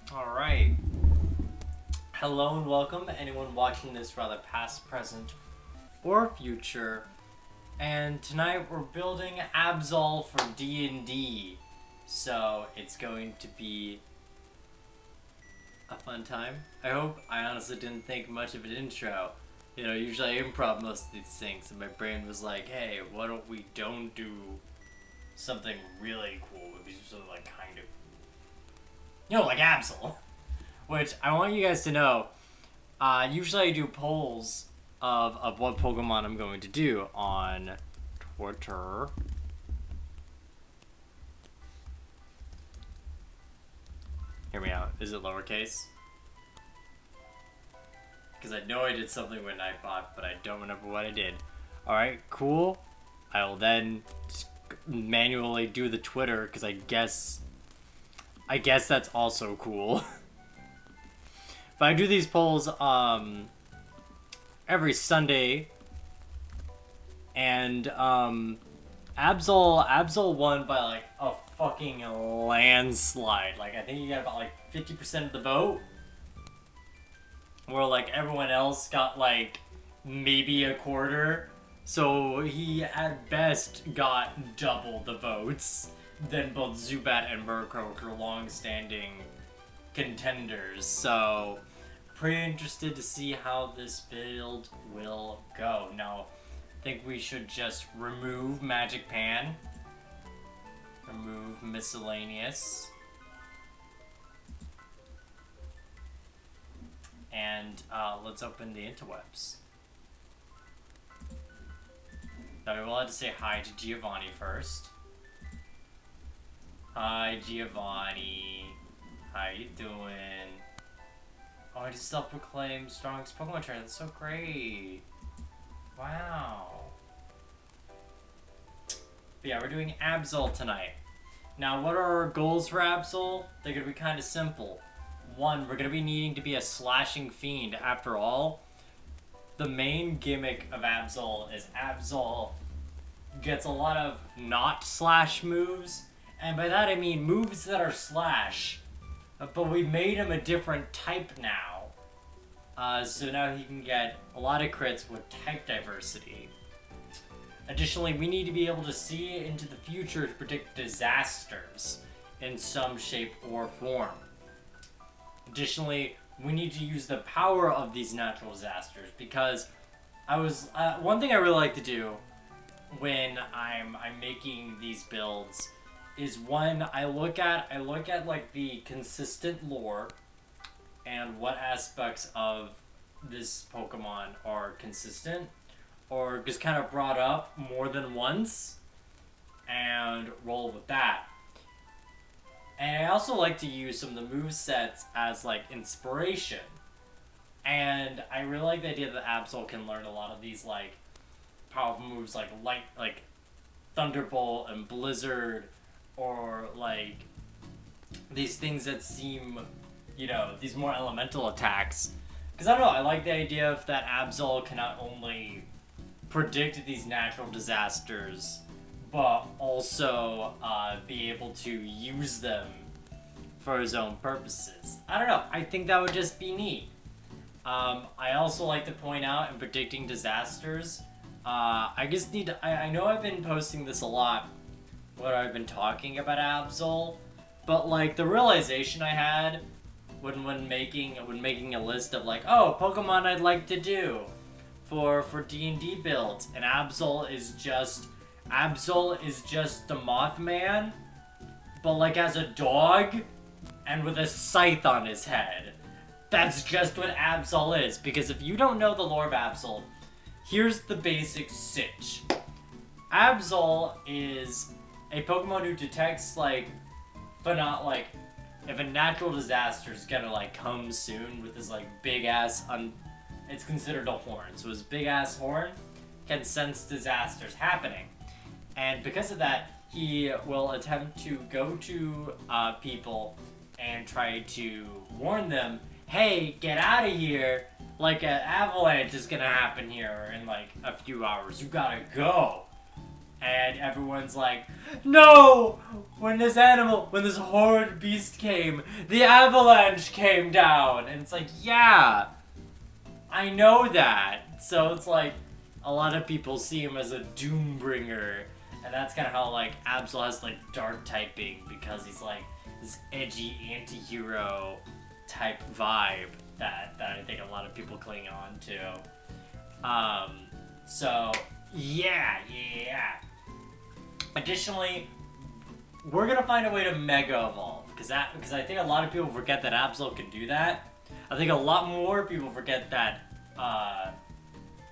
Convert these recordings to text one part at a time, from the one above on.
Alright. Hello and welcome to anyone watching this rather past, present, or future. And tonight we're building Absol for D&D. So it's going to be a fun time, I hope. I honestly didn't think much of an intro. You know, usually I improv most of these things, and my brain was like, hey, why don't we don't do something really cool? Maybe something like kind of, you know, like Absol. Which I want you guys to know, usually I do polls of what Pokemon I'm going to do on Twitter. Hear me out. Is it lowercase? Because I know I did something with Nightbot, but I don't remember what I did. Alright, cool. I will then manually do the Twitter, because I guess that's also cool. But I do these polls every Sunday, and Absol won by like a fucking landslide. Like I think he got about like 50% of the vote, where like everyone else got like maybe a quarter. So he at best got double the votes than both Zubat and Murkrow, which are long-standing contenders. So pretty interested to see how this build will go. Now, I think we should just remove Magic Pan, remove Miscellaneous, and let's open the interwebs. Now we will have to say hi to Giovanni first. Hi Giovanni, how you doing? Oh, I just self-proclaimed strongest Pokemon trainer. That's so great. Wow. But yeah, we're doing Absol tonight. Now, what are our goals for Absol? They're gonna be kind of simple. One, we're gonna be needing to be a slashing fiend. After all, the main gimmick of Absol is Absol gets a lot of not slash moves. And by that I mean moves that are slash. But we made him a different type now. So now he can get a lot of crits with type diversity. Additionally, we need to be able to see into the future to predict disasters in some shape or form. Additionally, we need to use the power of these natural disasters, because one thing I really like to do when I'm making these builds is one, I look at like the consistent lore and what aspects of this Pokemon are consistent or just kind of brought up more than once, and roll with that. And I also like to use some of the movesets as like inspiration. And I really like the idea that Absol can learn a lot of these like powerful moves like Thunderbolt and Blizzard, or like these things that seem, you know, these more elemental attacks. Because I don't know, I like the idea of that Absol can not only predict these natural disasters, but also be able to use them for his own purposes. I don't know, I think that would just be neat. I also like to point out in predicting disasters, I know I've been posting this a lot when I've been talking about Absol, but like the realization I had when making a list of like, oh, Pokemon I'd like to do for D&D builds, and Absol is just the Mothman, but like as a dog and with a scythe on his head. That's just what Absol is. Because if you don't know the lore of Absol, here's the basic sitch. Absol is a Pokemon who detects, like, if a natural disaster is gonna, like, come soon with his, like, big-ass, it's considered a horn. So his big-ass horn can sense disasters happening. And because of that, he will attempt to go to people and try to warn them, hey, get out of here, like an avalanche is gonna happen here in like a few hours, you gotta go. And everyone's like, no! When this horrid beast came, the avalanche came down! And it's like, yeah, I know that. So it's like, a lot of people see him as a doombringer. And that's kind of how, like, Absol has, like, dark typing, because he's, like, this edgy anti-hero type vibe that I think a lot of people cling on to. So, yeah. Additionally, we're gonna find a way to Mega Evolve, because I think a lot of people forget that Absol can do that. I think a lot more people forget that,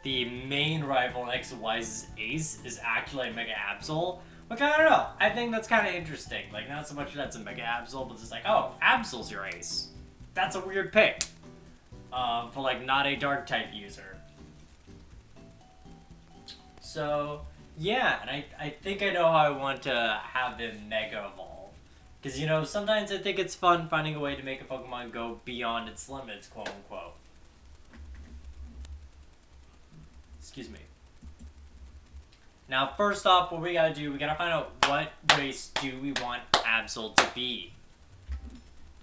the main rival in X and Y's Ace is actually a Mega Absol, which I don't know. I think that's kind of interesting. Like, not so much that's a Mega Absol, but it's like, oh, Absol's your Ace. That's a weird pick. For, like, not a Dark type user. So, yeah, and I think I know how I want to have him Mega Evolve. Because, you know, sometimes I think it's fun finding a way to make a Pokemon go beyond its limits, quote unquote. Excuse me. Now, first off, what we gotta do, we gotta find out what race do we want Absol to be.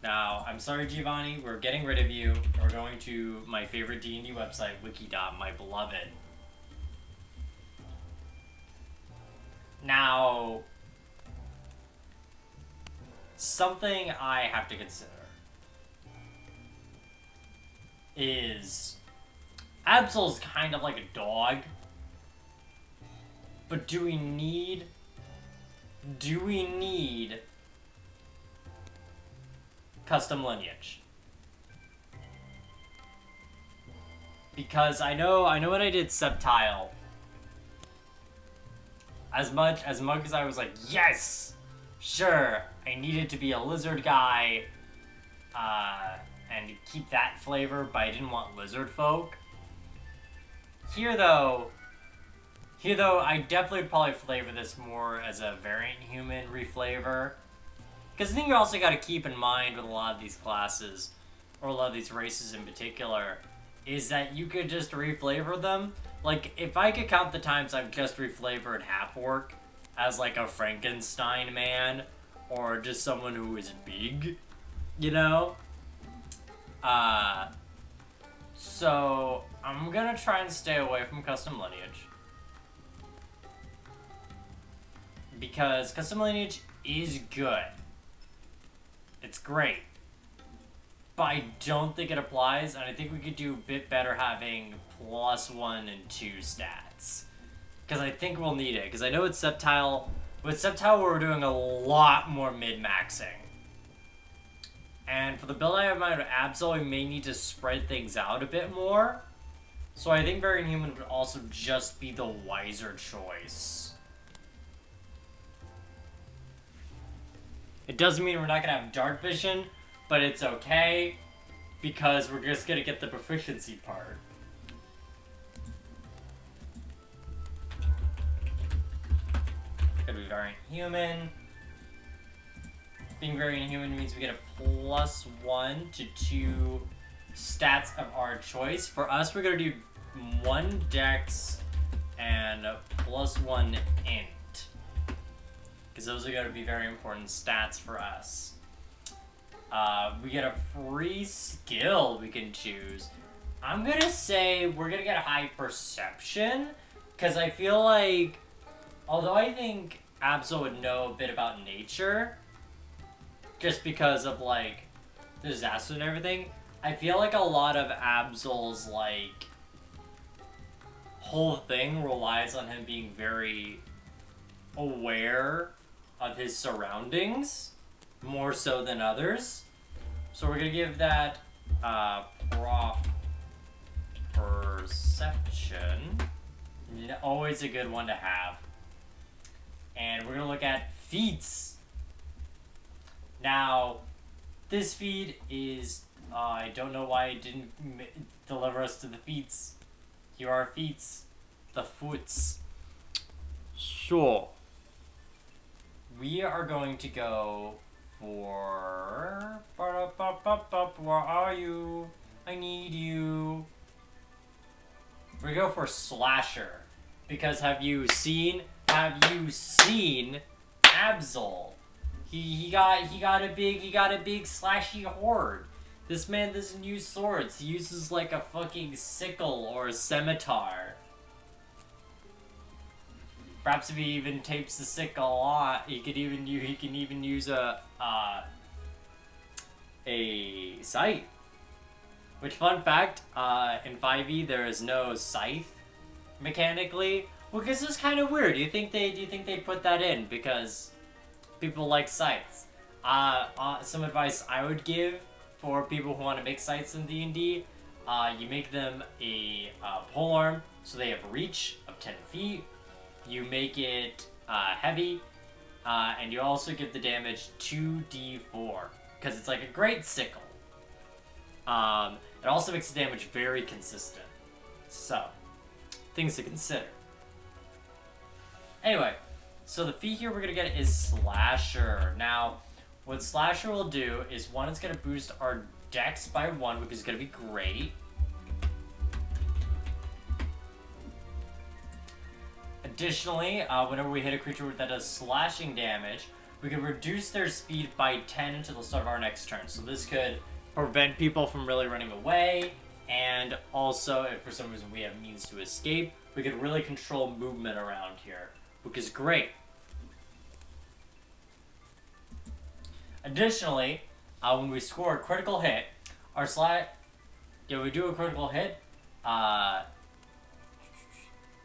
Now, I'm sorry, Giovanni, we're getting rid of you. We're going to my favorite D&D website, wiki.mybeloved. Now, something I have to consider is Absol's kind of like a dog, but do we need custom lineage? Because I know when I did Subtile, as much as I was like, yes, sure, I needed to be a lizard guy, and keep that flavor, but I didn't want lizard folk. Here though, I definitely would probably flavor this more as a variant human reflavor. Because the thing you also got to keep in mind with a lot of these classes, or a lot of these races in particular, is that you could just reflavor them. Like, if I could count the times I've just reflavored Half-Orc as like a Frankenstein man, or just someone who is big, you know? So I'm gonna try and stay away from custom lineage. Because custom lineage is good. It's great. But I don't think it applies, and I think we could do a bit better having +1 and 2 stats. Because I think we'll need it. Because I know with Subtile we're doing a lot more mid-maxing. And for the build I have in mind with Absol, we may need to spread things out a bit more. So I think Variant Human would also just be the wiser choice. It doesn't mean we're not going to have Dark Vision, but it's okay, because we're just going to get the proficiency part. Gonna be Variant Human. Being Variant Human means we get a +1 to 2 stats of our choice. For us, we're gonna do 1 Dex and +1 Int, because those are gonna be very important stats for us. We get a free skill we can choose. I'm gonna say we're gonna get a high perception, because I feel like, although I think Absol would know a bit about nature, just because of, like, the disaster and everything, I feel like a lot of Absol's, like, whole thing relies on him being very aware of his surroundings, more so than others. So we're gonna give that Prof perception. Always a good one to have. And we're gonna look at feats. Now, this feed is, I don't know why it didn't deliver us to the feats. Here are feats. The foots. Sure. We are going to go for... Where are you? I need you. We go for slasher. Because have you seen Absol? He got a big slashy horde. This man doesn't use swords. He uses like a fucking sickle or a scimitar. Perhaps if he even tapes the sickle on, he can even use a scythe. Which, fun fact, in 5e there is no scythe mechanically. Well, because it's kind of weird. Do you think they put that in because people like scythes? Some advice I would give for people who want to make scythes in D&D: you make them a polearm, so they have reach of 10 feet. You make it heavy, and you also give the damage 2d4 because it's like a great sickle. It also makes the damage very consistent. So, things to consider. Anyway, so the feat here we're gonna get is Slasher. Now, what Slasher will do is, one, it's gonna boost our dex by 1, which is gonna be great. Additionally, whenever we hit a creature that does slashing damage, we can reduce their speed by 10 until the start of our next turn. So this could prevent people from really running away, and also, if for some reason we have means to escape, we could really control movement around here, which is great. Additionally, when we score a critical hit, our we do a critical hit,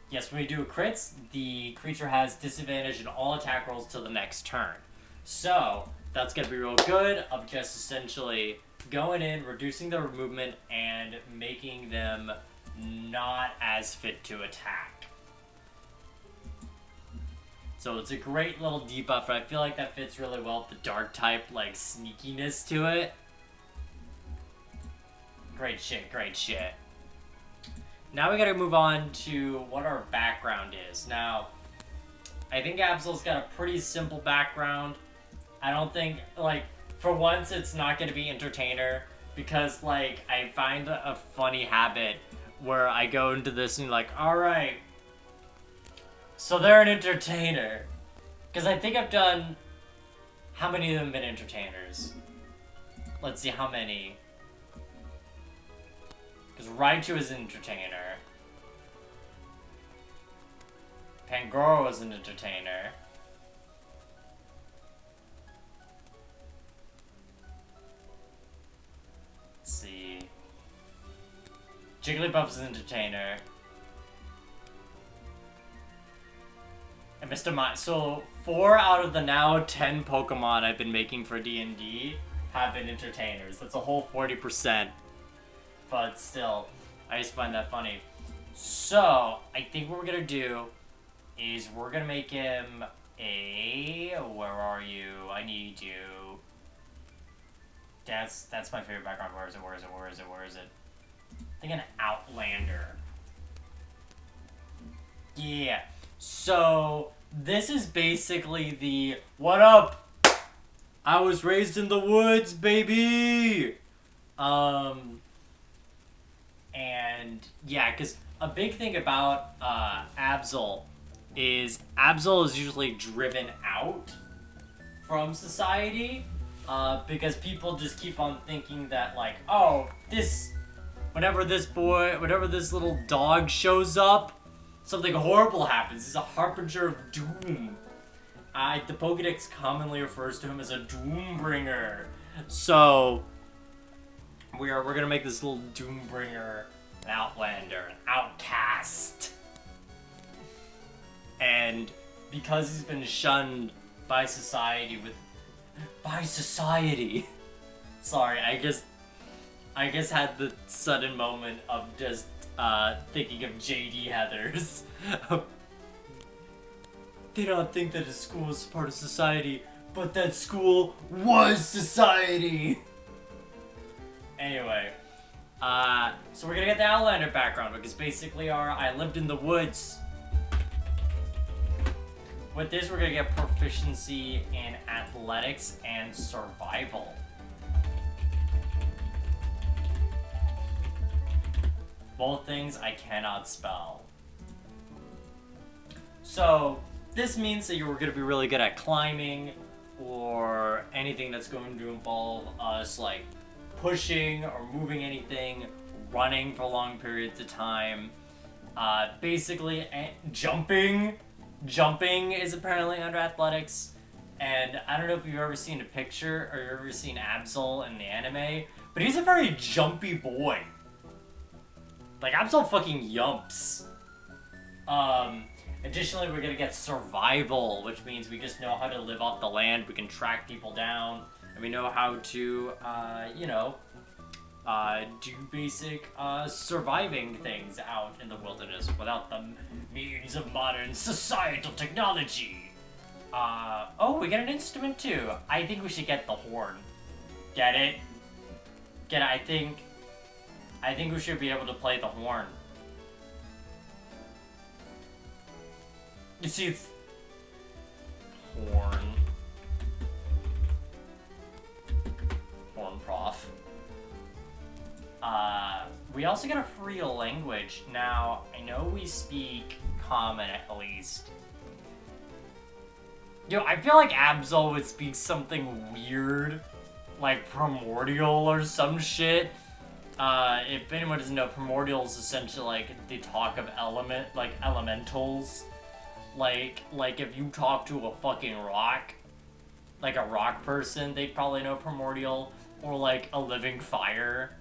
yes, when we do a crits, the creature has disadvantage in all attack rolls till the next turn. So, that's going to be real good of just essentially going in, reducing their movement, and making them not as fit to attack. So it's a great little debuff, and I feel like that fits really well with the dark type, like, sneakiness to it. Great shit, great shit. Now we gotta move on to what our background is. Now, I think Absol's got a pretty simple background. I don't think, like, for once it's not gonna be entertainer, because, like, I find a funny habit where I go into this and like, alright, so they're an entertainer. Because I think I've done, how many of them have been entertainers? Let's see how many. Because Raichu is an entertainer. Pangoro is an entertainer. Let's see. Jigglypuff is an entertainer. And Mr. So 4 out of the now 10 Pokemon I've been making for D&D have been entertainers. That's a whole 40%. But still, I just find that funny. So, I think what we're gonna do is we're gonna make him a... Where are you? I need you. That's my favorite background. Where is it? Where is it? Where is it? Where is it? I think an Outlander. Yeah. So, this is basically the... What up? I was raised in the woods, baby! And yeah, because a big thing about Absol is usually driven out from society because people just keep on thinking that, like, oh, whenever this little dog shows up, something horrible happens. He's a harbinger of doom. The Pokedex commonly refers to him as a Doombringer. So we're gonna make this little Doombringer an Outlander, an outcast. And because he's been shunned by society sorry, I guess had the sudden moment of just thinking of JD Heathers. They don't think that a school is part of society, but that school was society. Anyway, so we're gonna get the Outlander background because basically I lived in the woods. With this, we're gonna get proficiency in athletics and survival. Both things I cannot spell. So, this means that you're gonna be really good at climbing or anything that's going to involve us like pushing or moving anything, running for long periods of time. Basically, jumping. Jumping is apparently under athletics. And I don't know if you've ever seen a picture or you've ever seen Absol in the anime, but he's a very jumpy boy. Like, Absol fucking yumps. Additionally, we're gonna get survival, which means we just know how to live off the land, we can track people down, and we know how to, do basic, surviving things out in the wilderness without the means of modern societal technology. Oh, we get an instrument too. I think we should get the horn. Get it? Get it, I think we should be able to play the horn. You see, it's... Horn. Horn prof. We also get a free language. Now, I know we speak Common at least. Yo, I feel like Absol would speak something weird. Like Primordial or some shit. If anyone doesn't know, Primordial is essentially like the talk of elementals. Like if you talk to a fucking rock, like a rock person, they'd probably know Primordial, or like a living fire.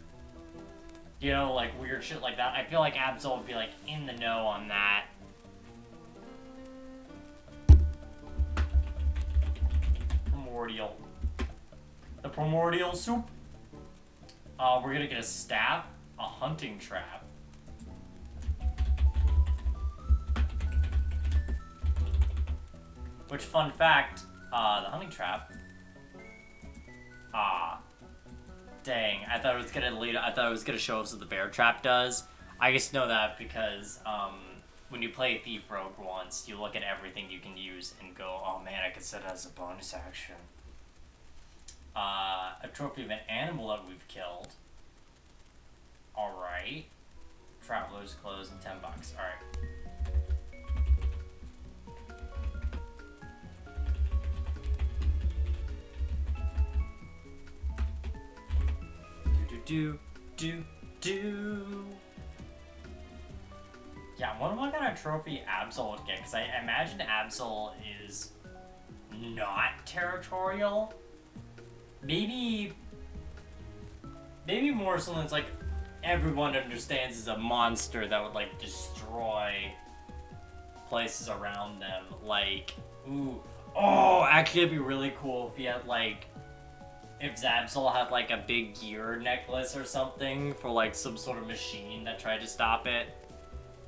You know, like weird shit like that. I feel like Absol would be like in the know on that. Primordial. The primordial soup. We're gonna get a staff, a hunting trap. Which, fun fact, the hunting trap. Dang, I thought it was gonna show us what the bear trap does. I just know that because, when you play Thief Rogue once, you look at everything you can use and go, oh man, I could set it as a bonus action. A trophy of an animal that we've killed. Alright. Traveler's clothes and $10. Alright. Do. Yeah, I wonder what kind of trophy Absol would get, because I imagine Absol is not territorial. Maybe more something that's like everyone understands is a monster that would like destroy places around them. Like, actually it'd be really cool if he had like, if Zabsol had like a big gear necklace or something for like some sort of machine that tried to stop it.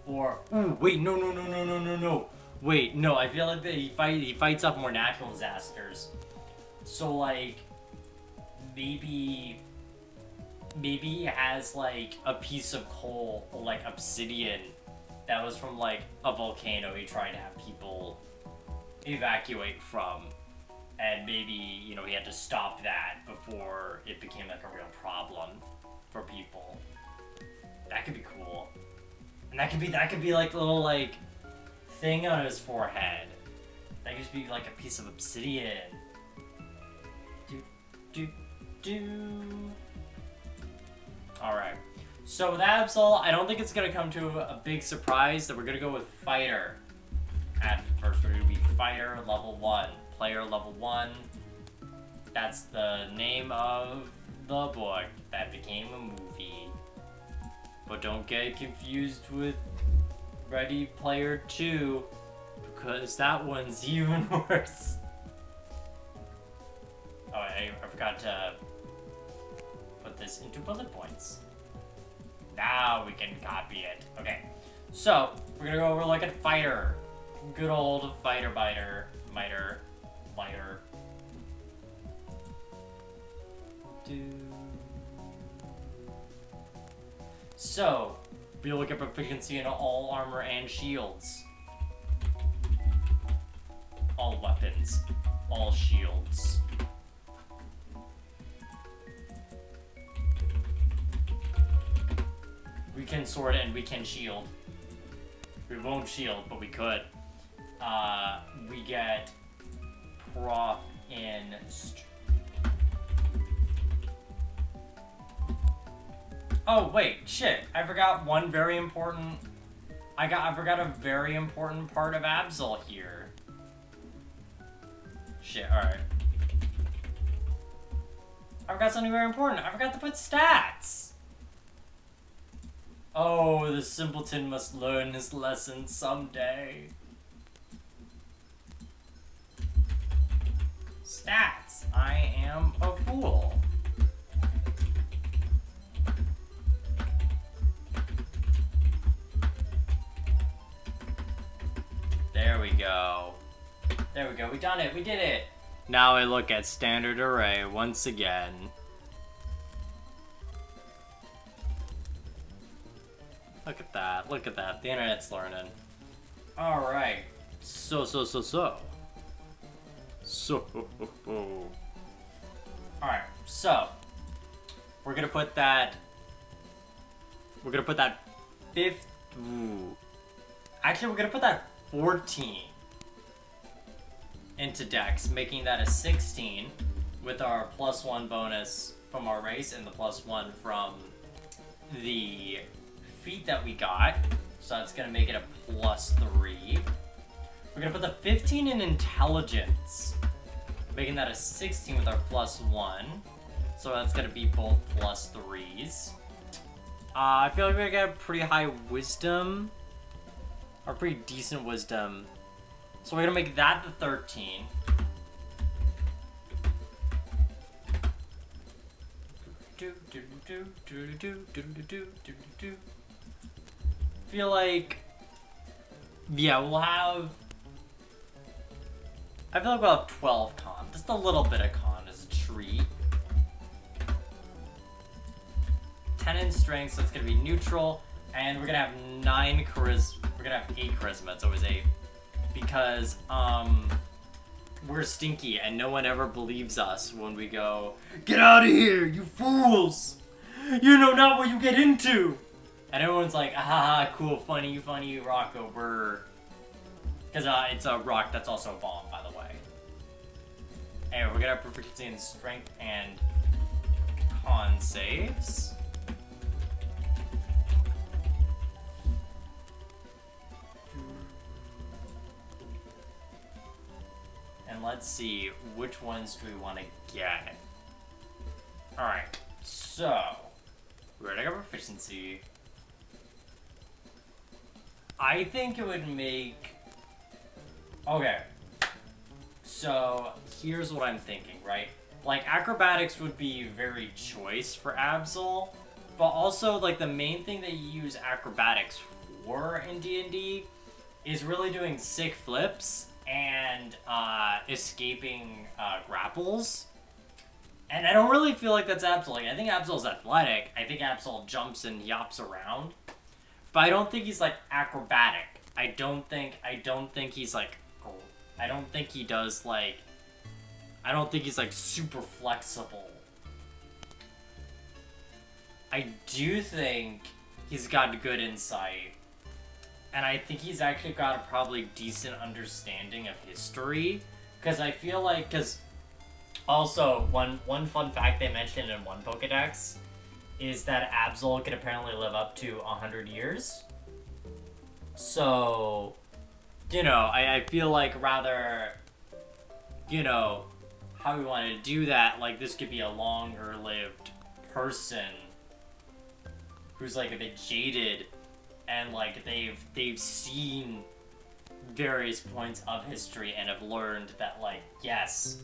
Or, wait, no. Wait, no, I feel like he fights off more natural disasters. So like, maybe he has like a piece of coal or like obsidian that was from like a volcano he tried to have people evacuate from. And maybe, you know, he had to stop that before it became like a real problem for people. That could be cool. And that could be like a little like thing on his forehead. That could just be like a piece of obsidian. Alright. So with Absol, I don't think it's gonna come to a big surprise that we're gonna go with Fighter. At first we're gonna be Fighter level 1. Player level 1. That's the name of the book that became a movie. But don't get confused with Ready Player 2, because that one's even worse. Oh, I forgot to put the this into bullet points. Now we can copy it. Okay, so we're gonna go over like a fighter. Good old fighter miter. So, we look at proficiency in all armor and shields. All weapons. All shields. We can sword and we can shield. We won't shield, but we could. We get prof in... Oh, wait, shit. I forgot one very important... I forgot a very important part of Absol here. Shit, alright. I forgot something very important. I forgot to put stats! Oh, the simpleton must learn his lesson someday. Stats. I am a fool. There we go. There we go. We done it. We did it. Now I look at standard array once again. Look at that. Look at that. The internet's learning. Alright. So. Alright, so. We're gonna put that 5th. Ooh. Actually, we're gonna put that 14 into Dex, making that a 16 with our +1 bonus from our race and the +1 from the feat that we got. So that's gonna make it a +3. We're gonna put the 15 in Intelligence, making that a 16 with our +1. So that's gonna be both +3s. I feel like we're gonna get pretty high Wisdom. Or pretty decent Wisdom. So we're gonna make that the 13. Feel like, yeah, we'll have. I feel like we'll have 12 con. Just a little bit of con as a treat. 10 in strength, so it's gonna be neutral. And we're gonna have 9 charisma. We're gonna have 8 charisma. It's always 8. Because, we're stinky and no one ever believes us when we go, "Get out of here, you fools! You know not what you get into!" And everyone's like, "Ah, cool, funny, Rocco, brr." Because, it's a rock that's also a bomb, by the way. Anyway, we're gonna have proficiency in strength and con saves. And let's see, which ones do we want to get? Alright, so we're gonna go proficiency. I think it would make... Okay, so here's what I'm thinking, right? Like, acrobatics would be very choice for Absol, but also, like, the main thing that you use acrobatics for in D&D is really doing sick flips and escaping grapples. And I don't really feel like that's Absol. Like, I think Absol's athletic. I think Absol jumps and yops around. But I don't think he's, like, acrobatic. I don't think he's, like, I don't think he does, like, I don't think he's, like, super flexible. I do think he's got good insight. And I think he's actually got a probably decent understanding of history. Because I feel like, also, one fun fact they mentioned in one Pokedex is that Absol can apparently live up to 100 years. So, you know, I feel like rather, you know, how we want to do that, like, this could be a longer-lived person who's, like, a bit jaded, and, like, they've seen various points of history and have learned that, like, yes,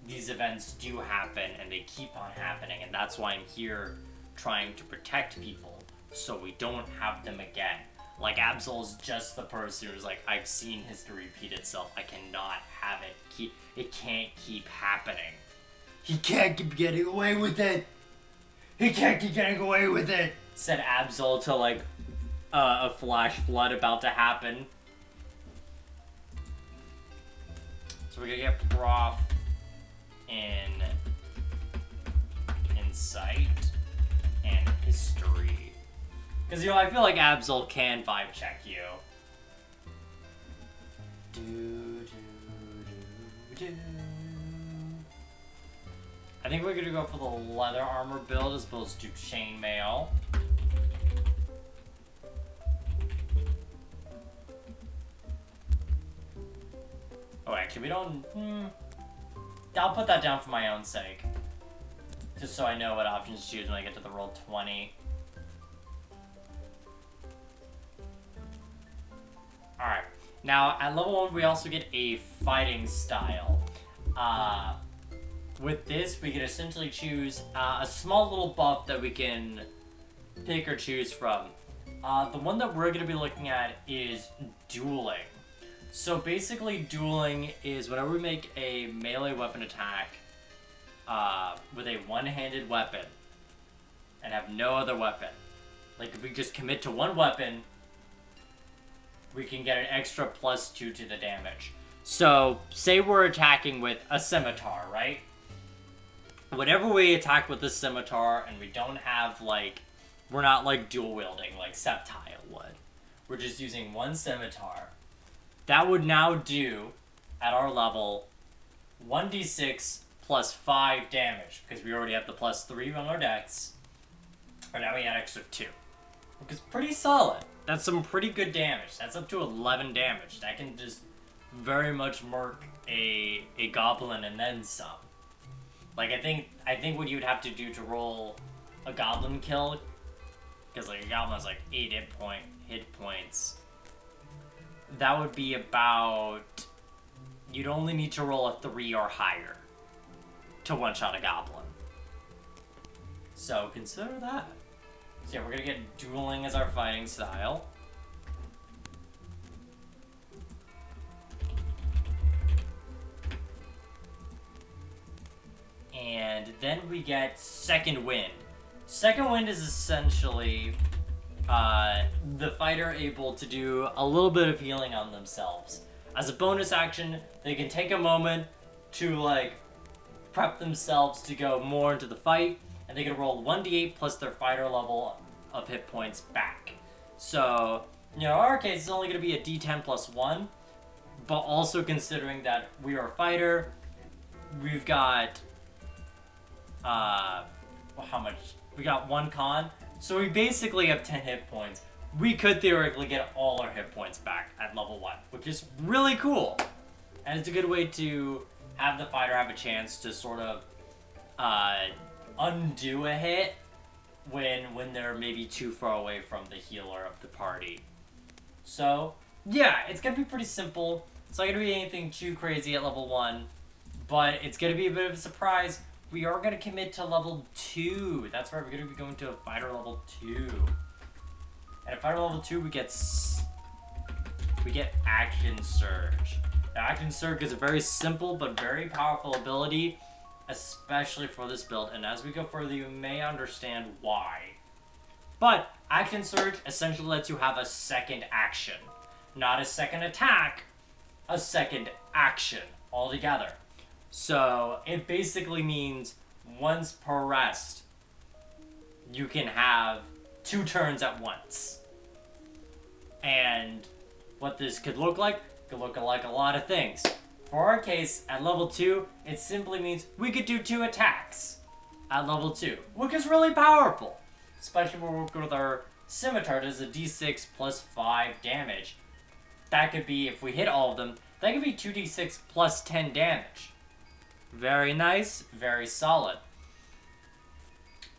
these events do happen and they keep on happening, and that's why I'm here trying to protect people so we don't have them again. Like, Absol's just the person who's like, I've seen history repeat itself. I cannot have it it can't keep happening. He can't keep getting away with it. He can't keep getting away with it, said Absol to, like, a flash flood about to happen. So we're gonna get Prof in Insight and History. Because, you know, I feel like Absol can vibe check you. I think we're gonna go for the leather armor build as opposed to chainmail. Oh, actually, we don't... I'll put that down for my own sake. Just so I know what options to choose when I get to the roll 20. Alright. Now, at level 1, we also get a fighting style. With this, we can essentially choose a small little buff that we can pick or choose from. The one that we're going to be looking at is dueling. So basically, dueling is whenever we make a melee weapon attack with a one-handed weapon and have no other weapon. Like, if we just commit to one weapon, we can get an extra +2 to the damage. So, say we're attacking with a scimitar, right? Whenever we attack with the scimitar and we don't have, like, we're not, like, dual wielding like Septile would. We're just using one scimitar. That would now do, at our level, 1d6 plus 5 damage, because we already have the +3 on our dex. But now we add extra 2. Which is pretty solid. That's some pretty good damage. That's up to 11 damage. That can just very much murk a goblin and then some. Like, I think what you would have to do to roll a goblin kill, because, like, a goblin has, like, 8 hit points. That would be about... You'd only need to roll a 3 or higher to one-shot a goblin. So, consider that. So yeah, we're gonna get dueling as our fighting style. And then we get Second Wind. Second Wind is essentially the fighter able to do a little bit of healing on themselves. As a bonus action, they can take a moment to, like, prep themselves to go more into the fight, and they can roll 1d8 plus their fighter level of hit points back. So, you know, in our case, it's only going to be a d10 plus 1, but also considering that we are a fighter, we've got, how much? We got 1 con, so we basically have 10 hit points. We could theoretically get all our hit points back at level 1, which is really cool. And it's a good way to have the fighter have a chance to sort of undo a hit when they're maybe too far away from the healer of the party. So, yeah, it's going to be pretty simple. It's not going to be anything too crazy at level 1, but it's going to be a bit of a surprise. We are going to commit to level 2. That's right, we're going to be going to a fighter level 2. And at fighter level 2, we get Action Surge. Now, Action Surge is a very simple but very powerful ability, especially for this build, and as we go further, you may understand why. But Action Surge essentially lets you have a second action. Not a second attack, a second action altogether. So it basically means once per rest, you can have 2 turns at once. And what this could look like a lot of things. For our case, at level 2, it simply means we could do 2 attacks at level 2, which is really powerful. Especially when we're working with our scimitar, does a d6 plus 5 damage. That could be, if we hit all of them, that could be 2d6 plus 10 damage. Very nice, very solid.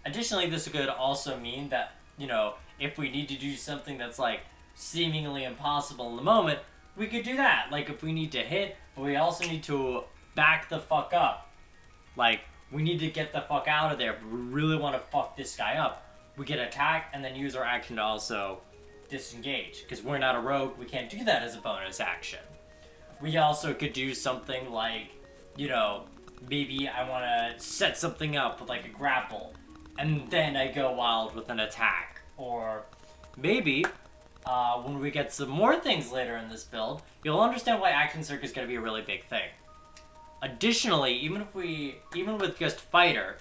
Additionally, this could also mean that, you know, if we need to do something that's, like, seemingly impossible in the moment, we could do that. Like, if we need to hit, but we also need to back the fuck up. Like, we need to get the fuck out of there, but we really want to fuck this guy up. We get attack and then use our action to also disengage. Because we're not a rogue, we can't do that as a bonus action. We also could do something like, you know, maybe I want to set something up with like a grapple, and then I go wild with an attack. Or maybe, when we get some more things later in this build, you'll understand why Action Surge is going to be a really big thing. Additionally, even with just Fighter,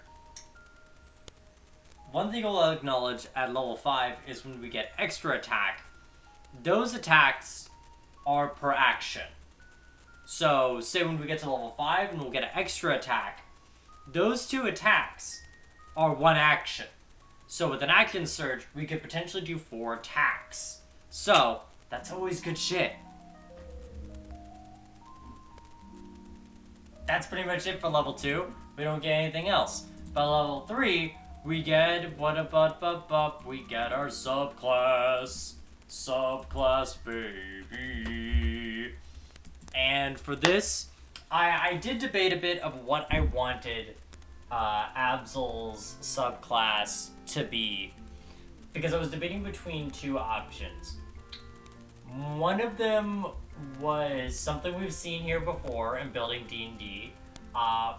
one thing I'll acknowledge at level 5 is when we get extra attack, those attacks are per action. So, say when we get to level 5 and we'll get an extra attack, those 2 attacks are 1 action. So with an Action Surge, we could potentially do 4 attacks. So, that's always good shit. That's pretty much it for level 2. We don't get anything else. By level 3, we get, we get our subclass. Subclass, baby. And for this, I did debate a bit of what I wanted Absol's subclass to be, because I was debating between 2 options. One of them was something we've seen here before in building D&D,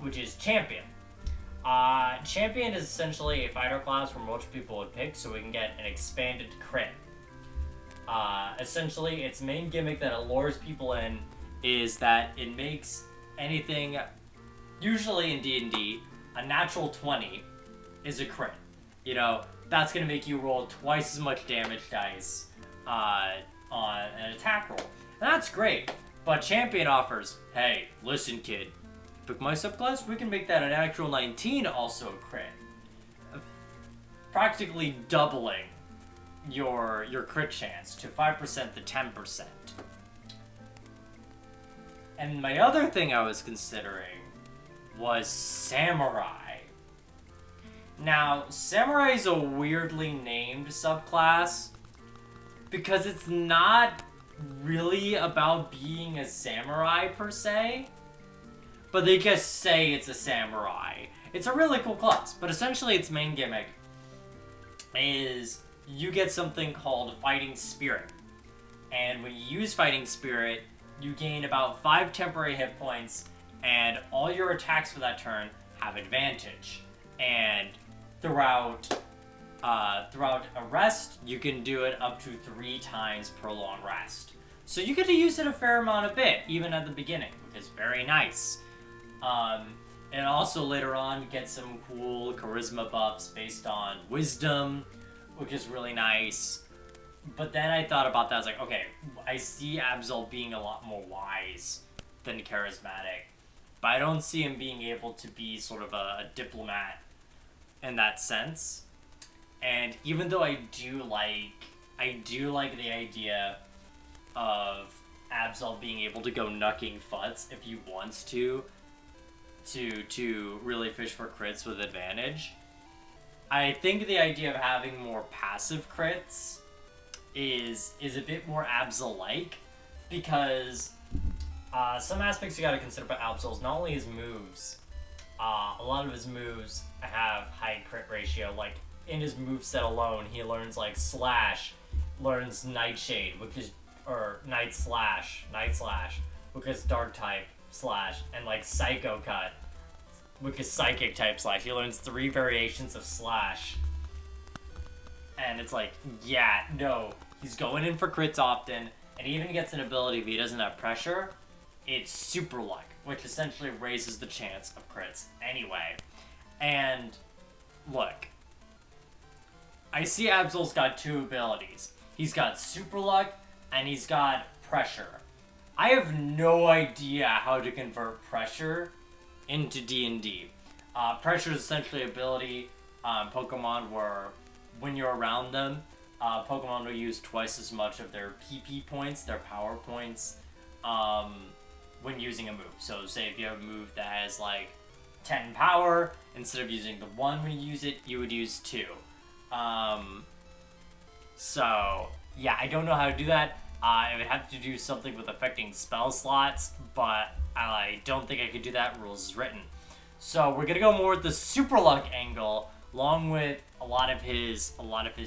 which is Champion. Champion is essentially a fighter class where most people would pick, so we can get an expanded crit. Essentially, its main gimmick that it lures people in is that it makes anything, usually in D&D, a natural 20 is a crit. You know, that's going to make you roll twice as much damage dice on an attack roll. And that's great, but Champion offers, hey, listen kid, pick my subclass, we can make that an actual 19 also a crit. Practically doubling your crit chance to 5% to 10%. And my other thing I was considering was Samurai. Now, Samurai is a weirdly named subclass because it's not really about being a samurai per se, but they just say it's a samurai. It's a really cool class, but essentially its main gimmick is you get something called Fighting Spirit. And when you use Fighting Spirit, you gain about 5 temporary hit points, and all your attacks for that turn have advantage. And throughout a rest, you can do it up to 3 times per long rest. So you get to use it a fair amount of bit, even at the beginning, which is very nice. And also later on, get some cool charisma buffs based on wisdom, which is really nice. But then I thought about that, I was like, okay, I see Absol being a lot more wise than charismatic, but I don't see him being able to be sort of a diplomat in that sense. And even though I do like the idea of Absol being able to go knucking futs if he wants to really fish for crits with advantage, I think the idea of having more passive crits is a bit more Absol-like, because some aspects you gotta consider about Absol is not only his moves, a lot of his moves have high crit ratio. Like, in his moveset alone, he learns, like, Slash, learns Nightshade, which is, or Night Slash, which is Dark type Slash, and, like, Psycho Cut, which is Psychic type Slash. He learns 3 variations of Slash. And it's like, yeah, no, he's going in for crits often, and he even gets an ability if he doesn't have pressure. It's Super Luck, which essentially raises the chance of crits anyway. And look, I see Absol's got 2 abilities. He's got Super Luck, and he's got Pressure. I have no idea how to convert Pressure into D&D. Pressure is essentially an ability Pokemon where when you're around them, Pokemon will use twice as much of their PP points, their power points, when using a move. So say if you have a move that has like 10 power, instead of using the 1 when you use it, you would use 2. So yeah, I don't know how to do that. I would have to do something with affecting spell slots, but I don't think I could do that. Rules is written. So we're gonna go more with the super luck angle, along with a lot of his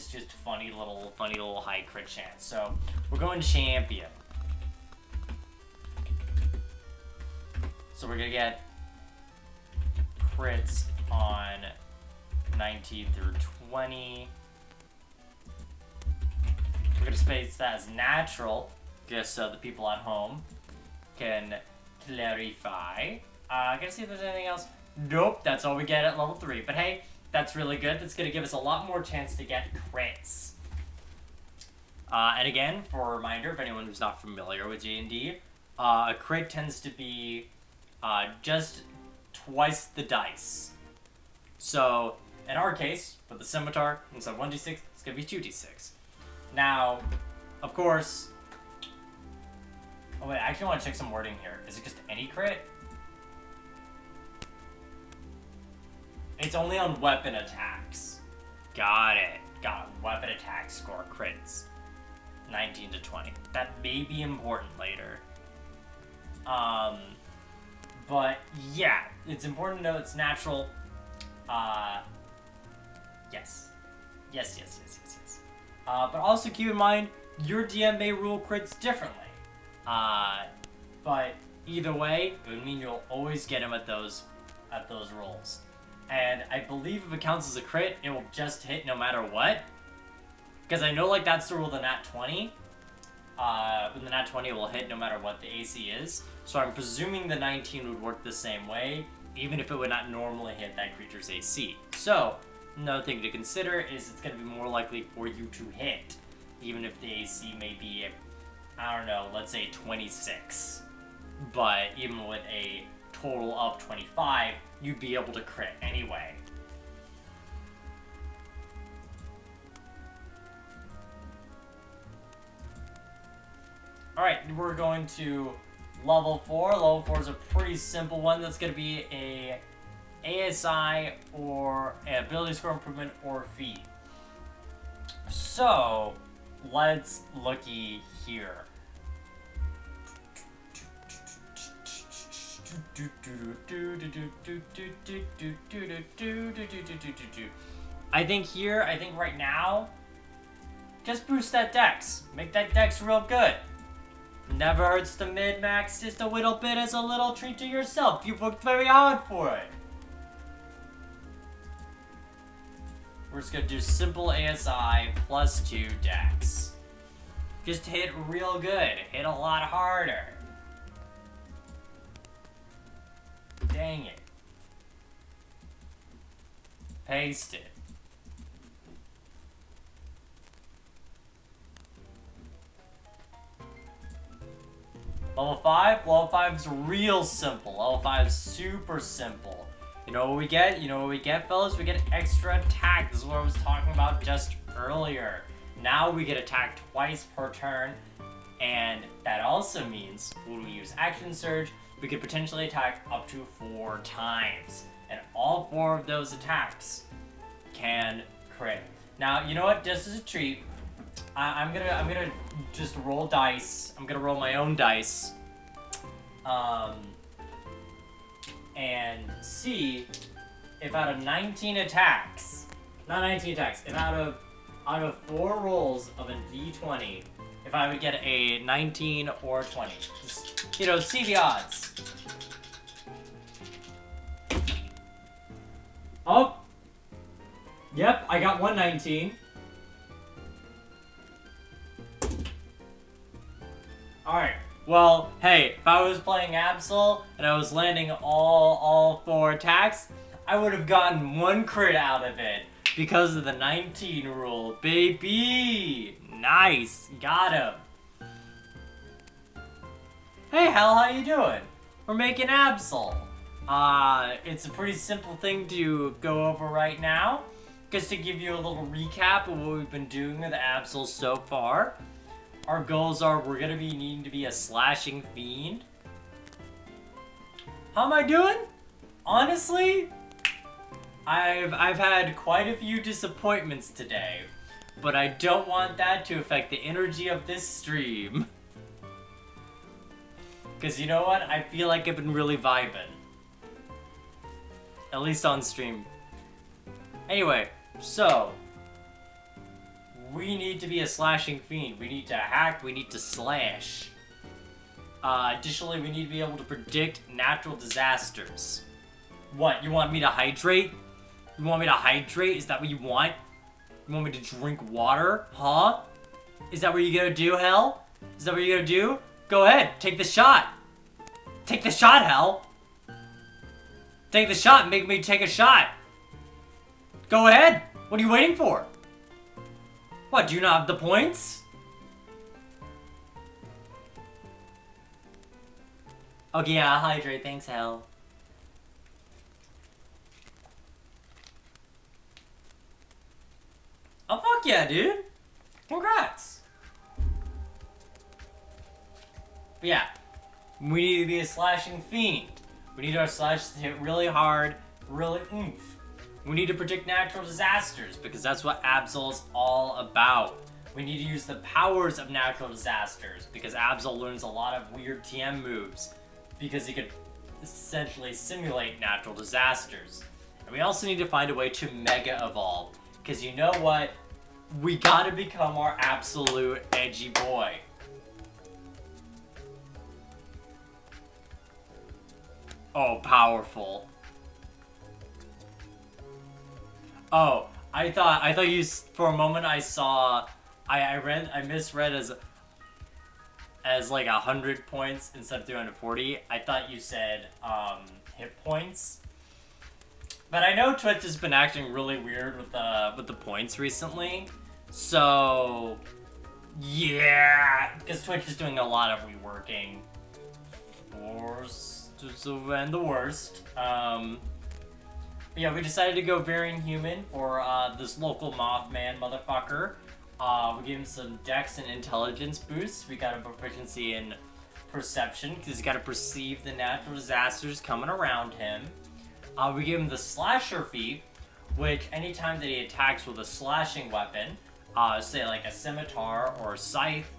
just funny little high crit chance. So we're going champion. So we're gonna get crits on 19 through 20. We're gonna space that as natural, just so the people at home can clarify. Gonna see if there's anything else. Nope, that's all we get at level 3. But hey, that's really good. That's gonna give us a lot more chance to get crits. And again, for a reminder, if anyone who's not familiar with D&D, a crit tends to be just twice the dice. So, in our case, with the scimitar, instead of 1d6, it's gonna be 2d6. Now, of course... Oh wait, I actually want to check some wording here. Is it just any crit? It's only on weapon attacks. Got it. Got it. Weapon attack score crits. 19 to 20. That may be important later. But yeah, it's important to know it's natural. Yes. Yes. But also keep in mind, your DM may rule crits differently. But either way, it would mean you'll always get them at those rolls. And I believe if it counts as a crit, it will just hit no matter what. Because I know, like, that's the rule of the nat 20. With the nat 20, it will hit no matter what the AC is. So I'm presuming the 19 would work the same way, even if it would not normally hit that creature's AC. So, another thing to consider is it's going to be more likely for you to hit, even if the AC may be, I don't know, let's say 26. But even with a total of 25, you'd be able to crit anyway. Alright, we're going to level 4. Level 4 is a pretty simple one. That's going to be a ASI or an ability score improvement or feat. So, let's looky here. I think right now, just boost that dex. Make that dex real good. Never hurts to min-max just a little bit as a little treat to yourself. You've worked very hard for it. We're just gonna do simple ASI plus 2 dex. Just hit real good. Hit a lot harder. Dang it. Paste it. Level 5? Level 5 is real simple. Level 5 is super simple. You know what we get? You know what we get, fellas? We get extra attack. This is what I was talking about just earlier. Now we get attacked twice per turn. And that also means when we use Action Surge, we could potentially attack up to 4 times. And all 4 of those attacks can crit. Now, you know what? Just as a treat, I'm gonna just roll dice. I'm gonna roll my own dice. And see if out of 19 attacks, not 19 attacks, if out of 4 rolls of a d20, if I would get a 19 or 20. Just, you know, see the odds. Oh! Yep, I got 119. Alright, well, hey, if I was playing Absol and I was landing all 4 attacks, I would have gotten 1 crit out of it because of the 19 rule, baby! Nice, got him. Hey, Hal, how you doing? We're making Absol. It's a pretty simple thing to go over right now. Just to give you a little recap of what we've been doing with Absol so far. Our goals are we're gonna be needing to be a slashing fiend. How am I doing? Honestly, I've had quite a few disappointments today, but I don't want that to affect the energy of this stream. Cause you know what? I feel like I've been really vibing. At least on stream. Anyway, so we need to be a slashing fiend. We need to hack, we need to slash. Additionally, we need to be able to predict natural disasters. What, you want me to hydrate? You want me to hydrate? Is that what you want? You want me to drink water? Huh? Is that what you're gonna do, Hell? Is that what you're gonna do? Go ahead, take the shot. Take the shot, Hell. Take the shot, make me take a shot. Go ahead. What are you waiting for? What, do you not have the points? Okay, yeah, I'll hydrate. Thanks, Hell. Oh, fuck yeah, dude. Congrats. But yeah, we need to be a slashing fiend. We need our slashes to hit really hard, really oomph. We need to predict natural disasters because that's what Absol is all about. We need to use the powers of natural disasters because Absol learns a lot of weird TM moves because he could essentially simulate natural disasters. And we also need to find a way to mega evolve because you know what? We gotta become our absolute edgy boy. Oh, powerful. Oh, I thought you, for a moment I saw, I misread as like 100 points instead of 340. I thought you said, hit points. But I know Twitch has been acting really weird with the points recently. So, yeah, because Twitch is doing a lot of reworking. And the worst. Yeah, we decided to go Variant Human for this local Mothman motherfucker. We gave him some dex and intelligence boosts. We got a proficiency in perception because he's got to perceive the natural disasters coming around him. We gave him the slasher feat, which anytime that he attacks with a slashing weapon, say like a scimitar or a scythe,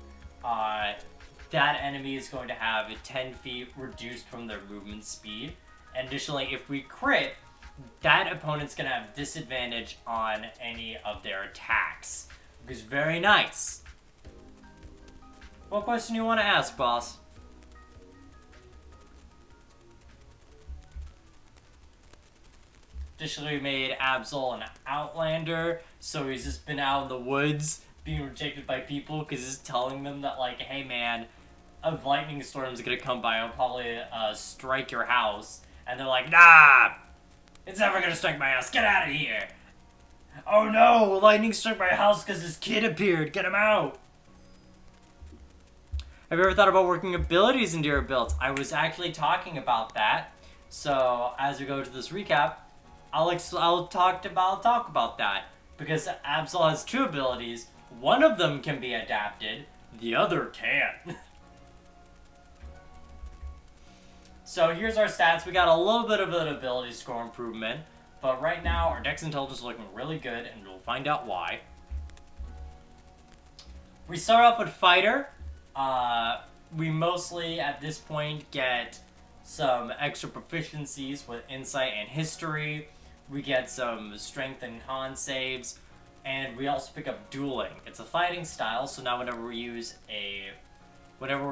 that enemy is going to have 10 feet reduced from their movement speed. And additionally, if we crit, that opponent's going to have disadvantage on any of their attacks. Which is very nice. What question do you want to ask, boss? Additionally, we made Absol an outlander, so he's just been out in the woods being rejected by people because he's telling them that, like, hey man, a lightning storm's gonna come by and probably strike your house. And they're like, nah, it's never gonna strike my house, get out of here. Oh no, lightning struck my house because this kid appeared, get him out. Have you ever thought about working abilities into your builds? I was actually talking about that. So as we go to this recap, I'll talk about that because Absol has two abilities. One of them can be adapted, the other can't. So here's our stats. We got a little bit of an ability score improvement, but right now our Dex Intelligence is looking really good, and we'll find out why. We start off with Fighter. We mostly at this point get some extra proficiencies with Insight and History. We get some Strength and Con saves, and we also pick up Dueling. It's a fighting style, so now whenever we're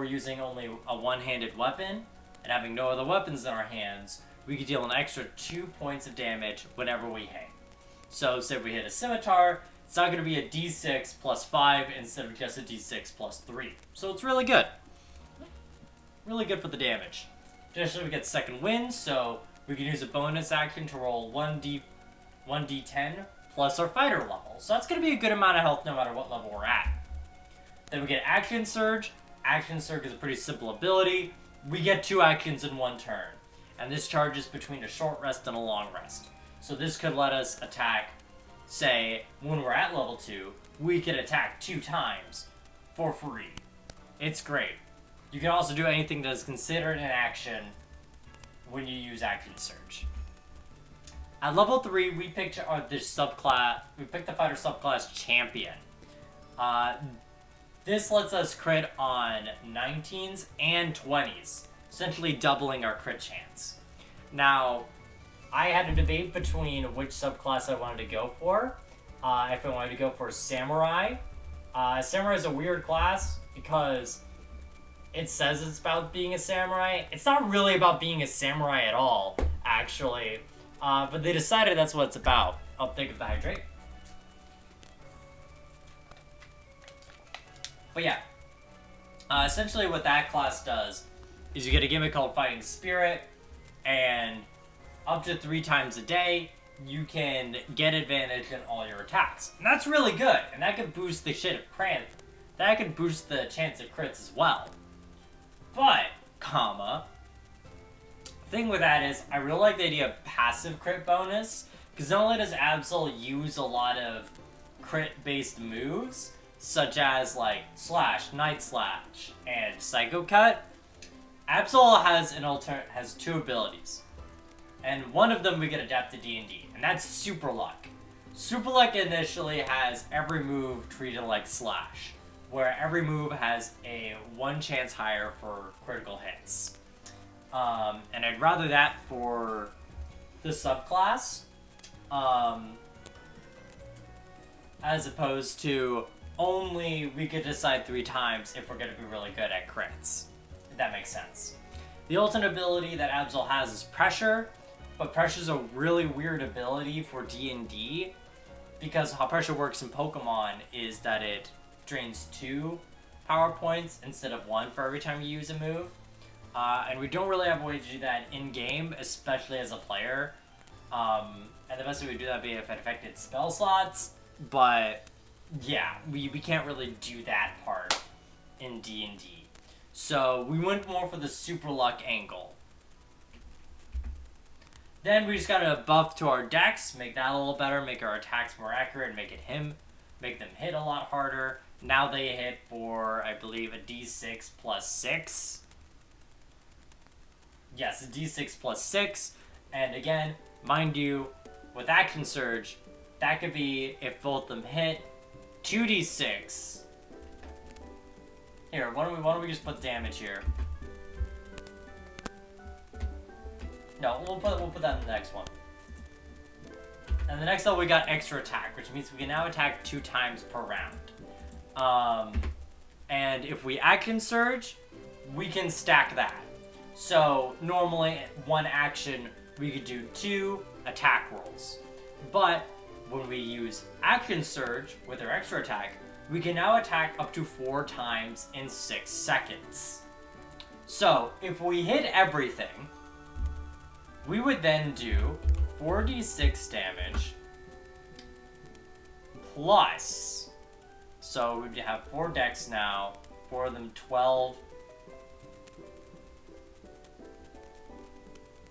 using only a one-handed weapon and having no other weapons in our hands, we can deal an extra 2 points of damage whenever we hit. So say if we hit a scimitar, it's not going to be a d6 plus 5 instead of just a d6 plus 3. So it's really good. Really good for the damage. Additionally, we get second wind, so we can use a bonus action to roll 1d10 plus our fighter level. So that's going to be a good amount of health no matter what level we're at. Then we get Action Surge. Action Surge is a pretty simple ability. We get 2 actions in 1 turn. And this charges between a short rest and a long rest. So this could let us attack, say, when we're at level 2, we can attack 2 times for free. It's great. You can also do anything that is considered an action when you use Action Surge. At level 3, we picked the fighter subclass champion. This lets us crit on 19s and 20s, essentially doubling our crit chance. Now, I had a debate between which subclass I wanted to go for. If I wanted to go for Samurai. Samurai is a weird class because it says it's about being a samurai. It's not really about being a samurai at all, actually. But they decided that's what it's about. I'll think of the hydrate. But yeah. Essentially what that class does is you get a gimmick called Fighting Spirit, and up to 3 times a day, you can get advantage in all your attacks. And that's really good, and that can boost the shit of crit. That can boost the chance of crits as well. But, thing with that is, I really like the idea of passive crit bonus, because not only does Absol use a lot of crit-based moves, such as like Slash, Night Slash, and Psycho Cut, Absol has 2 abilities. And one of them we get adapted to D&D, and that's Super Luck. Super Luck initially has every move treated like Slash, where every move has a 1 chance higher for critical hits. And I'd rather that for the subclass, as opposed to only we could decide 3 times if we're going to be really good at crits. If that makes sense. The ultimate ability that Absol has is Pressure, but Pressure's a really weird ability for D&D, because how Pressure works in Pokemon is that it drains 2 power points instead of 1 for every time you use a move. And we don't really have a way to do that in-game, especially as a player. And the best way we do that would be if it affected spell slots, but yeah, we can't really do that part in D&D. So we went more for the Super Luck angle. Then we just got a buff to our dex, make that a little better, make our attacks more accurate, and make them hit a lot harder. Now they hit for, I believe, a d6 plus 6. Yes, a d6 plus 6. And again, mind you, with Action Surge, that could be, if both of them hit, 2d6. Here, why don't we just put damage here? No, we'll put that in the next one. And the next level we got extra attack, which means we can now attack 2 times per round. And if we Action Surge, we can stack that. So normally 1 action we could do 2 attack rolls. But when we use Action Surge with our extra attack, we can now attack up to 4 times in 6 seconds. So if we hit everything, we would then do 4d6 damage plus, so we'd have 4 decks now, 4 of them 12.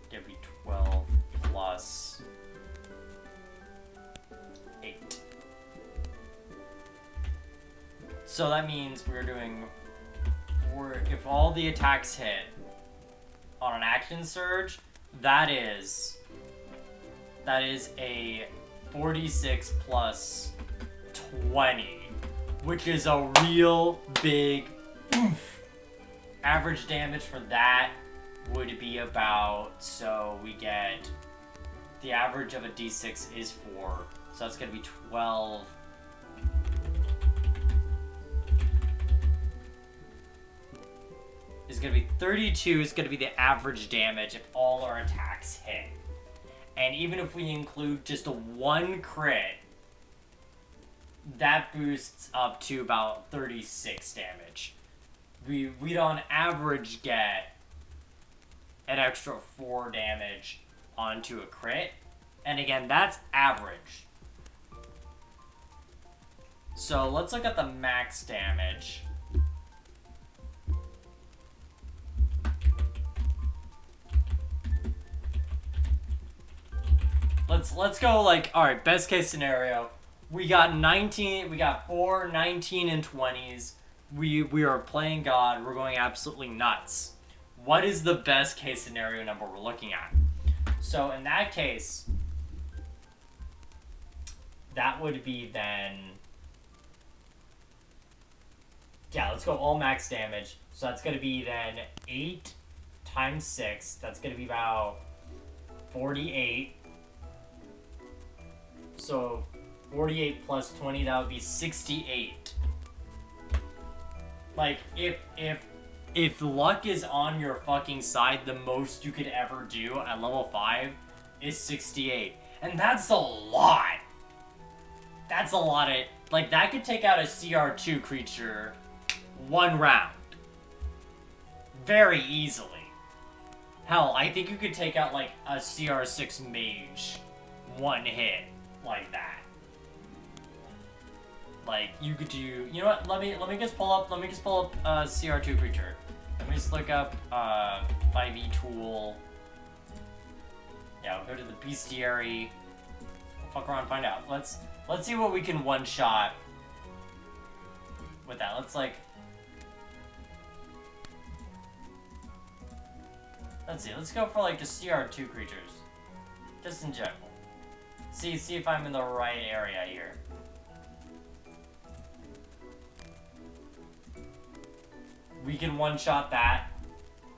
Give me 12 plus 8. So that means we're doing, if all the attacks hit on an Action Surge, that is a 46 plus 20, which is a real big oomph. Average damage for that would be about, so we get, the average of a d6 is 4, so that's going to be 12. Is going to be 32 is going to be the average damage if all our attacks hit. And even if we include just a 1 crit, that boosts up to about 36 damage. We'd on average get an extra 4 damage onto a crit. And again, that's average. So let's look at the max damage. Let's go, like, alright, best case scenario. We got 4, 19, and 20s. We are playing God. We're going absolutely nuts. What is the best case scenario number we're looking at? So in that case, that would be then, yeah, let's go all max damage. So that's going to be then 8 times 6. That's going to be about 48. So 48 plus 20, that would be 68. Like, if luck is on your fucking side, the most you could ever do at level 5 is 68. And that's a lot. That's a lot of... Like, that could take out a CR2 creature one round. Very easily. Hell, I think you could take out, like, a CR6 mage one hit like that. Like, you could do... You know what? Let me just pull up CR2 creature. Let me just look up 5e tool. Yeah, we'll go to the bestiary. Fuck around, find out. Let's see what we can one-shot with that. Let's see. Let's go for like just CR2 creatures, just in general. See if I'm in the right area here. We can one-shot that.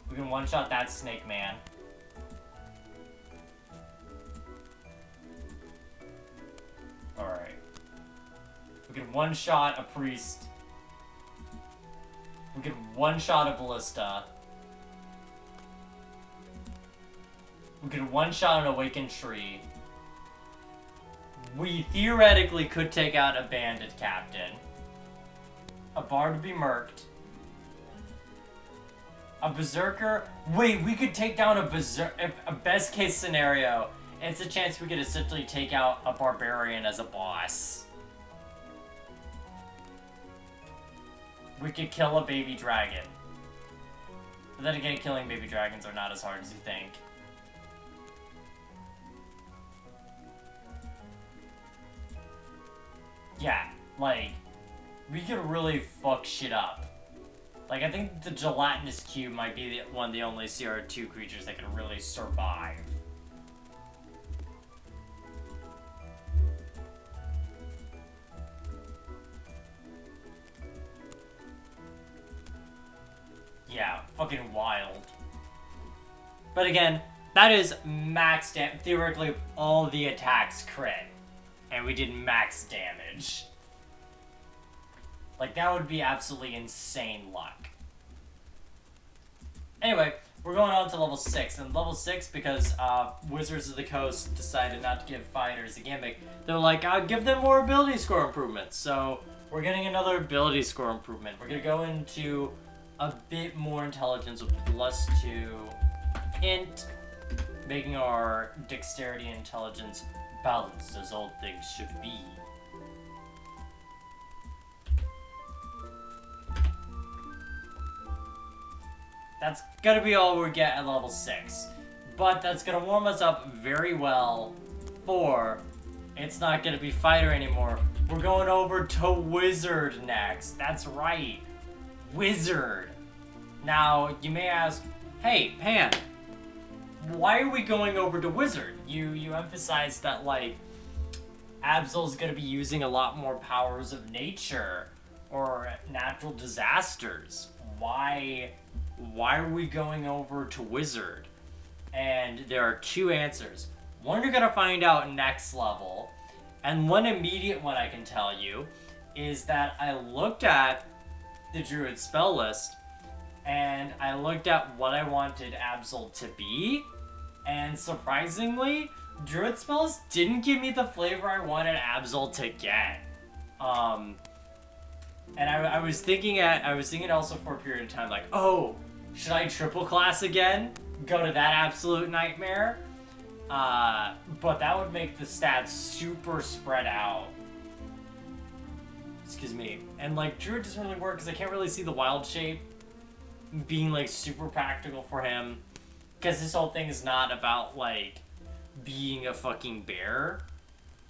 We can one-shot that Snake Man. Alright. We can one-shot a Priest. We can one-shot a Ballista. We can one-shot an Awakened Tree. We theoretically could take out a Bandit Captain. A Bard would be murked. A Berserker? Wait, we could take down a Berserker. A best case scenario, it's a chance we could essentially take out a Barbarian as a boss. We could kill a Baby Dragon. But then again, killing Baby Dragons are not as hard as you think. Yeah, like, we could really fuck shit up. Like, I think the Gelatinous Cube might be one of the only CR2 creatures that can really survive. Yeah, fucking wild. But again, that is max damage. Theoretically, all the attacks crit. And we did max damage. Like, that would be absolutely insane luck. Anyway, we're going on to level 6. And level 6, because Wizards of the Coast decided not to give fighters a gimmick, they're like, I'll give them more ability score improvements. So, we're getting another ability score improvement. We're going to go into a bit more intelligence with +2 int, making our dexterity and intelligence balanced as all things should be. That's gonna be all we get at level 6. But that's gonna warm us up very well for... It's not gonna be fighter anymore. We're going over to Wizard next. That's right. Wizard. Now, you may ask, hey, Pan, why are we going over to Wizard? You emphasize that, like, Absol's gonna be using a lot more powers of nature or natural disasters. Why are we going over to Wizard? And there are two answers. One you're gonna find out next level, and one immediate one I can tell you is that I looked at the Druid spell list, and I looked at what I wanted Absol to be, and surprisingly, Druid spells didn't give me the flavor I wanted Absol to get. And I was thinking also for a period of time, like, oh, should I triple class again? Go to that absolute nightmare? But that would make the stats super spread out. Excuse me. And, like, Druid doesn't really work because I can't really see the wild shape being, like, super practical for him. Because this whole thing is not about, like, being a fucking bear,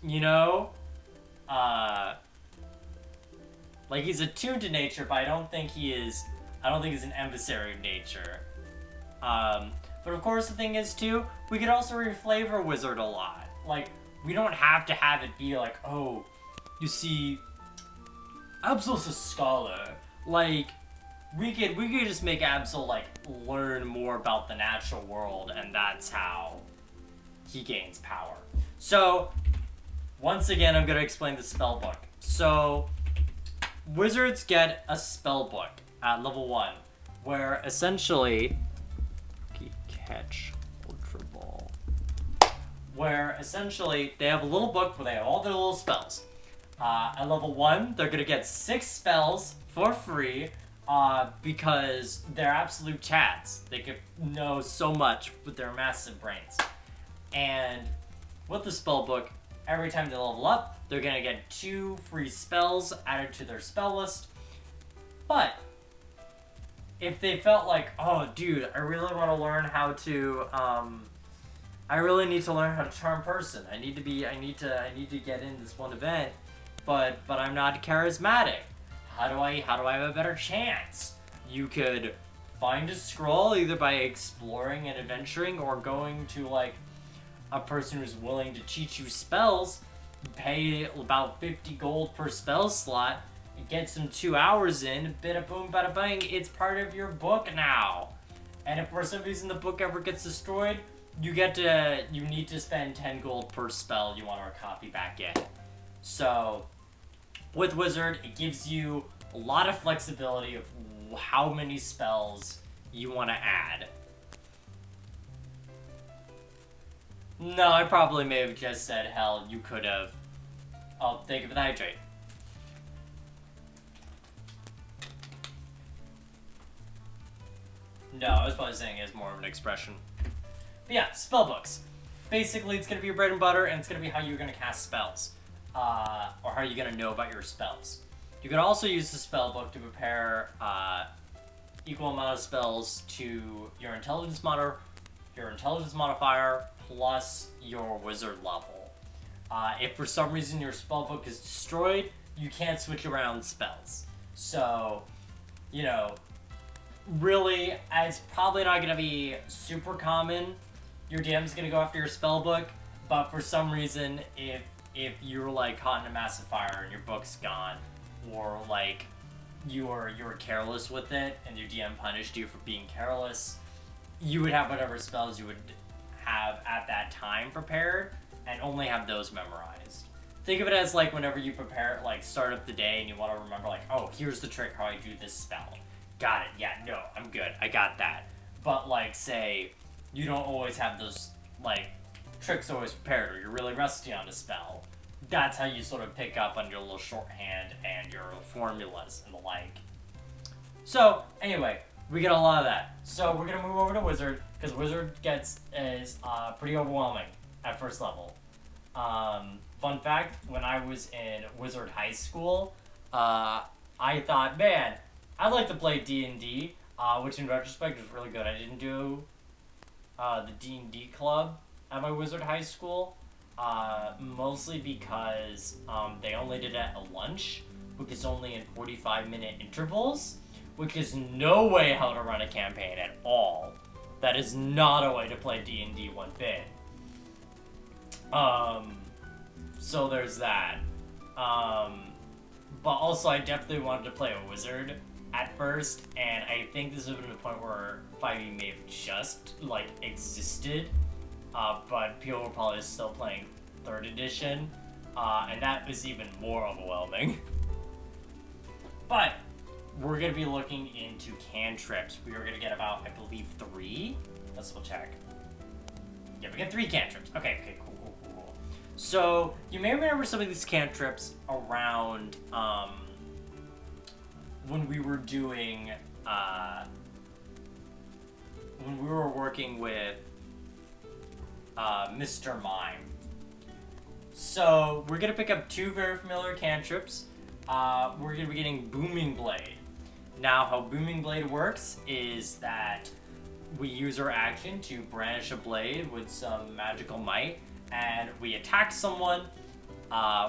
you know? Like, he's attuned to nature, but I don't think he's an emissary of nature. But of course the thing is, too, we could also reflavor Wizard a lot. Like, we don't have to have it be like, oh, you see, Absol's a scholar. Like, we could just make Absol, like, learn more about the natural world, and that's how he gains power. So, once again, I'm going to explain the spell book. So, wizards get a spell book at level 1, where essentially... Catch Ultra Ball. Where essentially they have a little book where they have all their little spells. At level 1, they're going to get 6 spells for free because they're absolute chads. They can know so much with their massive brains. And with the spell book, every time they level up, they're going to get 2 free spells added to their spell list. But if they felt like, oh, dude, I really want to learn how to, I really need to learn how to charm person. I need to get in this one event, but I'm not charismatic. How do I have a better chance? You could find a scroll either by exploring and adventuring or going to like a person who's willing to teach you spells, pay about 50 gold per spell slot, get some 2 hours in, bada boom, bada bang, it's part of your book now. And if for some reason the book ever gets destroyed, you need to spend 10 gold per spell you want to copy back in. So, with Wizard, it gives you a lot of flexibility of how many spells you want to add. No, I probably may have just said, hell, you could have. Oh, thank you for the hydrate. No, I was probably saying it as more of an expression. But yeah, spell books. Basically, it's going to be your bread and butter, and it's going to be how you're going to cast spells. Or how you're going to know about your spells. You can also use the spell book to prepare equal amount of spells to your intelligence modifier plus your wizard level. If for some reason your spell book is destroyed, you can't switch around spells. So, you know, really, it's probably not going to be super common. Your DM's going to go after your spell book, but for some reason, if you're like caught in a massive fire and your book's gone, or like you were careless with it and your DM punished you for being careless, you would have whatever spells you would have at that time prepared and only have those memorized. Think of it as like whenever you prepare, like start up the day and you want to remember like, oh, here's the trick how I do this spell. Got it. Yeah, no, I'm good. I got that. But like, say, you don't always have those, like, tricks always prepared, or you're really rusty on a spell. That's how you sort of pick up on your little shorthand and your formulas and the like. So, anyway, we get a lot of that. So, we're going to move over to Wizard, because Wizard is pretty overwhelming at first level. Fun fact, when I was in Wizard High School, I thought, man, I'd like to play D&D, which in retrospect is really good. I didn't do the D&D club at my Wizard High School, mostly because they only did it at lunch, which is only in 45-minute intervals, which is no way how to run a campaign at all. That is not a way to play D&D one bit. So there's that. But also I definitely wanted to play a wizard at first, and I think this would have been a point where 5e may have just, like, existed, but people were probably still playing 3rd edition, and that was even more overwhelming. But we're going to be looking into cantrips. We are going to get about, I believe, 3? Let's double check. Yeah, we get 3 cantrips. Okay, cool. So, you may remember some of these cantrips around, when we were doing, when we were working with, Mr. Mime. So, we're gonna pick up 2 very familiar cantrips. We're gonna be getting Booming Blade. Now, how Booming Blade works is that we use our action to brandish a blade with some magical might, and we attack someone,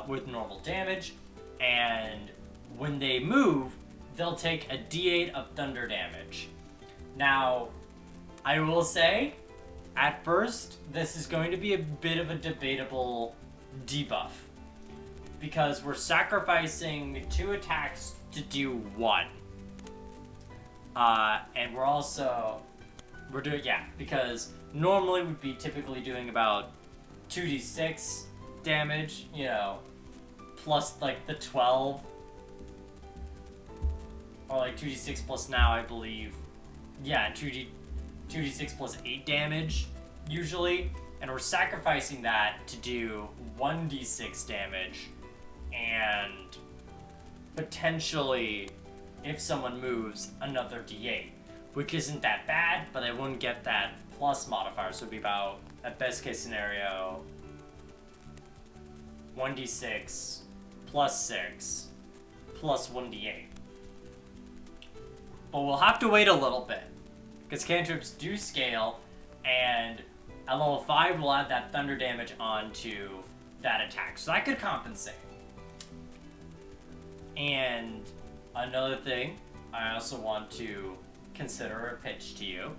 with normal damage, and when they move, they'll take a d8 of thunder damage. Now, I will say, at first, this is going to be a bit of a debatable debuff, because we're sacrificing 2 attacks to do 1. And we're doing, because normally we'd be typically doing about 2d6 damage, you know, plus like the 12. Or like 2d6 plus now, I believe. Yeah, 2d6 plus 8 damage, usually. And we're sacrificing that to do 1d6 damage. And potentially, if someone moves, another d8. Which isn't that bad, but I wouldn't get that plus modifier. So it'd be about, at best case scenario, 1d6 plus 6 plus 1d8. But we'll have to wait a little bit, because cantrips do scale, and at level 5 we'll add that thunder damage onto that attack, so that could compensate. And another thing I also want to consider or pitch to you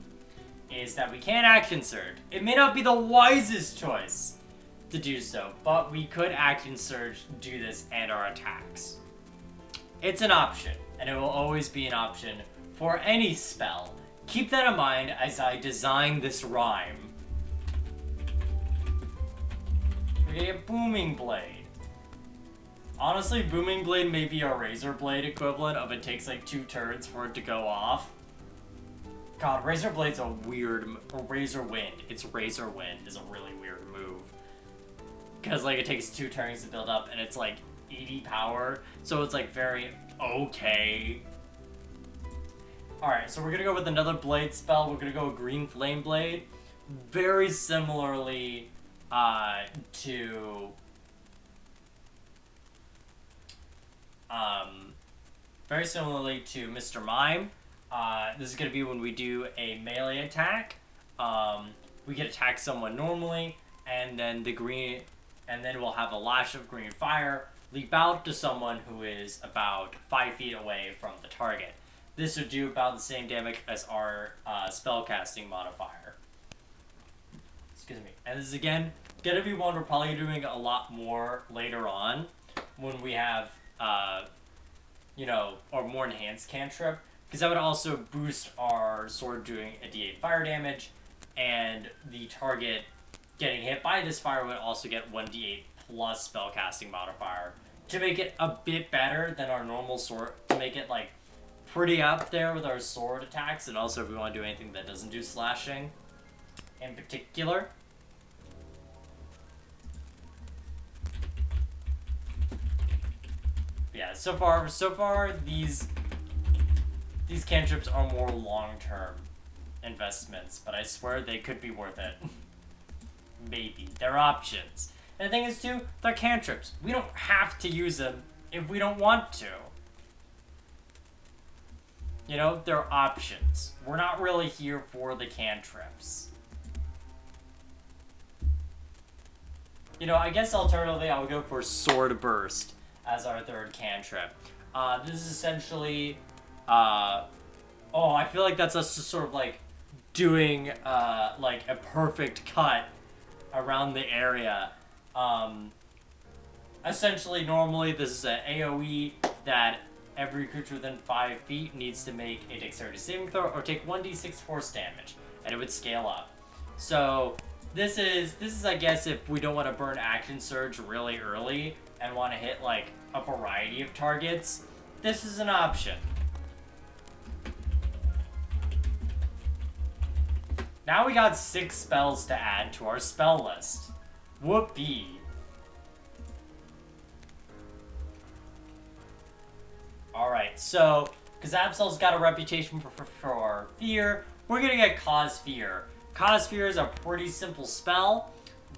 is that we can't action surge. It may not be the wisest choice to do so, but we could action surge, do this, and our attacks. It's an option, and it will always be an option for any spell. Keep that in mind as I design this rhyme. We're gonna get Booming Blade. Honestly, Booming Blade may be a Razor Blade equivalent of it takes like 2 turns for it to go off. God, Razor Blade's a weird, or Razor Wind. It's Razor Wind is a really weird move. Because like it takes 2 turns to build up and it's like 80 power, so it's like very okay. Alright, so we're gonna go with another blade spell. We're gonna go with Green Flame Blade. Very similarly to Mr. Mime. This is gonna be when we do a melee attack. We can attack someone normally, and then we'll have a lash of green fire leap out to someone who is about 5 feet away from the target. This would do about the same damage as our spellcasting modifier. Excuse me. And this is, again, gonna be one we're probably doing a lot more later on when we have, you know, our more enhanced cantrip. Because that would also boost our sword doing a d8 fire damage, and the target getting hit by this fire would also get 1d8 plus spellcasting modifier to make it a bit better than our normal sword, to make it, like, pretty up there with our sword attacks, and also if we want to do anything that doesn't do slashing in particular. Yeah, so far these cantrips are more long-term investments, but I swear they could be worth it. Maybe. They're options. And the thing is, too, they're cantrips. We don't have to use them if we don't want to. You know, they're options. We're not really here for the cantrips. You know, I guess alternatively I would go for Sword Burst as our third cantrip. This is essentially, oh, I feel like that's us sort of like doing like a perfect cut around the area. Essentially, normally this is an AoE that every creature within 5 feet needs to make a dexterity saving throw or take 1d6 force damage, and it would scale up. So this is I guess if we don't want to burn action surge really early and want to hit like a variety of targets, this is an option. Now we got 6 spells to add to our spell list. Whoopee. Alright, so, because Absol's got a reputation for fear, we're gonna get Cause Fear. Cause Fear is a pretty simple spell.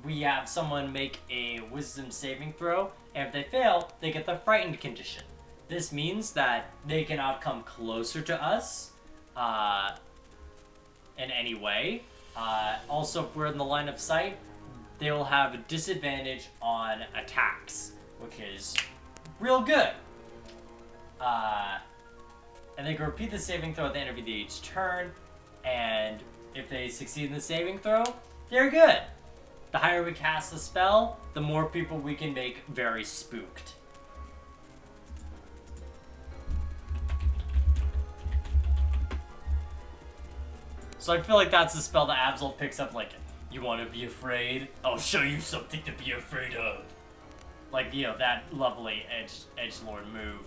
We have someone make a wisdom saving throw, and if they fail, they get the frightened condition. This means that they cannot come closer to us in any way. Also, if we're in the line of sight, they will have a disadvantage on attacks, which is real good. And they can repeat the saving throw at the end of each turn, and if they succeed in the saving throw, they're good. The higher we cast the spell, the more people we can make very spooked. So I feel like that's the spell that Absol picks up, like, You want to be afraid? I'll show you something to be afraid of. Like, you know, that lovely edgelord move.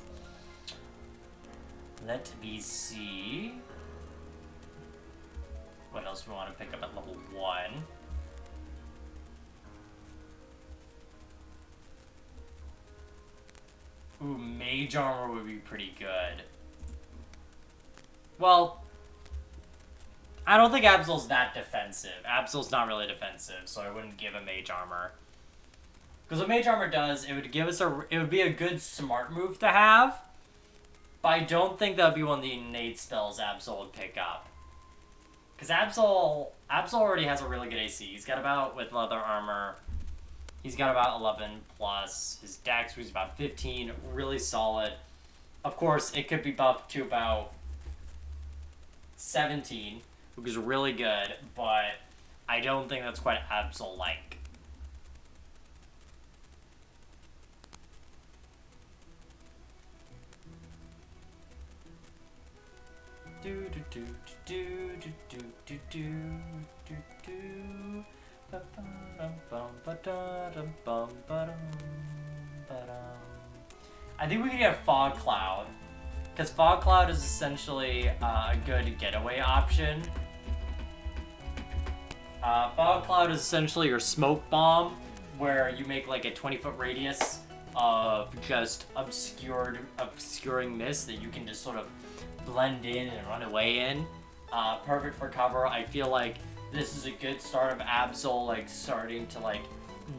Let me see. What else do we want to pick up at level 1? Ooh, mage armor would be pretty good. Well, I don't think Absol's that defensive. Absol's not really defensive, so I wouldn't give a mage armor. Because what mage armor does, it would give us it would be a good smart move to have, but I don't think that would be one of the innate spells Absol would pick up. Because Absol already has a really good AC. He's got about, with leather armor, he's got about 11 plus. His dex was about 15, really solid. Of course, it could be buffed to about 17, which is really good, but I don't think that's quite Absol-like. I think we could get Fog Cloud, because Fog Cloud is essentially a good getaway option. Fog Cloud is essentially your smoke bomb, where you make like a 20-foot radius of just obscuring mist that you can just sort of blend in and run away in. Perfect for cover. I feel like this is a good start of Absol, like starting to like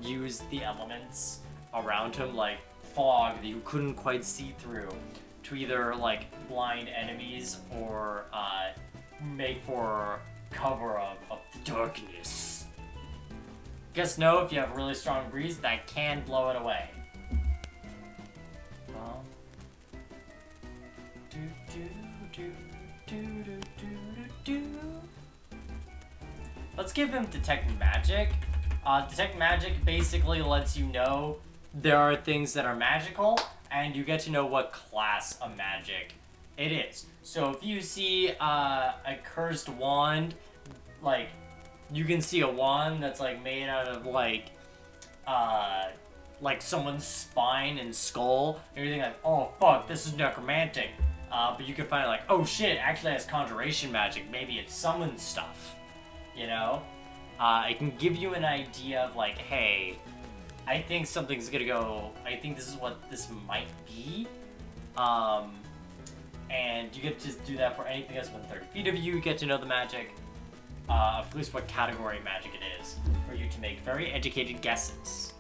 use the elements around him, like fog that you couldn't quite see through, to either like blind enemies or make for cover of the darkness. Just know if you have a really strong breeze, that can blow it away. Let's give him Detect Magic. Detect Magic basically lets you know there are things that are magical, and you get to know what class of magic it is. So if you see a cursed wand, like, you can see a wand that's like made out of like someone's spine and skull, and you're thinking like, oh fuck, this is necromantic. But you can find like, oh shit, it actually has conjuration magic. Maybe it's summon stuff, you know? It can give you an idea of like, hey, I think something's gonna go, I think this is what this might be. And you get to do that for anything that's within 30 feet of you. You get to know the magic, at least what category of magic it is, for you to make very educated guesses.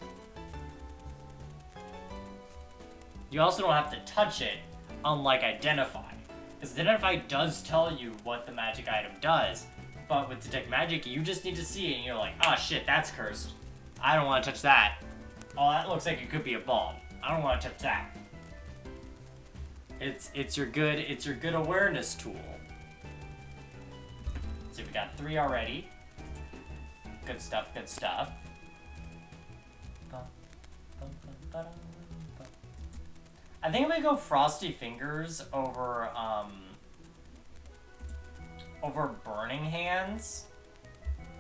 You also don't have to touch it, unlike Identify. Because Identify does tell you what the magic item does, but with Detect Magic, you just need to see it and you're like, ah shit, that's cursed. I don't want to touch that. Oh, that looks like it could be a bomb. I don't want to touch that. It's your good awareness tool. So we got 3 already. Good stuff, good stuff. I think I'm gonna go Frosty Fingers over Burning Hands,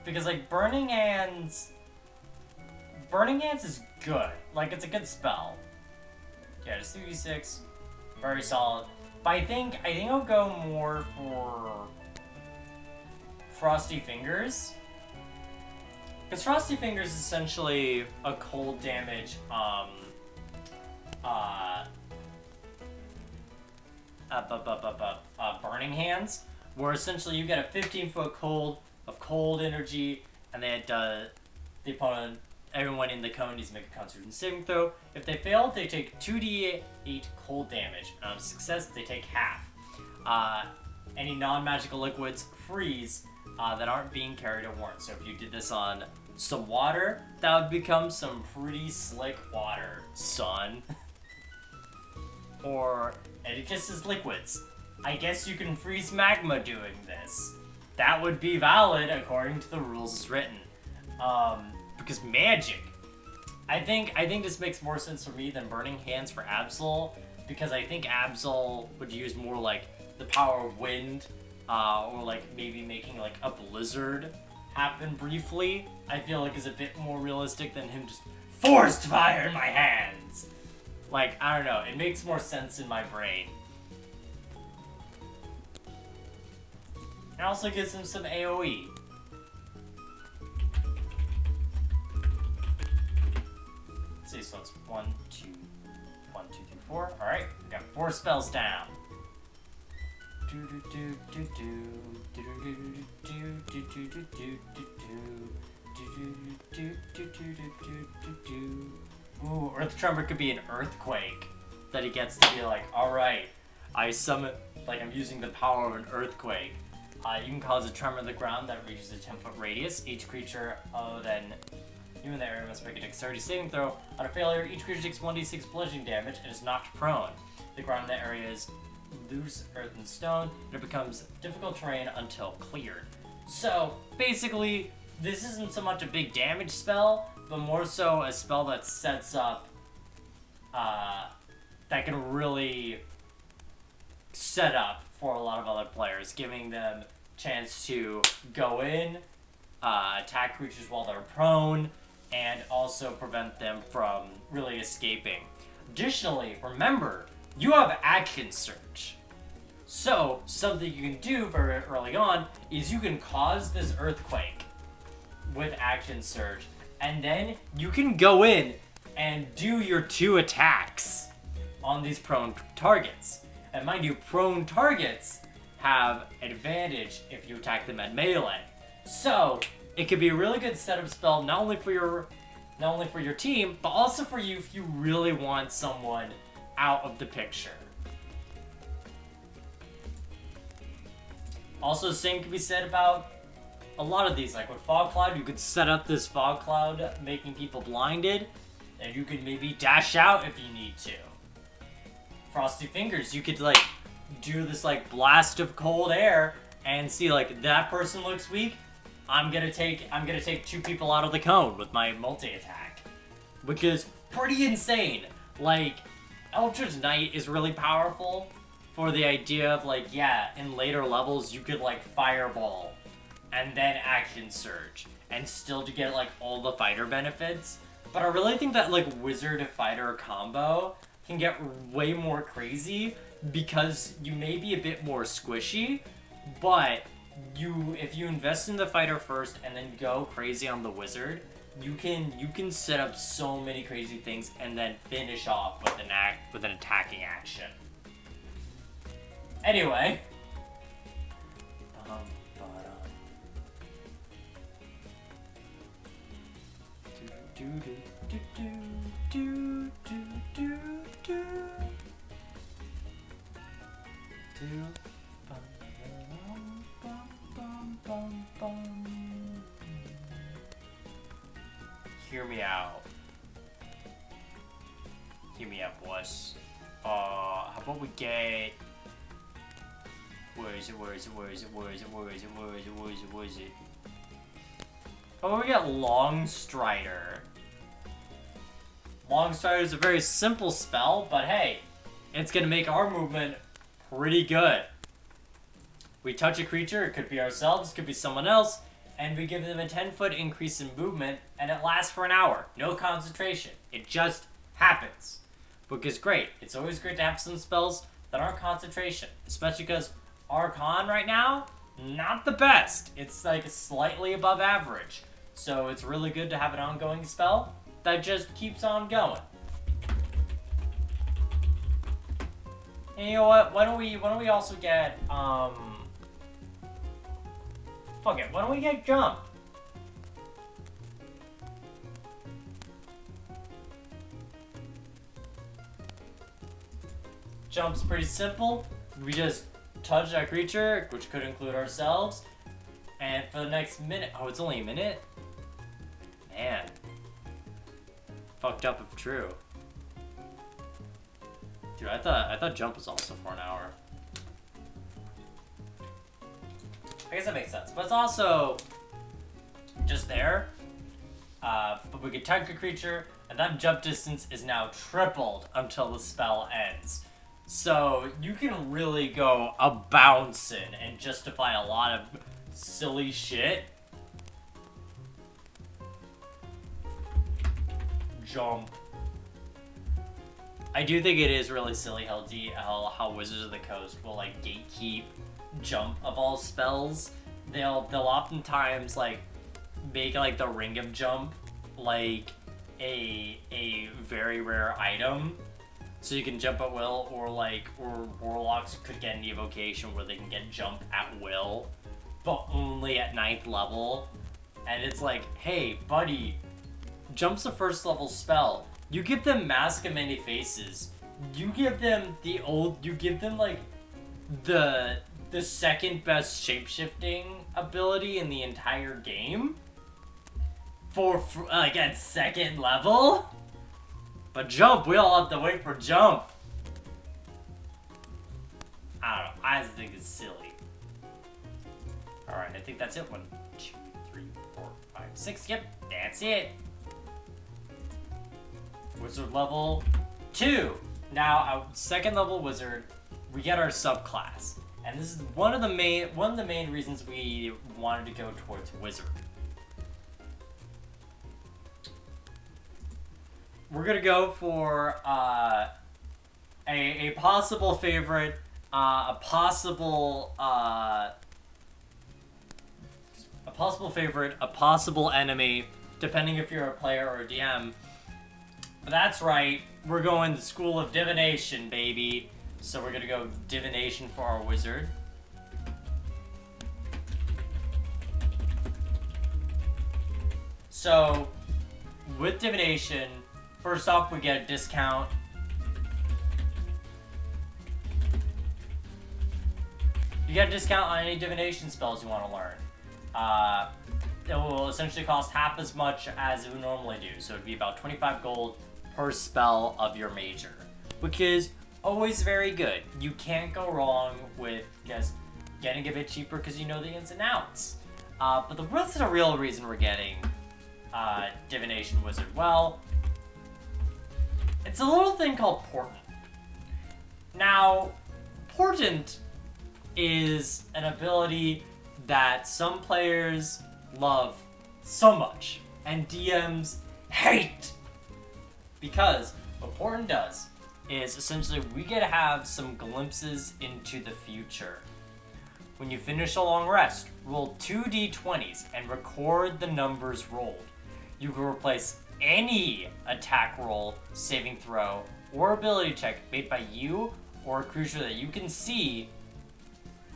because like Burning Hands is good. Like, it's a good spell. Yeah, just 3d6, very solid. But I think I'll go more for Frosty Fingers, because Frosty Fingers is essentially a cold damage Burning Hands, where essentially you get a 15-foot cold of cold energy, and the opponent, everyone in the cone needs to make a Constitution saving throw. If they fail, they take 2d8 cold damage. On success, they take half. Any non-magical liquids freeze that aren't being carried or worn. So if you did this on some water, that would become some pretty slick water, son. Or, and it just says liquids. I guess you can freeze magma doing this. That would be valid according to the rules as written. Because magic. I think this makes more sense for me than Burning Hands for Absol, because I think Absol would use more like the power of wind, or like maybe making like a blizzard happen briefly, I feel like is a bit more realistic than him just forced fire in my hands. Like, I don't know, it makes more sense in my brain. It also gives him some AoE. Let's see, so it's 1, 2, 1, 2, 3, 4. Alright, we got 4 spells down. Ooh, Earth Tremor could be an earthquake that he gets to be like, alright, I summon, like I'm using the power of an earthquake. You can cause a tremor in the ground that reaches a 10-foot radius. Each creature other than you in the area must make a dexterity saving throw. On a failure, each creature takes 1d6 bludgeoning damage and is knocked prone. The ground in the area is loose earth and stone, and it becomes difficult terrain until cleared. So, basically, this isn't so much a big damage spell, but more so a spell that sets up, that can really set up for a lot of other players, giving them chance to go in, attack creatures while they're prone, and also prevent them from really escaping. Additionally, remember, you have action surge. So, something you can do very early on is you can cause this earthquake with action surge, and then you can go in and do your 2 attacks on these prone targets. And mind you, prone targets have advantage if you attack them at melee. So, it could be a really good setup spell not only for your team, but also for you if you really want someone out of the picture. Also, the same can be said about a lot of these. Like with Fog Cloud, you could set up this Fog Cloud making people blinded, and you could maybe dash out if you need to. Frosty Fingers, you could like do this like blast of cold air and see like that person looks weak. I'm gonna take 2 people out of the cone with my multi-attack, which is pretty insane. Like, Eldritch Knight is really powerful for the idea of like, yeah, in later levels you could like fireball and then action surge and still to get like all the fighter benefits. But I really think that like wizard fighter combo can get way more crazy because you may be a bit more squishy, but if you invest in the fighter first and then go crazy on the wizard, you can set up so many crazy things and then finish off with an attacking action. Anyway, hear me out. Hear me out, boys. How about we get... Where is it? How about we get Long Strider? Long Strider is a very simple spell, but hey, it's gonna make our movement pretty good. We touch a creature, it could be ourselves, it could be someone else, and we give them a 10-foot increase in movement, and it lasts for an hour. No concentration. It just happens. Which is great. It's always great to have some spells that aren't concentration, especially because Archon right now, not the best. It's like slightly above average. So it's really good to have an ongoing spell that just keeps on going. And you know what? Why don't we also get fuck it, why don't we get Jump? Jump's pretty simple. We just touch that creature, which could include ourselves, and for the next minute... Oh, it's only a minute? Man. Fucked up if true. Dude, I thought Jump was also for an hour. I guess that makes sense. But it's also just there. But we can tag a creature, and that jump distance is now tripled until the spell ends. So you can really go a bouncing and justify a lot of silly shit jump. I do think it is really silly how Wizards of the Coast will like gatekeep jump of all spells. They'll oftentimes like make like the Ring of Jump like a very rare item, so you can jump at will, or warlocks could get an evocation where they can get jump at will, but only at 9th level. And it's like, hey buddy, jump's a first level spell. You give them Mask of Many Faces. You give them like the second best shapeshifting ability in the entire game for like at 2nd level. But jump, we all have to wait for jump. I don't know. I just think it's silly. All right, I think that's it. 1, 2, 3, 4, 5, 6. Yep, that's it. Wizard level 2. Now, a 2nd level wizard, we get our subclass, and this is one of the main reasons we wanted to go towards wizard. We're gonna go for a possible favorite, a possible enemy, depending if you're a player or a DM. That's right, we're going the School of Divination, baby. So we're gonna go Divination for our wizard. So, with Divination, first off we get a discount. You get a discount on any Divination spells you want to learn. It will essentially cost half as much as it would normally do. So it'd be about 25 gold per spell of your major, which is always very good. You can't go wrong with just getting a bit cheaper because you know the ins and outs. But what's the real reason we're getting Divination Wizard? Well, it's a little thing called Portent. Now, Portent is an ability that some players love so much and DMs hate. Because what Portent does is essentially we get to have some glimpses into the future. When you finish a long rest, roll 2 d20s and record the numbers rolled. You can replace any attack roll, saving throw, or ability check made by you or a creature that you can see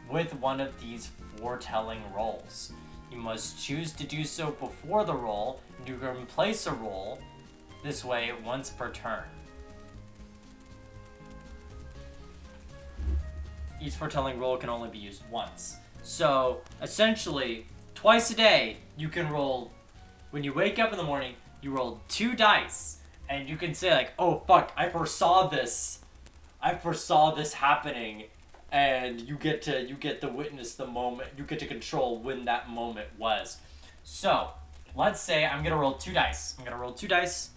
with one of these foretelling rolls. You must choose to do so before the roll, and you can replace a roll this way once per turn. Each foretelling roll can only be used once. So, essentially, twice a day, you can roll, when you wake up in the morning, you roll 2 dice, and you can say like, oh fuck, I foresaw this happening, and you get to witness the moment, you get to control when that moment was. So, let's say I'm gonna roll 2 dice. I'm gonna roll 2 dice.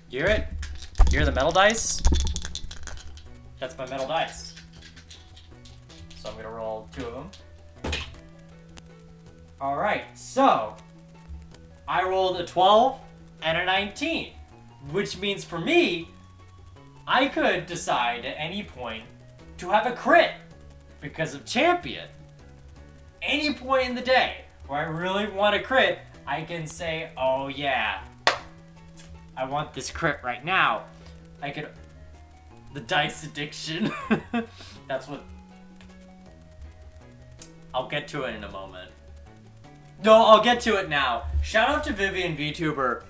You hear it? You hear the metal dice? That's my metal dice. So I'm gonna roll 2 of them. Alright, so I rolled a 12 and a 19, which means for me, I could decide at any point to have a crit because of champion. Any point in the day where I really want a crit, I can say, oh yeah, I want this crit right now. The dice addiction. That's what, I'll get to it in a moment. No, I'll get to it now. Shout out to Vivian VTuber,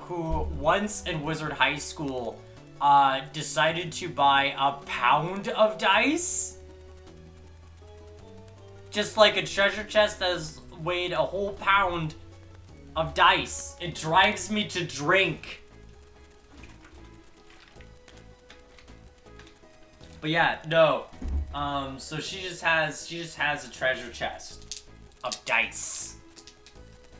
who once in Wizard High School decided to buy a pound of dice. Just like a treasure chest that has weighed a whole pound of dice. It drives me to drink. But yeah, no. So she just has a treasure chest of dice.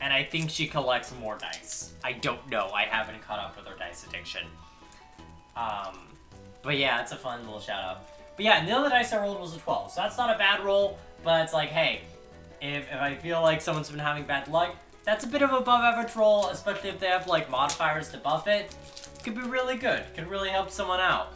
And I think she collects more dice. I don't know. I haven't caught up with her dice addiction. But yeah, it's a fun little shout out. But yeah, and the other dice I rolled was a 12. So that's not a bad roll, but it's like, hey, if I feel like someone's been having bad luck, That's a bit of a above average roll, especially if they have like modifiers to buff it. Could be really good. Could really help someone out.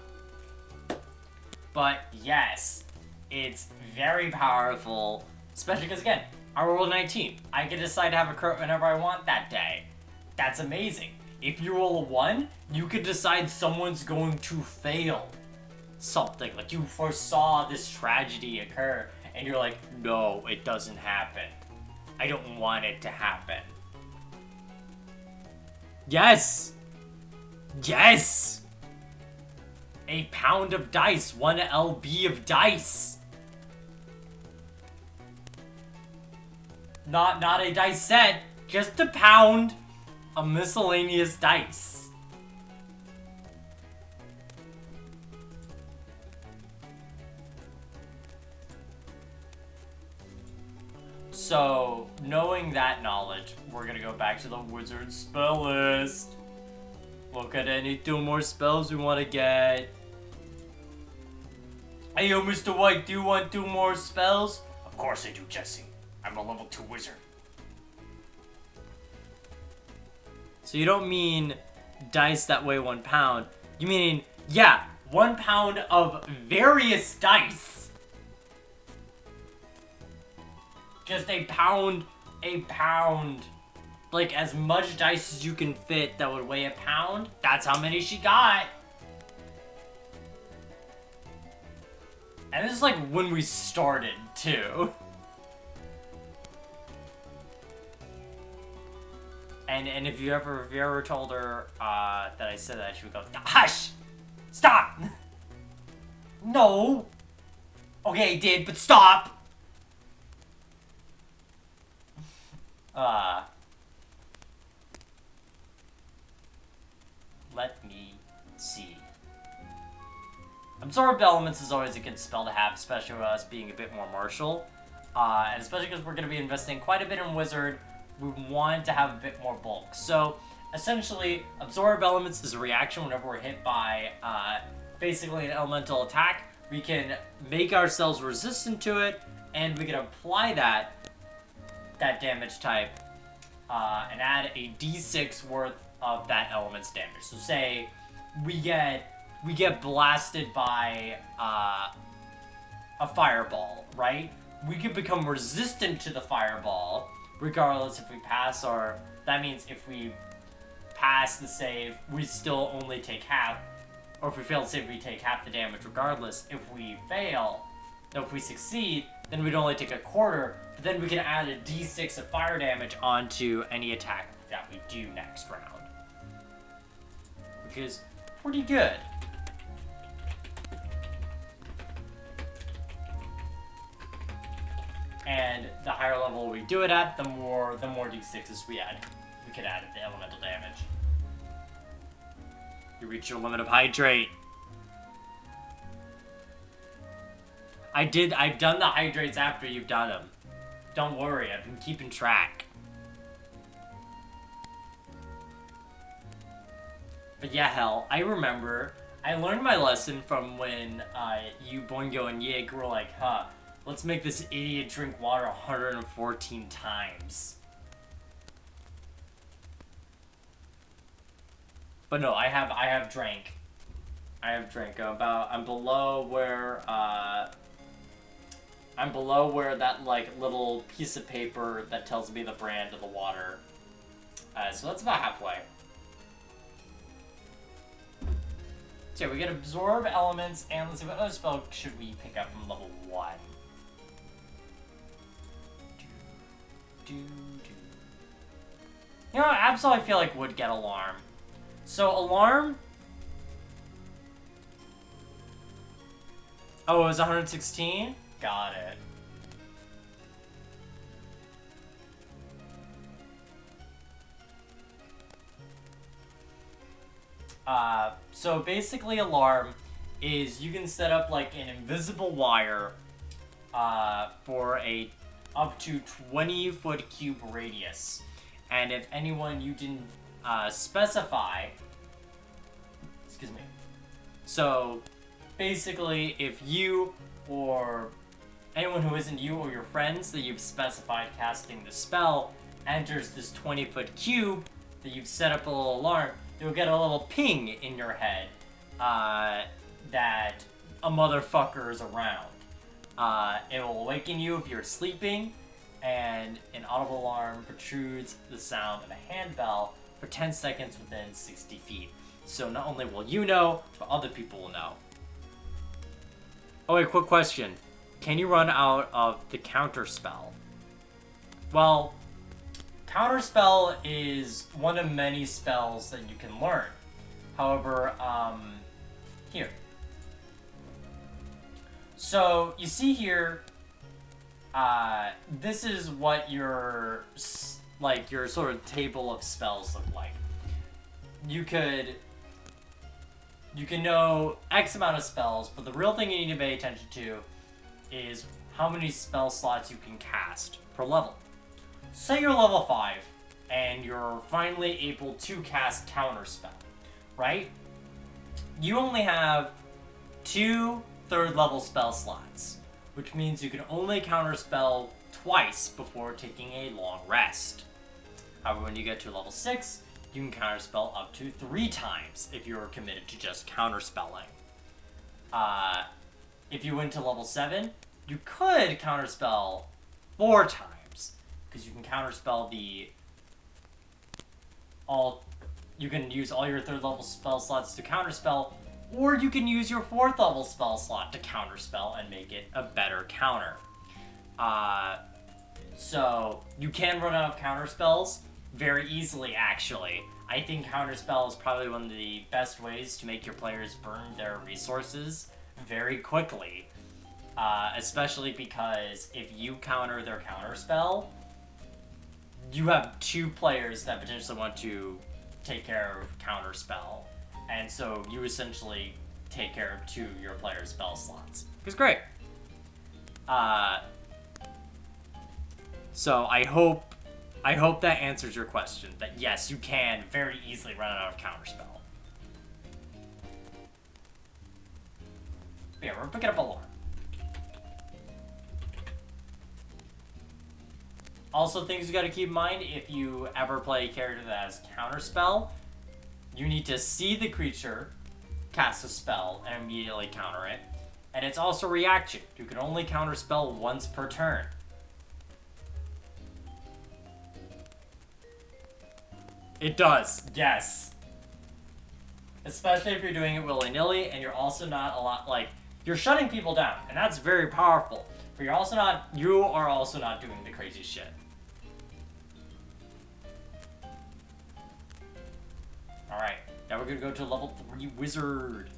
But yes, it's very powerful, especially because again, I rolled 19. I can decide to have a crit whenever I want that day. That's amazing. If you roll a 1, you could decide someone's going to fail something. Like you foresaw this tragedy occur, and you're like, no, it doesn't happen. I don't want it to happen. Yes! Yes! A pound of dice, 1 LB of dice. Not a dice set, just a pound of miscellaneous dice. So, knowing that knowledge, we're gonna go back to the wizard spell list. Look at any 2 more spells we want to get. Hey, yo, Mr. White, do you want 2 more spells? Of course I do, Jesse. I'm a level 2 wizard. So you don't mean dice that weigh 1 pound. You mean, yeah, 1 pound of various dice. Just a pound. Like, as much dice as you can fit that would weigh 1 pound. That's how many she got. And this is like when we started, too. And if you ever told her that I said that, she would go, hush! Stop! No! Okay, I did, but stop! Let me see. Absorb Elements is always a good spell to have, especially with us being a bit more martial. And especially because we're going to be investing quite a bit in Wizard, we want to have a bit more bulk. So, essentially, Absorb Elements is a reaction whenever we're hit by basically an elemental attack. We can make ourselves resistant to it, and we can apply that damage type and add a d6 worth of that element's damage. So say we get blasted by a fireball, right? We can become resistant to the fireball regardless if we pass or... That means if we pass the save, we still only take half. Or if we fail the save, we take half the damage regardless. If we fail, no, if we succeed, then we'd only take a quarter. But then we can add a d6 of fire damage onto any attack that we do next round. Which is pretty good. And the higher level we do it at, the more d6s we could add at the elemental damage. You reach your limit of hydrate. I've done the hydrates after you've done them. Don't worry, I've been keeping track. But yeah, hell, I remember, I learned my lesson from when you, Boingo, and Yig were like, let's make this idiot drink water 114 times. But no, I have drank. I'm below where that like little piece of paper that tells me the brand of the water. So that's about halfway. So we get absorb elements, and let's see what other spell should we pick up from level 1. You know, Absol I feel like would get alarm. So alarm. Oh, it was 116? Got it. So basically alarm is you can set up like an invisible wire for a up to 20-foot cube radius. And if anyone you didn't specify, excuse me. So basically if you or anyone who isn't you or your friends that you've specified casting the spell enters this 20-foot cube that you've set up a little alarm, you'll get a little ping in your head that a motherfucker is around. It will awaken you if you're sleeping, and an audible alarm protrudes the sound of a handbell for 10 seconds within 60 feet. So not only will you know, but other people will know. Oh wait, quick question. Can you run out of the counter spell? Well, counterspell is one of many spells that you can learn. However, here. So, you see here, this is what your sort of table of spells look like. You can know X amount of spells, but the real thing you need to pay attention to is how many spell slots you can cast per level. Say you're level 5, and you're finally able to cast Counterspell, right? You only have 2 third-level spell slots, which means you can only Counterspell twice before taking a long rest. However, when you get to level 6, you can Counterspell up to 3 times if you're committed to just Counterspelling. If you went to level 7, you could Counterspell 4 times, because you can Counterspell you can use all your 3rd level spell slots to Counterspell, or you can use your 4th level spell slot to Counterspell and make it a better counter. So you can run out of Counterspells very easily, actually. I think Counterspell is probably one of the best ways to make your players burn their resources very quickly. Especially because if you counter their Counterspell, you have 2 players that potentially want to take care of Counterspell. And so you essentially take care of 2 of your players' spell slots. It's great. So I hope that answers your question. That yes, you can very easily run out of Counterspell. But yeah, we're picking up alarm. Also, things you gotta keep in mind if you ever play a character that has Counterspell, you need to see the creature cast a spell and immediately counter it. And it's also reaction. You can only Counterspell once per turn. It does, yes. Especially if you're doing it willy-nilly and you're also not you're shutting people down, and that's very powerful. But you are also not doing the crazy shit. Alright, now we're gonna go to level 3 Wizard.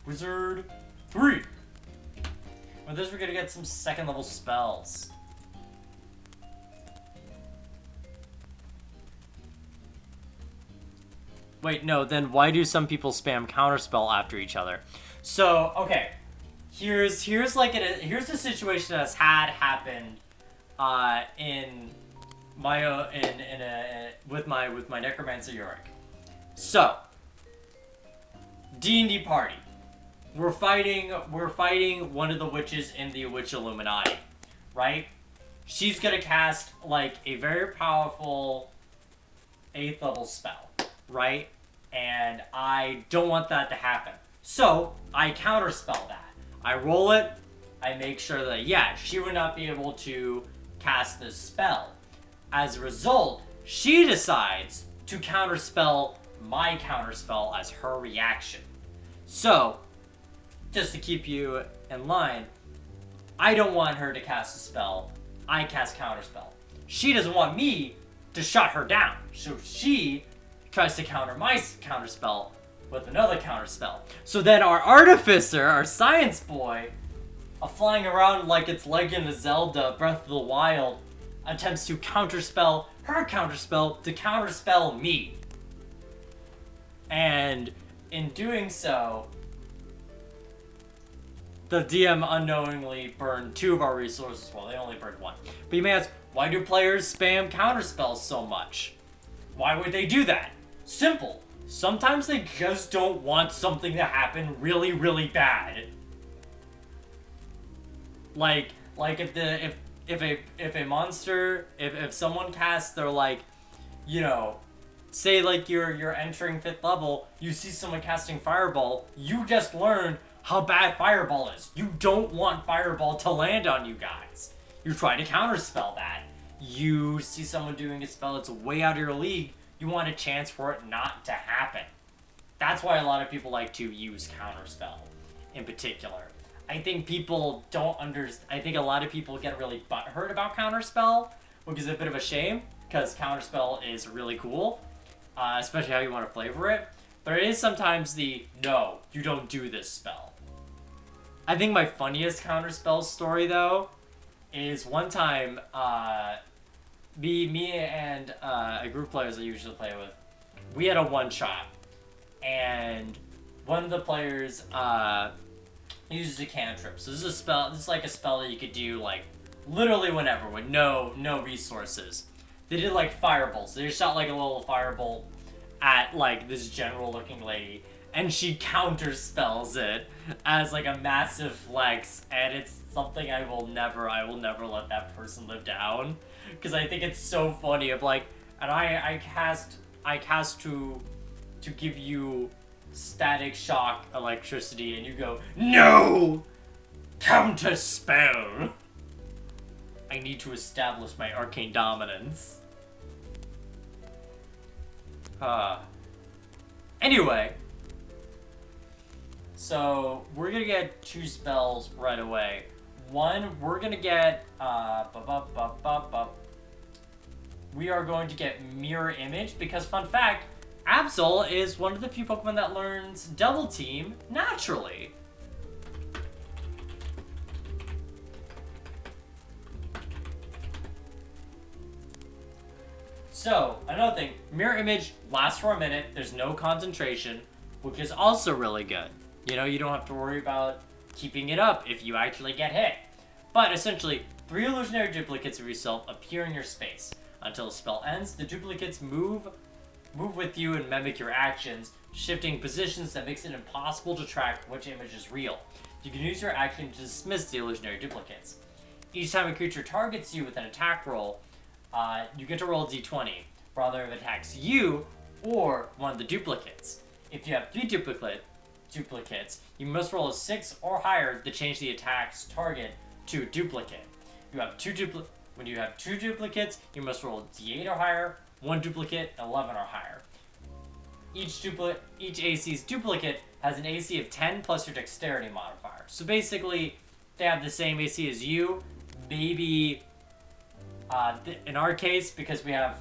Wizard 3! With this, we're gonna get some 2nd level spells. Wait, no, then why do some people spam Counterspell after each other? So, okay. Here's a situation that's happened with my Necromancer Yorick. So, D&D party. We're fighting one of the witches in the Witch Illuminati, right? She's gonna cast like a very powerful 8th level spell, right? And I don't want that to happen. So, I counterspell that. I roll it, I make sure that, yeah, she would not be able to cast this spell. As a result, she decides to counterspell my counterspell as her reaction. So, just to keep you in line, I don't want her to cast a spell, I cast counterspell. She doesn't want me to shut her down, so she tries to counter my counterspell with another counterspell. So then our artificer, our science boy, flying around like it's Legend of Zelda Breath of the Wild, attempts to counterspell her counterspell to counterspell me. And in doing so, the DM unknowingly burned 2 of our resources. Well, they only burned 1. But you may ask, why do players spam counterspells so much? Why would they do that? Simple. Sometimes they just don't want something to happen really, really bad. Like if if a monster, if someone casts their, like, you know, say like you're entering 5th level, you see someone casting Fireball, you just learned how bad Fireball is. You don't want Fireball to land on you guys. You try to counterspell that. You see someone doing a spell that's way out of your league, you want a chance for it not to happen. That's why a lot of people like to use Counterspell in particular. I think people don't understand. I think a lot of people get really butthurt about Counterspell, which is a bit of a shame, because Counterspell is really cool, especially how you want to flavor it. But it is sometimes the, no, you don't do this spell. I think my funniest Counterspell story, though, is one time, me and a group of players I usually play with, we had a one-shot, and one of the players uses a cantrip. So this is a spell. This is like a spell that you could do like literally whenever with no resources. They did like firebolts. They just shot like a little firebolt at like this general-looking lady, and she counterspells it as like a massive flex, and it's something I will never let that person live down, because I think it's so funny. Of like, and I cast to give you static shock electricity, and you go, no, counterspell. I need to establish my arcane dominance. Anyway, so we're gonna get 2 spells right away. One, we're gonna get we are going to get Mirror Image, because fun fact, Absol is one of the few Pokemon that learns Double Team naturally. So, another thing, Mirror Image lasts for a minute, there's no concentration, which is also really good. You know, you don't have to worry about keeping it up if you actually get hit. But essentially, 3 illusionary duplicates of yourself appear in your space. Until the spell ends, the duplicates move with you and mimic your actions, shifting positions that makes it impossible to track which image is real. You can use your action to dismiss the illusionary duplicates. Each time a creature targets you with an attack roll, you get to roll a d20, whether it attacks you or one of the duplicates. If you have 3 duplicates, you must roll a 6 or higher to change the attack's target to a duplicate. When you have 2 duplicates, you must roll a d8 or higher, 1 duplicate, 11 or higher. Each AC's duplicate has an AC of 10 plus your dexterity modifier. So basically, they have the same AC as you. Maybe, in our case, because we have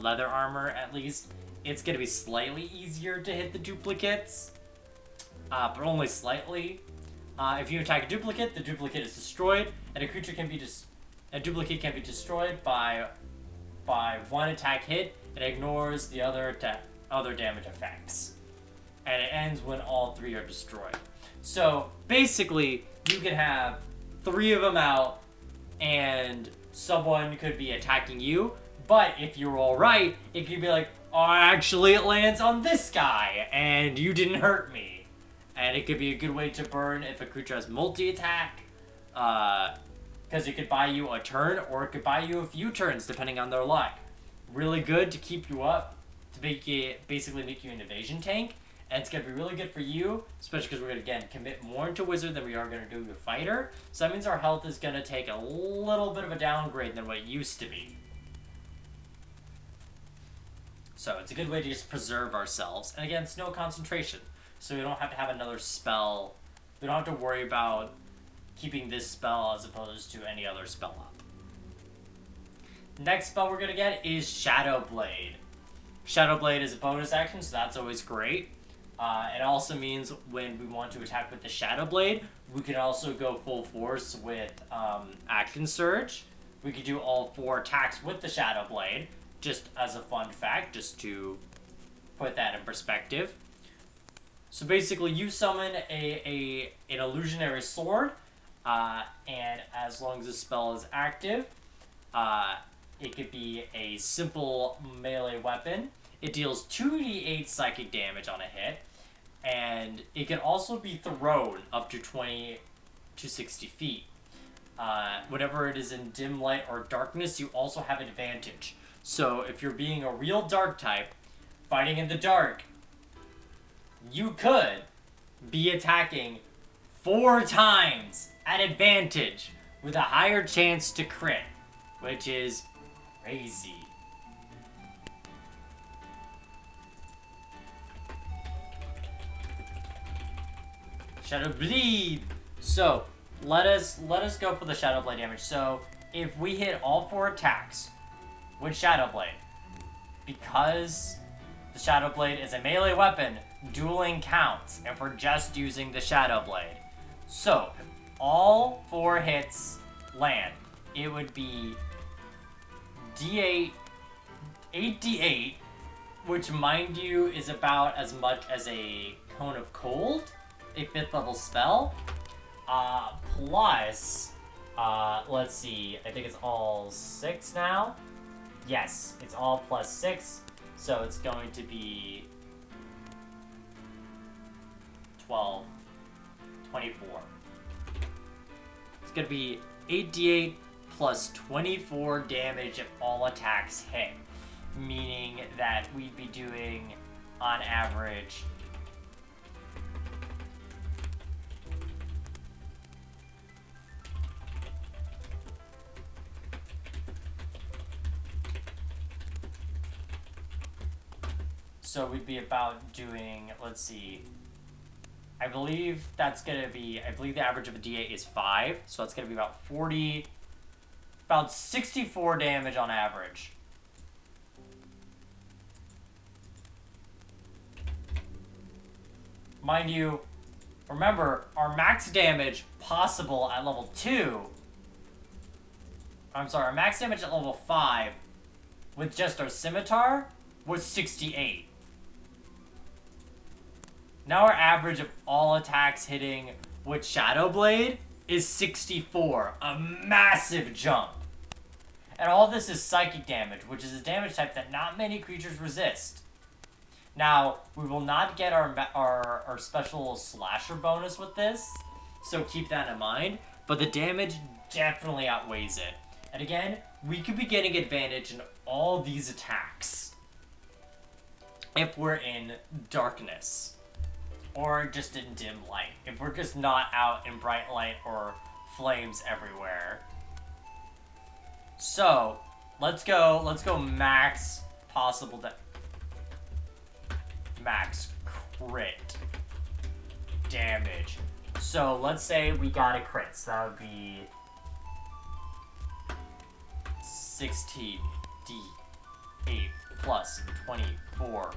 leather armor at least, it's going to be slightly easier to hit the duplicates, but only slightly. If you attack a duplicate, the duplicate is destroyed, and a duplicate can be destroyed by 1 attack hit. It ignores the other damage effects, and it ends when all 3 are destroyed. So basically, you can have 3 of them out, and someone could be attacking you. But if you roll right, it could be like, oh, actually, it lands on this guy, and you didn't hurt me. And it could be a good way to burn if a creature has multi-attack, because it could buy you a turn, or it could buy you a few turns, depending on their luck. Really good to keep you up, to basically make you an evasion tank, and it's going to be really good for you, especially because we're going to, again, commit more into Wizard than we are going to do to Fighter, so that means our health is going to take a little bit of a downgrade than what it used to be. So it's a good way to just preserve ourselves, and again, it's no concentration, so we don't have to have another spell. We don't have to worry about keeping this spell as opposed to any other spell up. Next spell we're going to get is Shadow Blade. Shadow Blade is a bonus action, so that's always great. It also means when we want to attack with the Shadow Blade, we can also go full force with Action Surge. We could do all 4 attacks with the Shadow Blade, just as a fun fact, just to put that in perspective. So basically, you summon an illusionary sword, and as long as the spell is active, it could be a simple melee weapon. It deals 2d8 psychic damage on a hit, and it can also be thrown up to 20 to 60 feet. whatever it is in dim light or darkness, you also have advantage. So if you're being a real dark type, fighting in the dark, you could be attacking 4 times at advantage with a higher chance to crit, which is crazy. Shadow Bleed! So, let us go for the Shadow Blade damage. So, if we hit all 4 attacks with Shadow Blade, because the Shadow Blade is a melee weapon, dueling counts if we're just using the Shadow Blade. So, all 4 hits land. It would be D8, 8d8, which, mind you, is about as much as a Cone of Cold, a 5th level spell, plus, let's see, I think it's all 6 now? Yes, it's all plus 6, so it's going to be 12, 24. It's going to be 8d8 plus 24 damage if all attacks hit, meaning that we'd be doing, on average, so we'd be about doing, let's see, I believe that's going to be, I believe the average of a D8 is 5, so it's going to be about 40, about 64 damage on average. Mind you, remember, our max damage possible at level 2, I'm sorry, our max damage at level 5 with just our scimitar was 68. Now our average of all attacks hitting with Shadow Blade is 64, a massive jump. And all this is psychic damage, which is a damage type that not many creatures resist. Now, we will not get our special slasher bonus with this, so keep that in mind, but the damage definitely outweighs it. And again, we could be getting advantage in all these attacks if we're in darkness. Or just in dim light. If we're just not out in bright light or flames everywhere. So, let's go max possible max crit damage. So, let's say we got a crit. So that would be 16 D8 plus 24.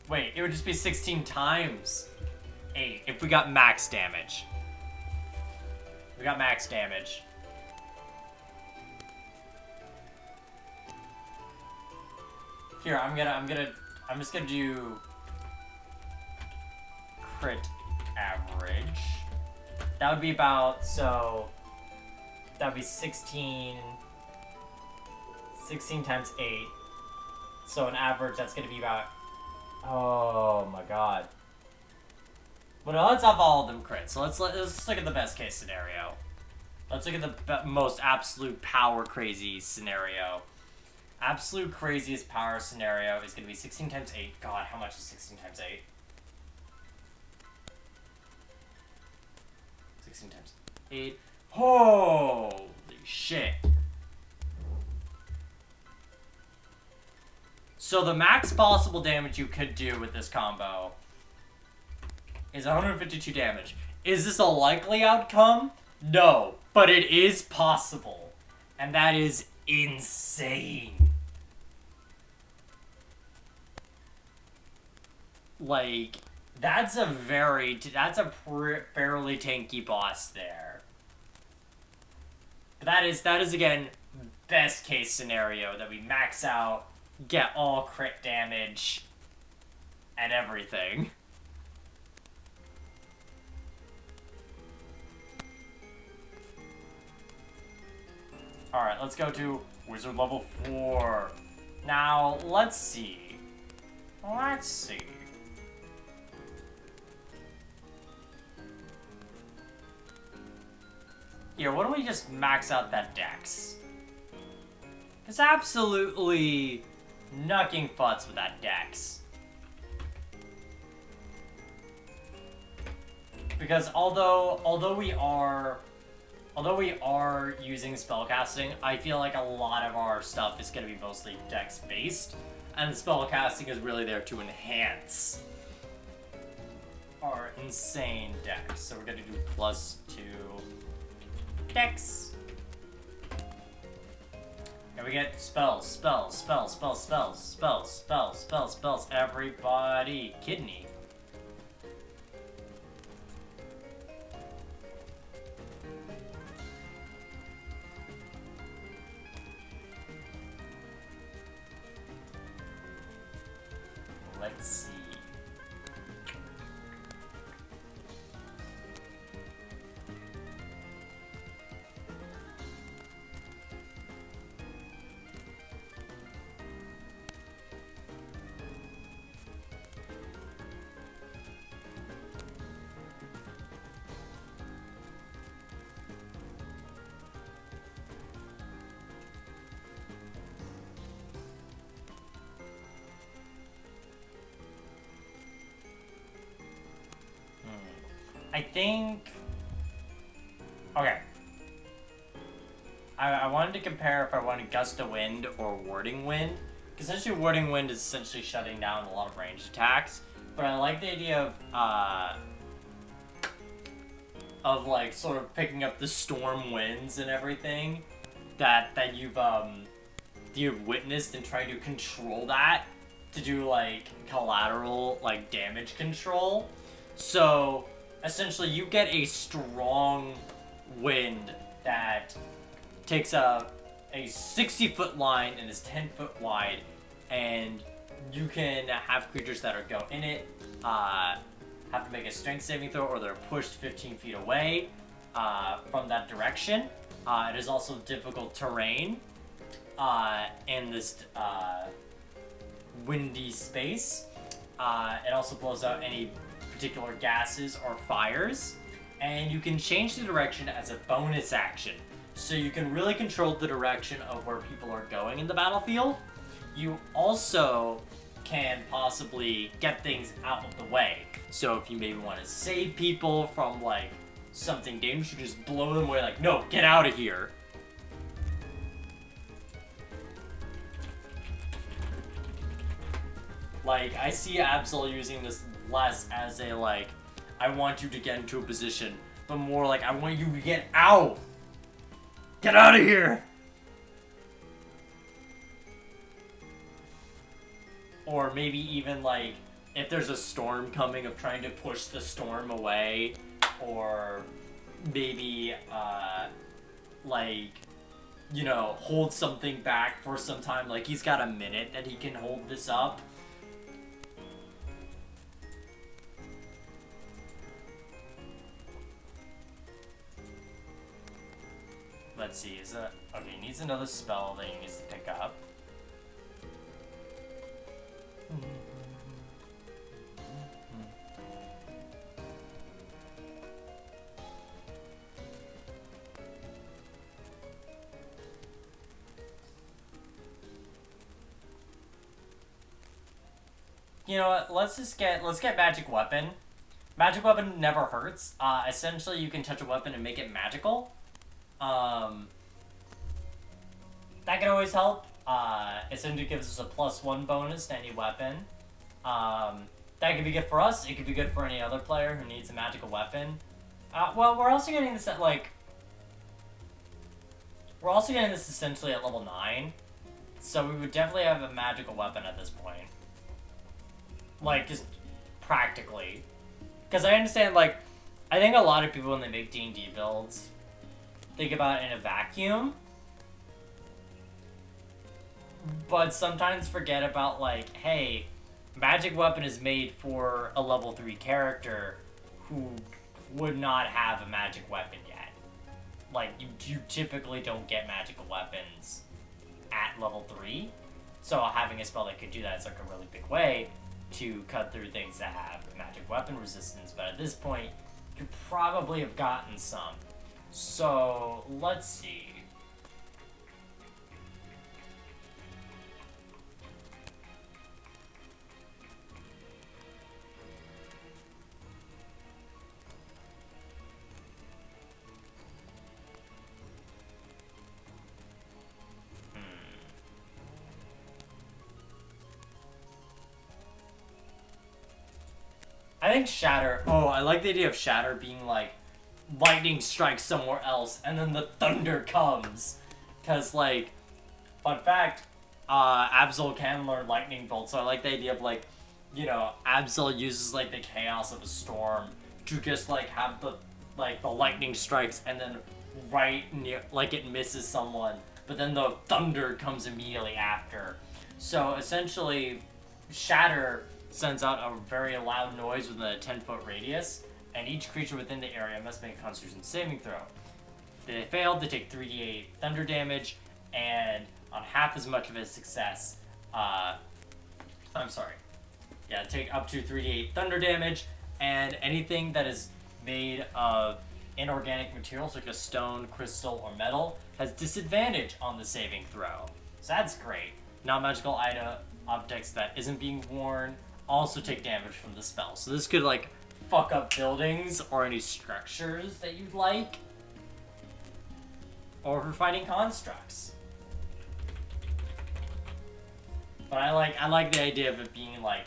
Wait, it would just be 16 times 8 if we got max damage. We got max damage. Here, I'm just gonna do crit average. That would be about, so that would be 16 times 8. So an average, that's gonna be about, oh my god. Well, no, let's have all of them crit. So let's look at the best case scenario. Let's look at the most absolute power crazy scenario. Absolute craziest power scenario is going to be 16 times 8. God, how much is 16 times 8? 16 times 8. Holy shit. So the max possible damage you could do with this combo is 152 damage. Is this a likely outcome? No, but it is possible. And that is insane. Like, that's a fairly tanky boss there. But that is again, best case scenario, that we max out, get all crit damage, and everything. Alright, let's go to Wizard level 4. Now, let's see. Here, why don't we just max out that dex? It's absolutely knucking futz with that dex. Because although we are using spellcasting, I feel like a lot of our stuff is going to be mostly dex based, and the spellcasting is really there to enhance our insane dex. So we're going to do +2 dex. And we get spells. Everybody, kidney. Let's see. I think... Okay. I wanted to compare if I wanted Gust of Wind or Warding Wind. Because essentially Warding Wind is essentially shutting down a lot of ranged attacks. But I like the idea of like sort of picking up the storm winds and everything that you've witnessed and trying to control that to do like collateral like damage control. So essentially you get a strong wind that takes a 60-foot line and is 10 foot wide, and you can have creatures that are go in it have to make a strength saving throw, or they're pushed 15 feet away from that direction. It is also difficult terrain in this windy space. It also blows out any particular gases or fires, and you can change the direction as a bonus action. So you can really control the direction of where people are going in the battlefield. You also can possibly get things out of the way. So if you maybe want to save people from like something dangerous, you just blow them away like, no, get out of here. Like, I see Absol using this less as a like, I want you to get into a position, but more like, I want you to get out! Get out of here! Or maybe even like, if there's a storm coming, of trying to push the storm away, or maybe like, you know, hold something back for some time. Like, he's got a minute that he can hold this up. Let's see, is that... Okay, he needs another spell that he needs to pick up. You know what, let's get Magic Weapon. Magic Weapon never hurts. Essentially, you can touch a weapon and make it magical. That can always help. Essentially gives us a +1 bonus to any weapon. That could be good for us. It could be good for any other player who needs a magical weapon. Well, we're also getting this at like... We're also getting this essentially at level 9. So we would definitely have a magical weapon at this point. Like, just practically. Because I understand, like, I think a lot of people when they make D&D builds think about it in a vacuum, but sometimes forget about, like, hey, magic weapon is made for a level 3 character who would not have a magic weapon yet. Like, you typically don't get magical weapons at level 3, so having a spell that could do that is like a really big way to cut through things that have magic weapon resistance. But at this point, you probably have gotten some. So, let's see. I think Shatter. Oh, I like the idea of Shatter being like lightning strikes somewhere else and then the thunder comes. Because, like, fun fact, Absol can learn lightning bolt, so I like the idea of, like, you know, Absol uses, like, the chaos of a storm to just, like, have the lightning strikes and then right near, like, it misses someone, but then the thunder comes immediately after. So, essentially, Shatter sends out a very loud noise within a 10-foot radius, and each creature within the area must make a Constitution saving throw. If they fail, they take 3d8 thunder damage, and on half as much of a success, take up to 3d8 thunder damage, and anything that is made of inorganic materials like a stone, crystal, or metal has disadvantage on the saving throw. So that's great. Non-magical item objects that isn't being worn also take damage from the spell. So this could, like, fuck up buildings or any structures that you'd like. Or for fighting constructs. But I like the idea of it being, like,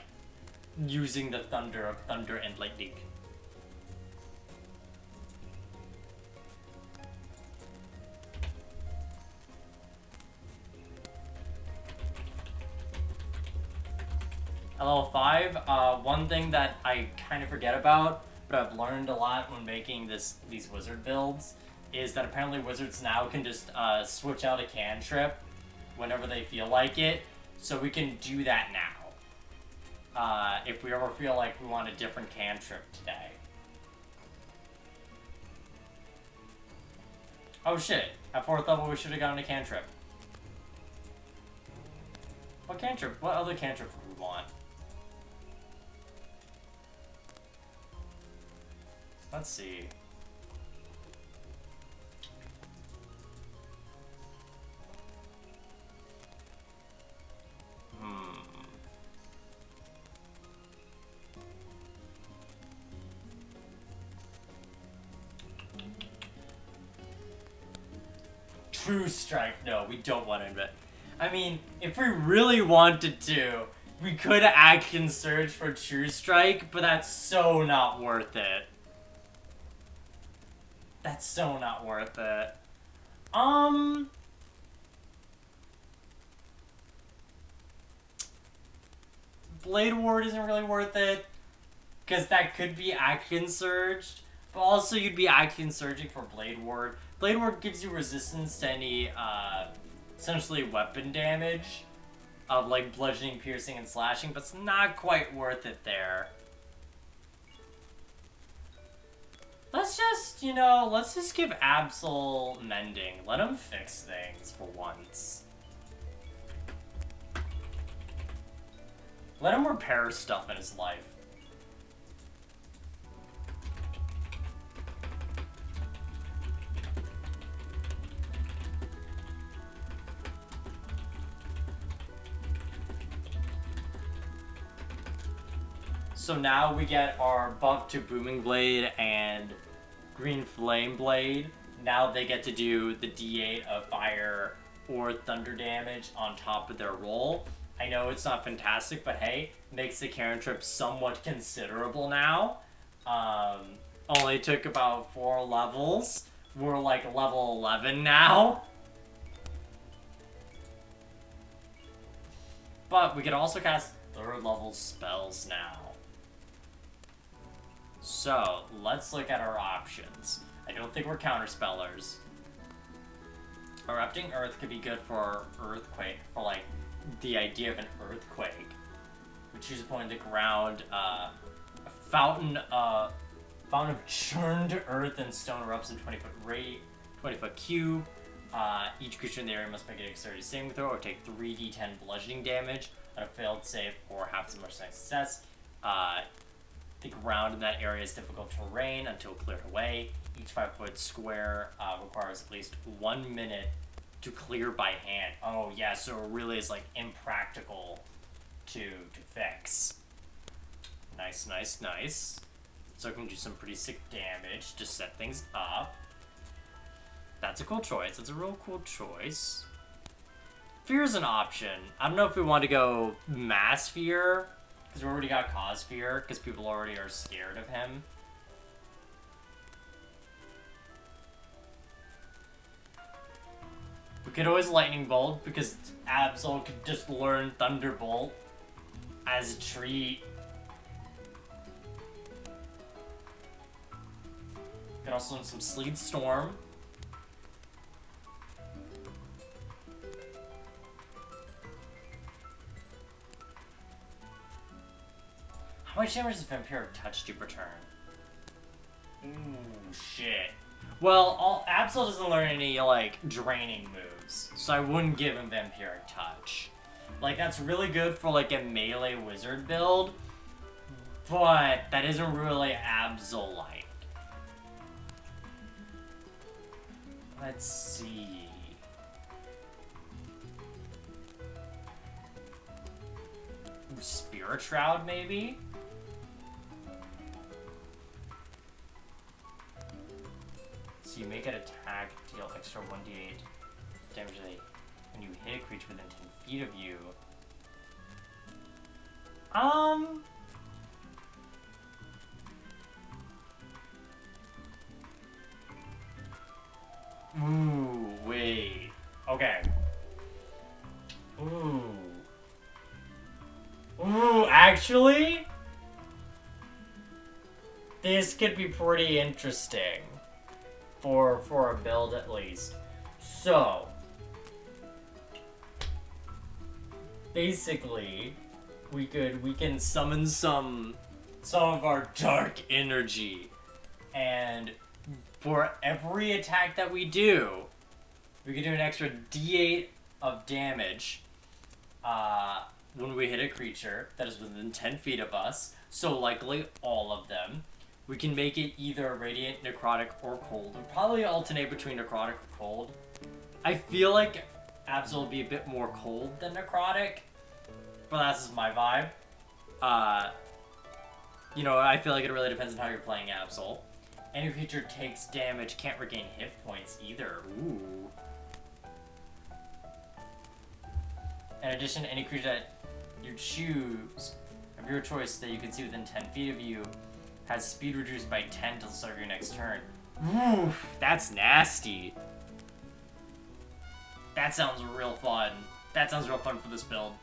using the thunder of thunder and lightning. At level 5, one thing that I kind of forget about, but I've learned a lot when making these wizard builds, is that apparently wizards now can just switch out a cantrip whenever they feel like it. So we can do that now. If we ever feel like we want a different cantrip today. Oh shit, at 4th level we should have gotten a cantrip. What cantrip? What other cantrip would we want? Let's see. True Strike. No, we don't want to invent. I mean, if we really wanted to, we could action surge for True Strike, but that's so not worth it. That's so not worth it. Blade Ward isn't really worth it, because that could be action surged, but also you'd be action surging for Blade Ward. Blade Ward gives you resistance to any, essentially weapon damage of, like, bludgeoning, piercing, and slashing, but it's not quite worth it there. Let's just, let's just give Absol mending. Let him fix things for once. Let him repair stuff in his life. So now we get our buff to Booming Blade and Green Flame Blade. Now they get to do the D8 of fire or thunder damage on top of their roll. I know it's not fantastic, but hey, makes the cantrip somewhat considerable now. Only took about 4 levels. We're like level 11 now. But we can also cast 3rd level spells now. So, let's look at our options. I don't think we're counterspellers. Erupting Earth could be good for Earthquake, for, like, the idea of an earthquake. We choose a point in the ground, a fountain of churned earth and stone erupts in 20-foot cube. Each creature in the area must make a dexterity saving throw or take 3d10 bludgeoning damage on a failed save or half as much success. The ground in that area is difficult terrain until cleared away. Each 5-foot square requires at least 1 minute to clear by hand. Oh yeah, so it really is like impractical to fix. Nice, nice, nice. So I can do some pretty sick damage to set things up. That's a cool choice. That's a real cool choice. Fear's an option. I don't know if we want to go mass fear, because we already got cause fear, because people already are scared of him. We could always lightning bolt, because Absol could just learn Thunderbolt as a treat. Could also learn some Sleet Storm. How much damage does Vampiric Touch do per turn? Ooh, shit. Well, Absol doesn't learn any, like, draining moves, so I wouldn't give him Vampiric Touch. Like, that's really good for, like, a melee wizard build, but that isn't really Absol-like. Let's see. Spirit Shroud, maybe? So you make an attack, deal extra 1d8 damage when you hit a creature within 10 feet of you. Ooh, wait. Okay. Ooh. Ooh, actually? This could be pretty interesting. For a build, at least. So, basically, we can summon some of our dark energy, and for every attack that we do, we can do an extra d8 of damage when we hit a creature that is within 10 feet of us, so likely all of them. We can make it either radiant, necrotic, or cold. We'll probably alternate between necrotic or cold. I feel like Absol will be a bit more cold than necrotic, but that's just my vibe. You know, I feel like it really depends on how you're playing Absol. Any creature takes damage, can't regain hit points either. Ooh. In addition, any creature that you choose of your choice that you can see within 10 feet of you has speed reduced by 10 till the start of your next turn. Oof, that's nasty. That sounds real fun. That sounds real fun for this build.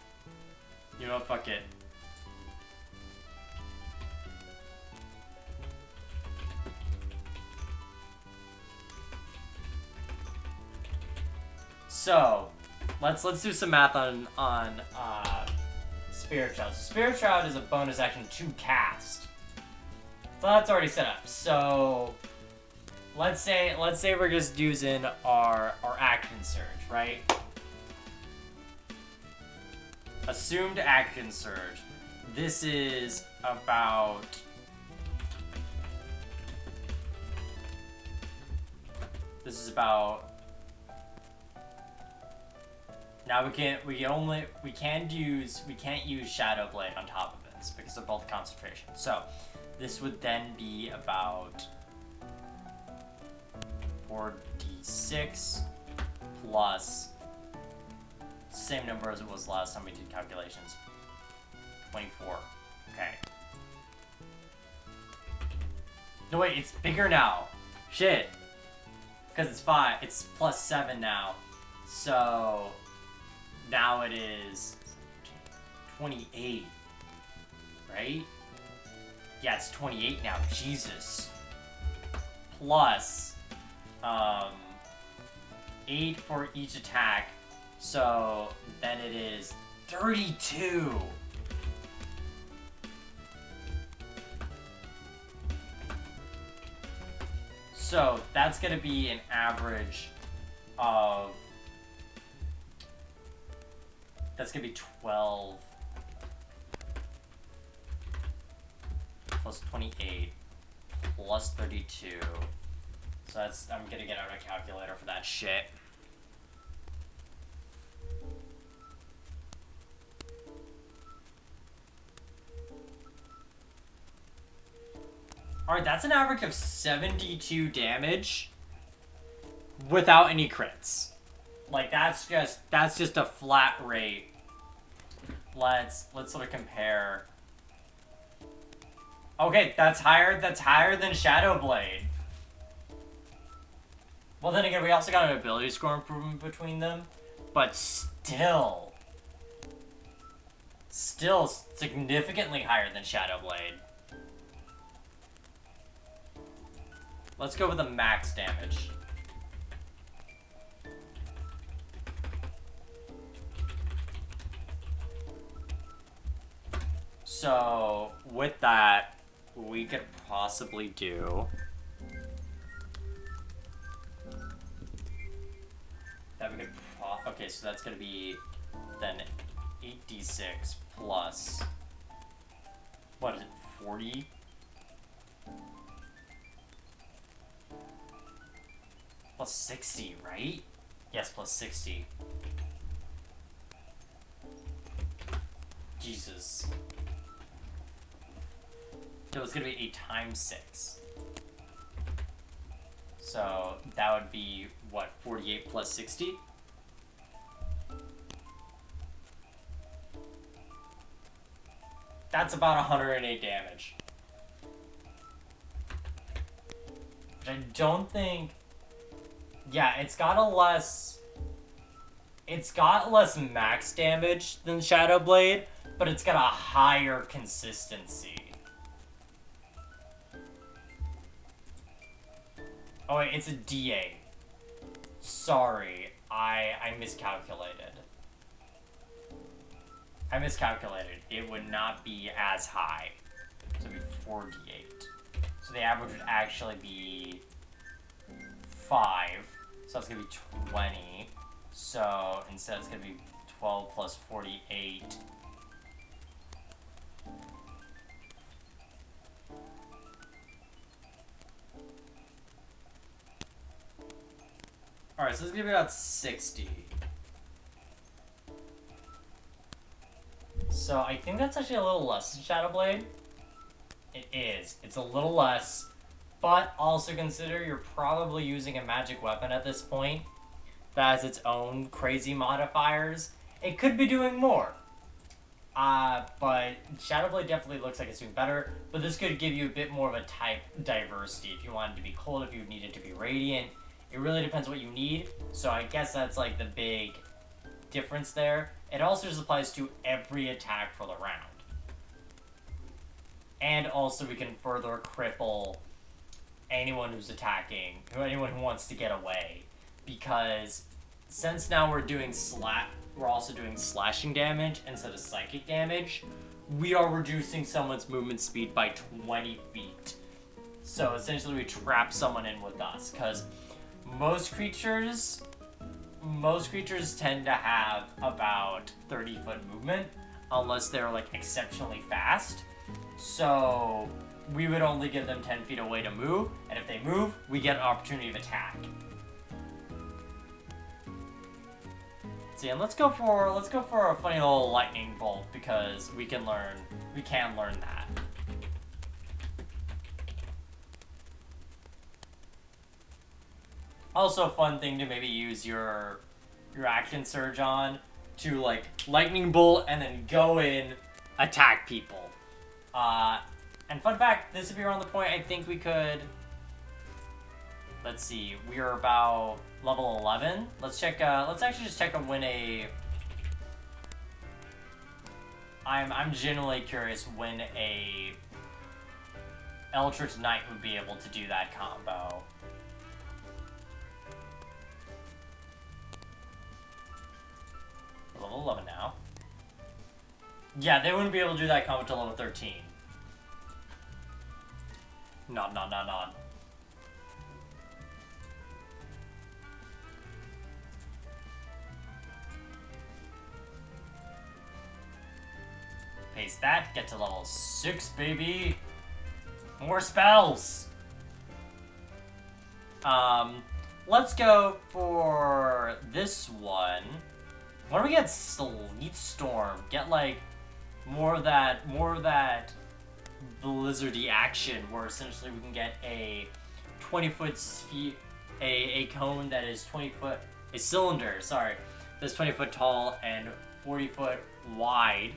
You know what, fuck it. So, let's do some math on Spirit Shroud. Spirit Shroud is a bonus action to cast. So that's already set up. So let's say we're just using our action surge, right? Assumed action surge. This is about now we can't use Shadow Blade on top of this because they're both concentration. So this would then be about 4d6 plus same number as it was last time we did calculations. 24. Okay. No wait, it's bigger now. Shit. Because it's 5. It's plus 7 now. So now it is 28. Right? Yeah, it's 28 now. Jesus. Plus 8 for each attack. So then it is 32. So that's going to be an average of... That's going to be 12 plus 28 plus 32. So that's, I'm gonna get out a calculator for that shit. Alright, that's an average of 72 damage without any crits. Like, that's just a flat rate. Let's sort of compare. Okay, that's higher than Shadow Blade. Well, then again, we also got an ability score improvement between them, but still significantly higher than Shadow Blade. Let's go with the max damage. So, with that, we could possibly do that. We could okay, so that's gonna be then 8d6 plus, what is it, 40? Plus 60, right? Yes, plus 60. Jesus. So it's gonna be 8 times 6. So that would be, what, 48 plus 60? That's about 108 damage. Which I don't think... Yeah, it's got less max damage than Shadow Blade, but it's got a higher consistency. Oh wait, it's a D8. Sorry, I miscalculated. It would not be as high. So it would be 4d8. So the average would actually be 5. So that's going to be 20. So instead it's going to be 12 plus 48. Alright, so it's going to be about 60. So I think that's actually a little less than Shadow Blade. It is. It's a little less. But also consider you're probably using a magic weapon at this point that has its own crazy modifiers. It could be doing more. But Shadow Blade definitely looks like it's doing better. But this could give you a bit more of a type diversity. If you wanted to be cold, if you needed to be radiant. It really depends what you need. So I guess that's like the big difference there. It also just applies to every attack for the round. And also we can further cripple anyone who's attacking, anyone who wants to get away. Because since now we're also doing slashing damage instead of psychic damage, we are reducing someone's movement speed by 20 feet. So essentially we trap someone in with us, because most creatures tend to have about 30-foot movement, unless they're like exceptionally fast. So we would only give them 10 feet away to move, and if they move, we get an opportunity of attack. See, and let's go for a funny little lightning bolt, because we can learn that. Also a fun thing to maybe use your action surge on to like lightning bolt and then go in, attack people. And fun fact, this would be around the point I think we could. Let's see, we are about level 11. Let's check. Let's actually just check on when a. I'm genuinely curious when a Eldritch Knight would be able to do that combo. Level 11 now. Yeah, they wouldn't be able to do that combo until level 13. Nod. Paste that, get to level 6, baby. More spells! Let's go for this one. Why don't we get Sleet Storm? Get like more of that blizzardy action where essentially we can get a 20-foot a cone that is 20 foot, a cylinder, sorry, that's 20 foot tall and 40 foot wide,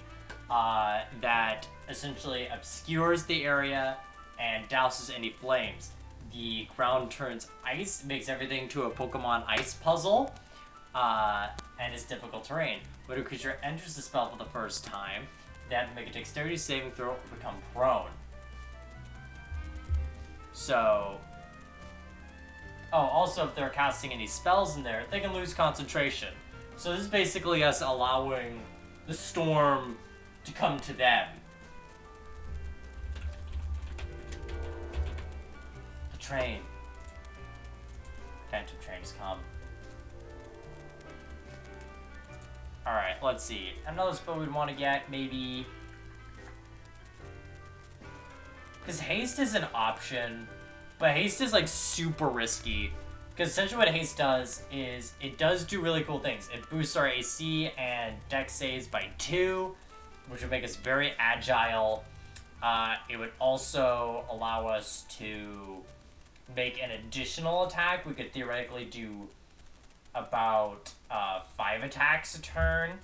that essentially obscures the area and douses any flames. The ground turns ice, makes everything to a Pokemon ice puzzle, and is difficult terrain. When a creature enters the spell for the first time, they have to make a dexterity saving throw or become prone. So, also if they're casting any spells in there, they can lose concentration. So this is basically us allowing the storm to come to them. The train. Phantom trains come. Alright, let's see. Another spell we'd want to get, maybe... Because haste is an option, but haste is like super risky. Because essentially what haste does is it does do really cool things. It boosts our AC and dex saves by 2, which would make us very agile. It would also allow us to make an additional attack. We could theoretically do about 5 attacks a turn.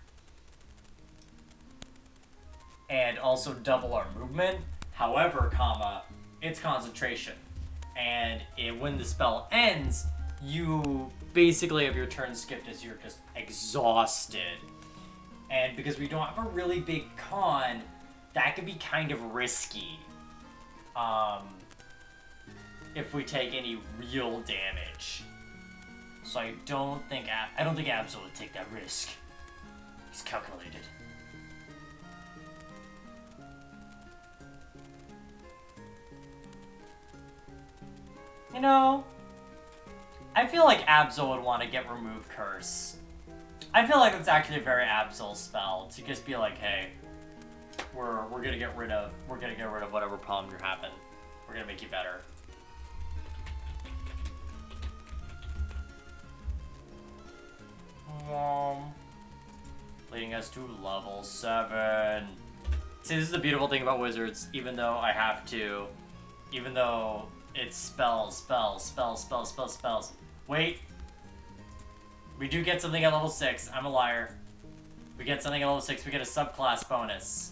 And also double our movement. However, it's concentration. And when the spell ends, you basically have your turn skipped as you're just exhausted. And because we don't have a really big con, that could be kind of risky. If we take any real damage. So I don't think Absol would take that risk. He's calculated. You know, I feel like Absol would want to get Remove Curse. I feel like that's actually a very Absol spell to just be like, hey, we're gonna get rid of whatever problem you're having. We're gonna make you better. Leading us to level 7. See, this is the beautiful thing about wizards. Even though it's spells. Wait. We do get something at level 6. I'm a liar. We get something at level 6. We get a subclass bonus.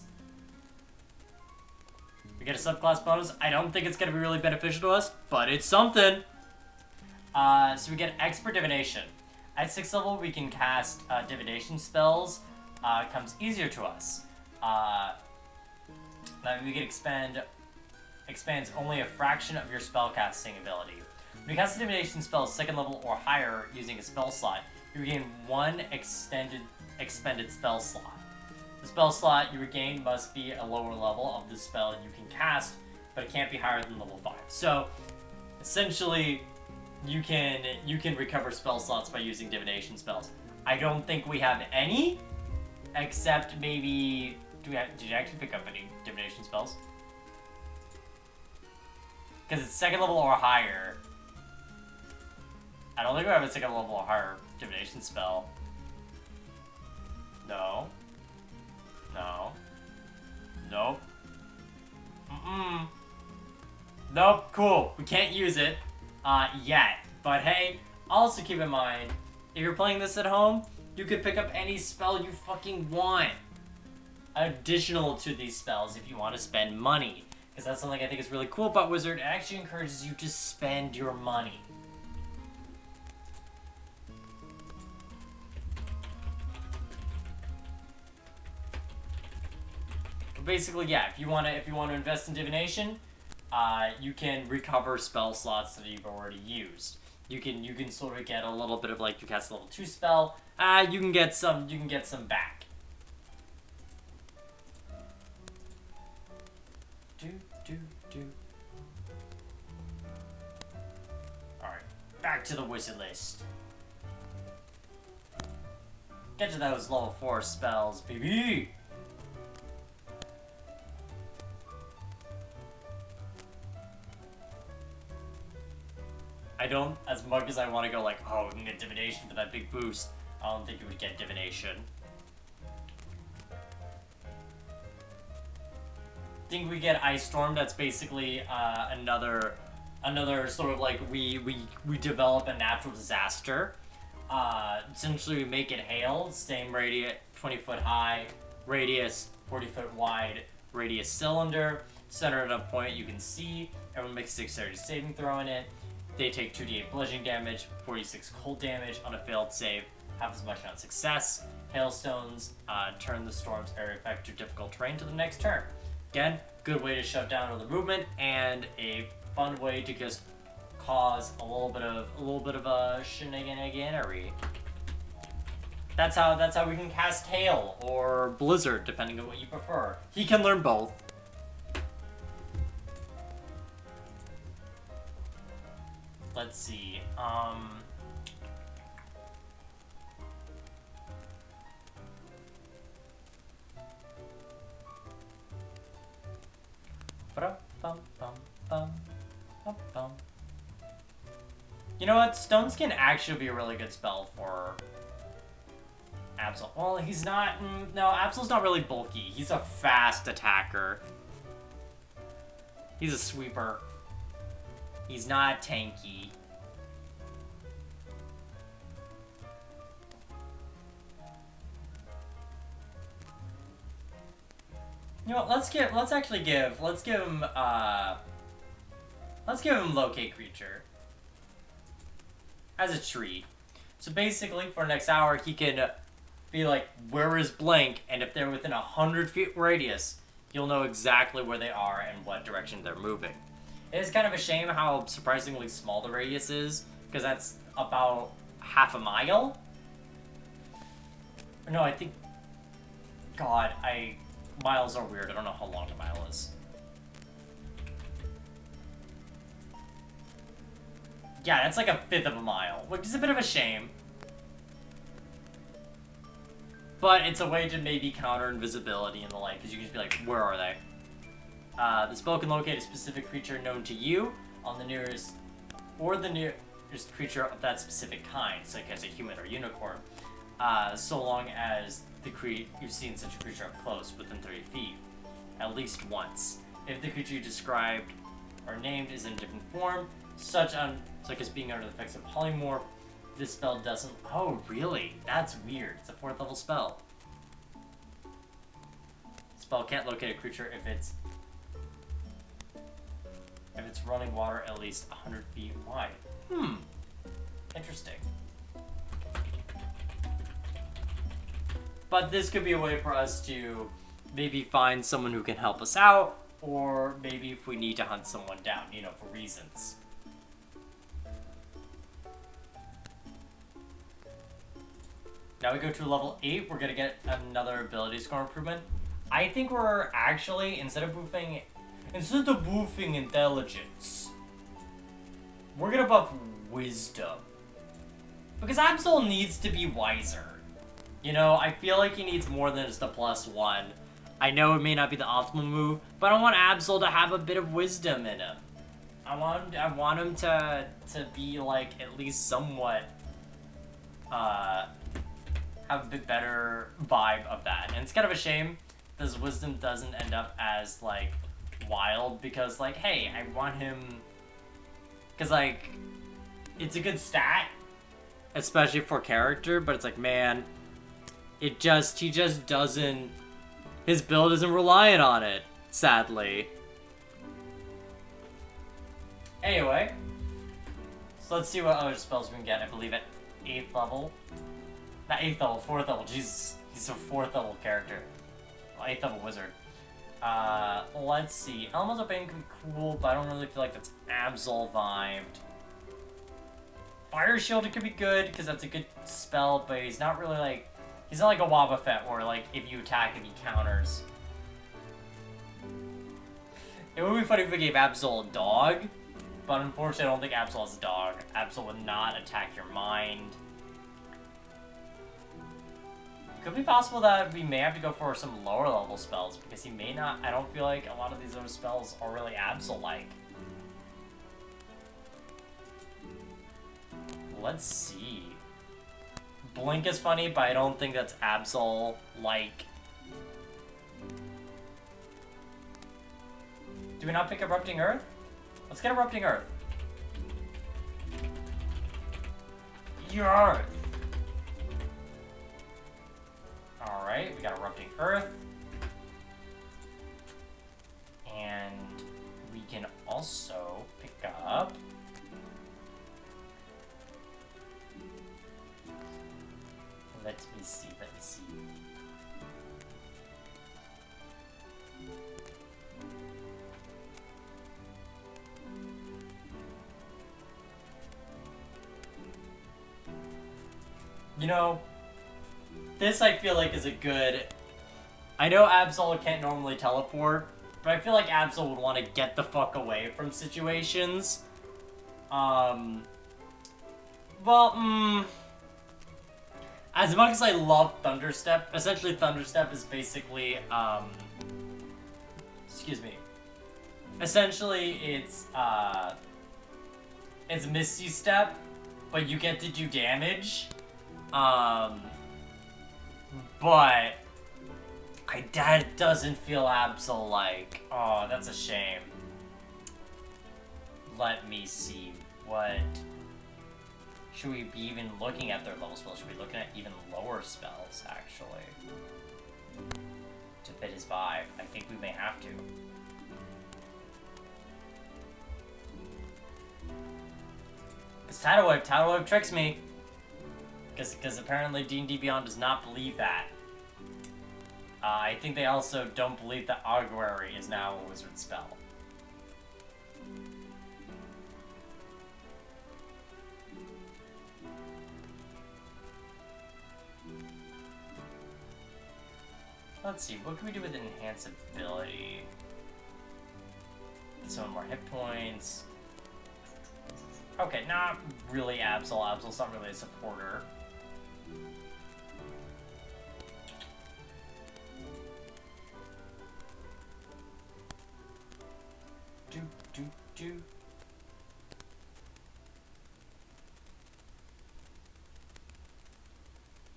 I don't think it's going to be really beneficial to us, but it's something. So we get Expert Divination. At 6th level, we can cast divination spells. It comes easier to us. Now we can expands only a fraction of your spellcasting ability. When you cast a divination spell 2nd level or higher using a spell slot, you regain 1 expended spell slot. The spell slot you regain must be a lower level of the spell you can cast, but it can't be higher than level 5. So, essentially, you can recover spell slots by using divination spells. I don't think we have any, except maybe... Did you actually pick up any divination spells? Because it's 2nd level or higher. I don't think we have a 2nd level or higher divination spell. No. Nope. Nope, cool. We can't use it yet. But hey, also keep in mind, if you're playing this at home, you could pick up any spell you fucking want. Additional to these spells if you want to spend money. Because that's something I think is really cool about Wizard. It actually encourages you to spend your money. But basically, yeah, if you want to invest in divination, you can recover spell slots that you've already used. You can sort of get a little bit of, like, you cast a level 2 spell, you can get some back. Alright, back to the wizard list. Get to those level 4 spells, baby! I don't, as much as I want to go like, oh, we can get divination for that big boost, I don't think you would get divination. I think we get Ice Storm. That's basically another sort of like we develop a natural disaster. Essentially, we make it hail. Same radius, 20-foot high, radius 40-foot wide, radius cylinder, centered at a point you can see. Everyone makes a dexterity saving throw in it. They take 2d8 bludgeoning damage, 46 cold damage on a failed save, half as much on success. Hailstones turn the storm's area effect to difficult terrain to the next turn. Again, good way to shut down other movement, and a fun way to just cause a little bit of a shenaniganery. That's how we can cast Hail or Blizzard, depending on what you prefer. He can learn both. Let's see. You know what? Stone Skin actually would be a really good spell for Absol. Well, he's not... no, Absol's not really bulky. He's a fast attacker. He's a sweeper. He's not tanky. You know what? Let's give him Locate Creature as a treat. So basically, for next hour, he can be like, where is blank? And if they're within 100 feet radius, you'll know exactly where they are and what direction they're moving. It is kind of a shame how surprisingly small the radius is, because that's about half a mile. No, I think... God, miles are weird. I don't know how long a mile is. Yeah, that's like a fifth of a mile, which is a bit of a shame. But it's a way to maybe counter invisibility and the like, because you can just be like, where are they? The spell can locate a specific creature known to you on the nearest creature of that specific kind, such as a human or unicorn, so long as you've seen such a creature up close, within 30 feet, at least once. If the creature you described or named is in a different form, such as being under the effects of polymorph, this spell doesn't... Oh, really? That's weird. It's a 4th level spell. Spell can't locate a creature if it's running water at least 100 feet wide. Interesting. But this could be a way for us to maybe find someone who can help us out, or maybe if we need to hunt someone down, you know, for reasons. Now we go to level 8, we're gonna get another ability score improvement. I think we're actually, instead of boofing intelligence, we're gonna buff wisdom. Because Absol needs to be wiser. You know, I feel like he needs more than just a +1. I know it may not be the optimal move, but I want Absol to have a bit of wisdom in him. I want him to be like at least somewhat have a bit better vibe of that. And it's kind of a shame this wisdom doesn't end up as like wild, because like, hey, I want him, because like it's a good stat, especially for character, but it's like, man, he just doesn't, his build isn't reliant on it, sadly. Anyway, so let's see what other spells we can get. I believe at 8th level. Not 8th level, 4th level. Jesus, he's a 4th level character. Well, 8th level wizard. Let's see. Elemental Bane could be cool, but I don't really feel like that's Absol vibed. Fire Shield could be good, because that's a good spell, but he's not really like... He's not like a Wobbuffet, where like, if you attack him, he counters. It would be funny if we gave Absol a dog, but unfortunately I don't think Absol has a dog. Absol would not attack your mind. Could be possible that we may have to go for some lower level spells, because he may not... I don't feel like a lot of these other spells are really Absol-like. let's see. Blink is funny, but I don't think that's Absol-like. Do we not pick Erupting Earth? Let's get Erupting Earth. Earth! Alright, we got Erupting Earth. And we can also pick up... Let me see. You know, this I feel like is a good... I know Absol can't normally teleport, but I feel like Absol would want to get the fuck away from situations. As much as I love Thunderstep, essentially Thunderstep is basically, excuse me. Essentially, it's Misty Step, but you get to do damage. But that doesn't feel Absol-like. Oh, that's a shame. Let me see. What should we be even looking at their level spells? Should we be looking at even lower spells, actually? To fit his vibe. I think we may have to. Because Tidal Wave tricks me. Because apparently D&D Beyond does not believe that. I think they also don't believe that Augury is now a wizard spell. Let's see, what can we do with enhanced ability? Some more hit points. Okay, not really Absol. Absol's not really a supporter.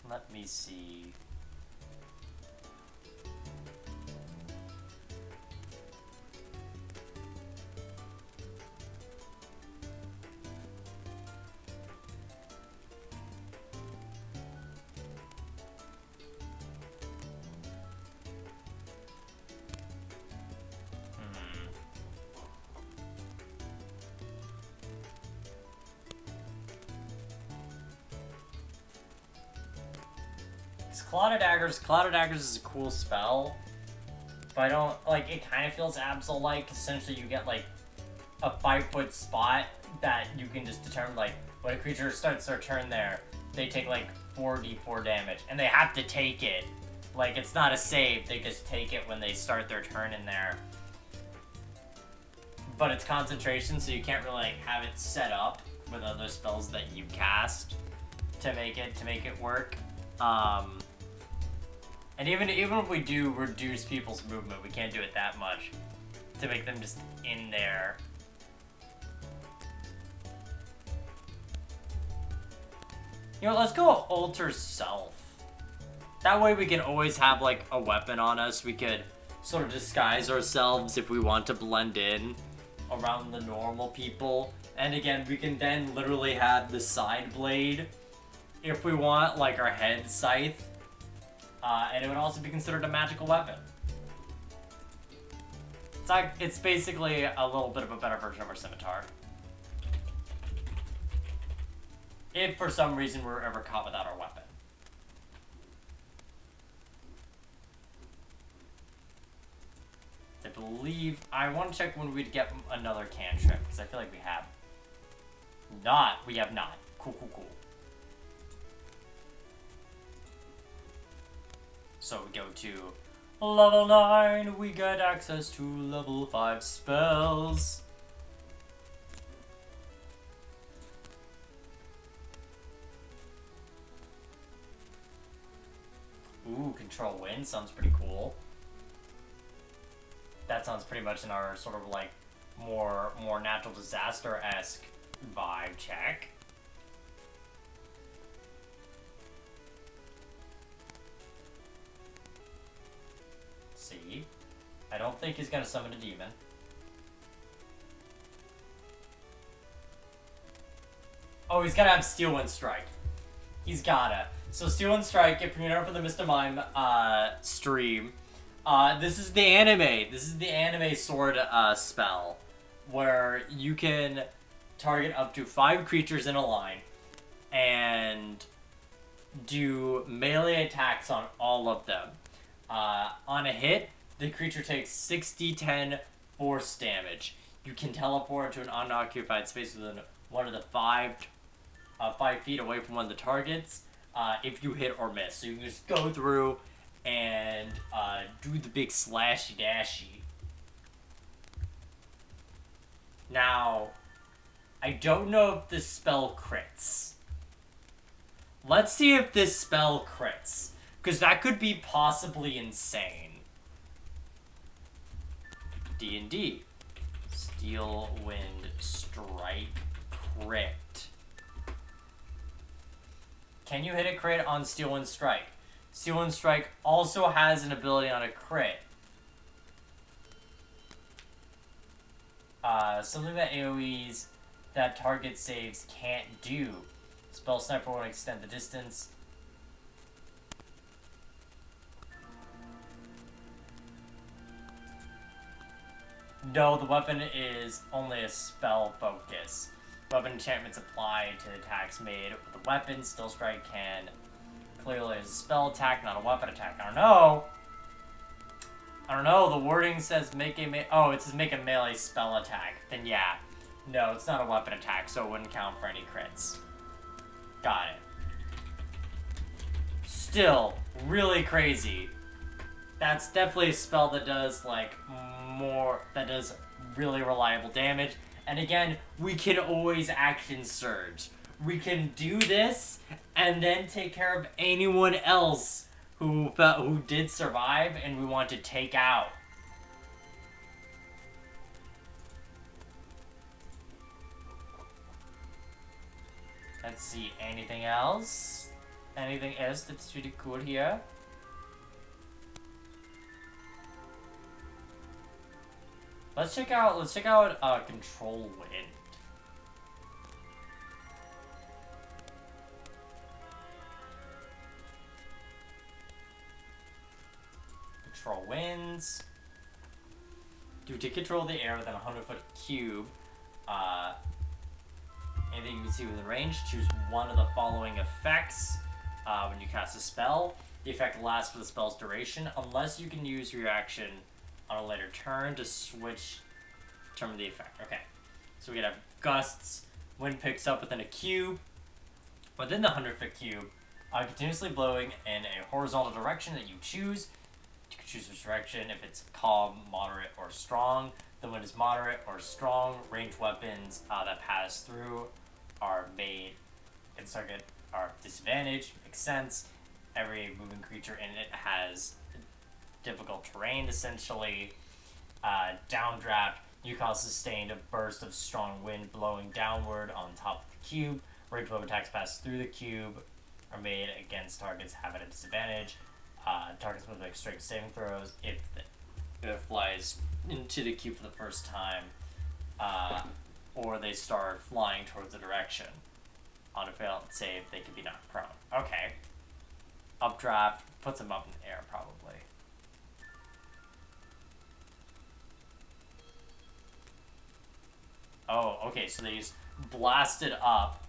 Let me see. Cloud of Daggers is a cool spell, but I don't, like, it kind of feels Absol-like. Essentially, you get, like, a 5-foot spot that you can just determine, like, when a creature starts their turn there, they take, like, 4d4 damage, and they have to take it. Like, it's not a save, they just take it when they start their turn in there. But it's concentration, so you can't really, like, have it set up with other spells that you cast to make it work. And even if we do reduce people's movement, we can't do it that much to make them just in there. You know, let's go Alter Self. That way we can always have, like, a weapon on us. We could sort of disguise ourselves if we want to blend in around the normal people. And again, we can then literally have the side blade if we want, like our head scythe. And it would also be considered a magical weapon. It's basically a little bit of a better version of our scimitar. If for some reason we're ever caught without our weapon. I believe... I want to check when we'd get another cantrip, because I feel like we have not. We have not. Cool. So we go to level 9, we get access to level 5 spells. Ooh, Control Wind sounds pretty cool. That sounds pretty much in our sort of like more natural disaster-esque vibe check. I don't think he's gonna summon a demon. Oh, he's gotta have Steel Wind Strike. He's gotta. So Steel Wind Strike, if you're for the Mr. Mime stream, this is the anime. This is the anime sword spell, where you can target up to 5 creatures in a line, and do melee attacks on all of them. On a hit, the creature takes 6d10 force damage. You can teleport to an unoccupied space within one of the 5 feet away from one of the targets if you hit or miss. So you can just go through and do the big slashy dashy. Now, I don't know if this spell crits. Let's see if this spell crits, because that could be possibly insane. D&D. Steel Wind Strike crit. Can you hit a crit on Steel Wind Strike? Steel Wind Strike also has an ability on a crit. Something that AoEs that target saves can't do. Spell Sniper won't extend the distance. No, the weapon is only a spell focus. Weapon enchantments apply to attacks made with a weapon. Still Strike can clearly is a spell attack, not a weapon attack. I don't know. The wording says make a it says make a melee spell attack. Then yeah. No, it's not a weapon attack, so it wouldn't count for any crits. Got it. Still, really crazy. That's definitely a spell that does, that does really reliable damage. And again, we can always action surge. We can do this, and then take care of anyone else who did survive and we want to take out. Let's see, anything else? Anything else that's really cool here? Let's check out Control Wind. Control Winds. To control the air within a 100-foot cube, anything you can see within range, choose one of the following effects when you cast a spell. The effect lasts for the spell's duration, unless you can use your action on a later turn to switch term of the effect. Okay, so we can have gusts. Wind picks up within a cube, within the 100-foot cube, continuously blowing in a horizontal direction that you choose. You can choose which direction, if it's calm, moderate, or strong. The wind is moderate or strong. Ranged weapons that pass through are made against target are disadvantaged. Makes sense. Every moving creature in it has difficult terrain, essentially. Downdraft. You cause sustained a burst of strong wind blowing downward on top of the cube. Ranged weapon attacks pass through the cube are made against targets have at a disadvantage. Targets must make strength saving throws if it flies into the cube for the first time, or they start flying towards the direction. On a failed save, they can be knocked prone. Okay. Updraft puts them up in the air, probably. Oh, okay, so they just blast it up,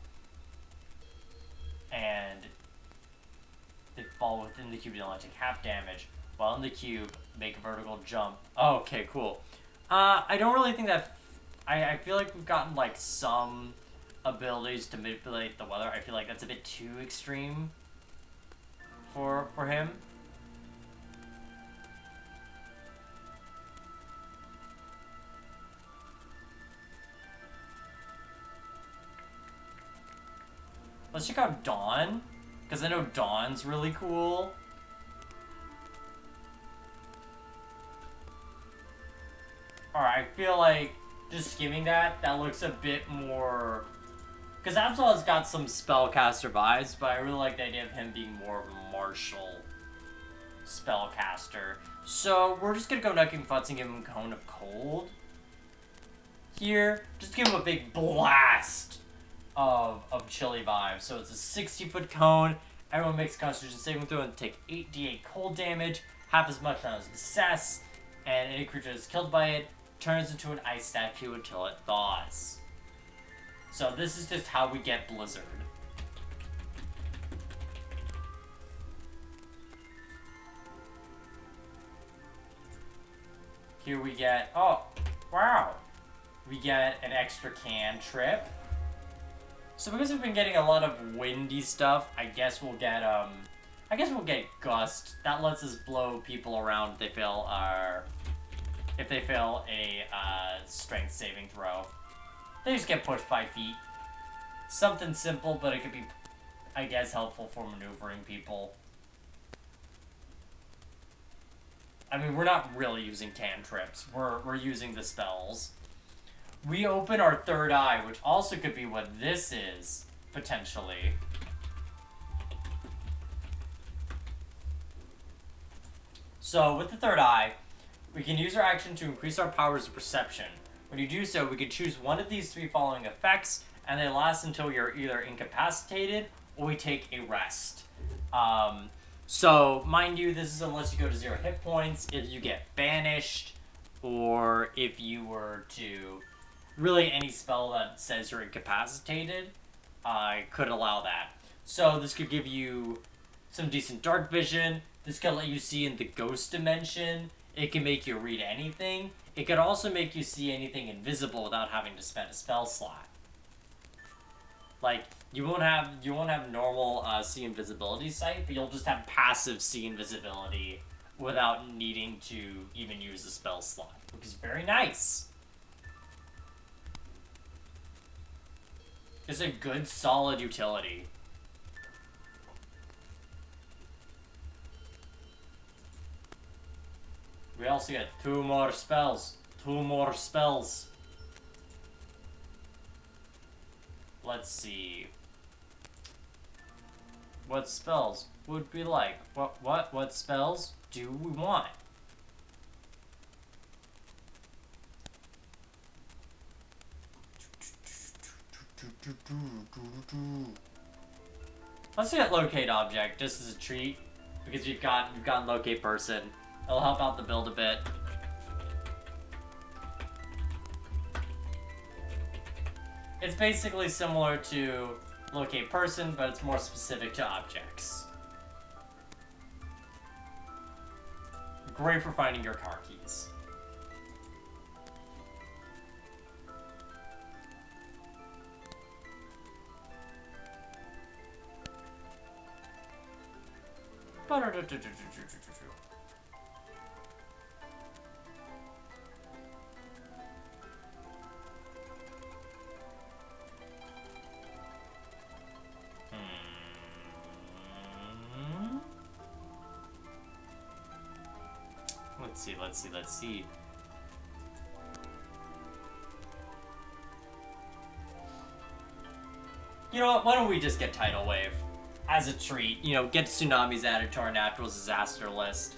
and they fall within the cube, you only take half damage. While in the cube, make a vertical jump. Oh, okay, cool. I don't really think that... I feel like we've gotten, some abilities to manipulate the weather. I feel like that's a bit too extreme for him. Let's check out Dawn, because I know Dawn's really cool. Alright, I feel like just skimming that looks a bit more... Because Absol has got some spellcaster vibes, but I really like the idea of him being more of a martial spellcaster. So we're just gonna go Nucking Futz and give him Cone of Cold. Here, just give him a big blast of chilly vibes. So it's a 60-foot cone. Everyone makes a Constitution saving throw and take 8d8 cold damage, half as much on success, and any creature that's killed by it turns into an ice statue until it thaws. So this is just how we get Blizzard. Here we get, oh, wow. We get an extra cantrip. So because we've been getting a lot of windy stuff, I guess we'll get Gust. That lets us blow people around if they fail a strength saving throw. They just get pushed 5 feet. Something simple, but it could be, I guess, helpful for maneuvering people. I mean, we're not really using cantrips. We're using the spells. We open our third eye, which also could be what this is, potentially. So, with the third eye, we can use our action to increase our powers of perception. When you do so, we can choose one of these 3 following effects, and they last until you're either incapacitated or we take a rest. So, mind you, this is unless you go to 0 hit points, if you get banished, or if you were to... Really, any spell that says you're incapacitated, could allow that. So, this could give you some decent dark vision. This can let you see in the ghost dimension. It can make you read anything. It could also make you see anything invisible without having to spend a spell slot. Like, you won't have normal see invisibility sight, but you'll just have passive see invisibility without needing to even use a spell slot, which is very nice. It's a good, solid utility. We also get 2 more spells. 2 more spells. Let's see. What spells would we like? What spells do we want? Let's get Locate Object, just as a treat, because we've gotten Locate Person. It'll help out the build a bit. It's basically similar to Locate Person, but it's more specific to objects. Great for finding your car keys. Let's see. You know what? Why don't we just get Tidal Wave as a treat? You know, get tsunamis added to our natural disaster list.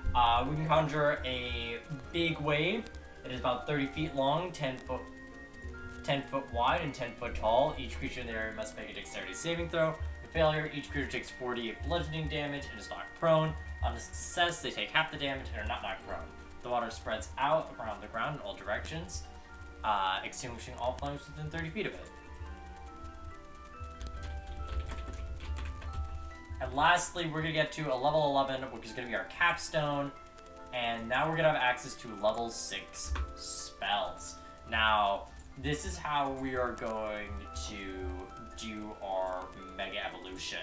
We can conjure a big wave. It is about 30 feet long, 10 foot wide, and 10 foot tall. Each creature in the area must make a dexterity saving throw. In failure, each creature takes 48 bludgeoning damage and is knocked prone. On a success, they take half the damage and are not knocked prone. The water spreads out around the ground in all directions, extinguishing all flames within 30 feet of it. And lastly, we're going to get to a level 11, which is going to be our capstone. And now we're going to have access to level 6 spells. Now, this is how we are going to do our Mega Evolution.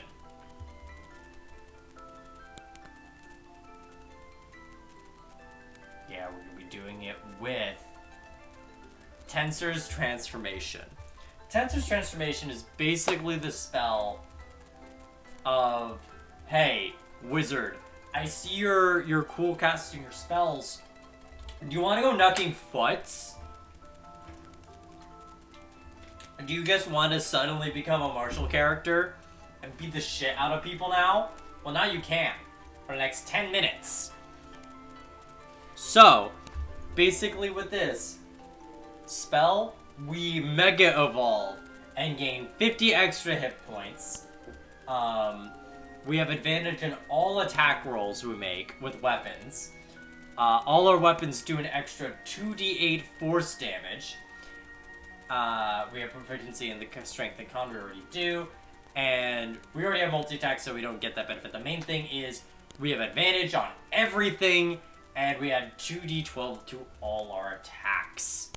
Yeah, we're going to be doing it with Tensor's Transformation. Tensor's Transformation is basically the spell of, hey, wizard, I see you're cool casting your spells. Do you want to go Nucking Futz? Do you guys want to suddenly become a martial character and beat the shit out of people now? Well, now you can. for the next 10 minutes. So, basically with this spell, we Mega Evolve and gain 50 extra hit points. We have advantage in all attack rolls we make with weapons. All our weapons do an extra 2d8 force damage. We have proficiency in the strength and con, we already do. And we already have multi-attack, so we don't get that benefit. The main thing is we have advantage on everything, and we add 2d12 to all our attacks.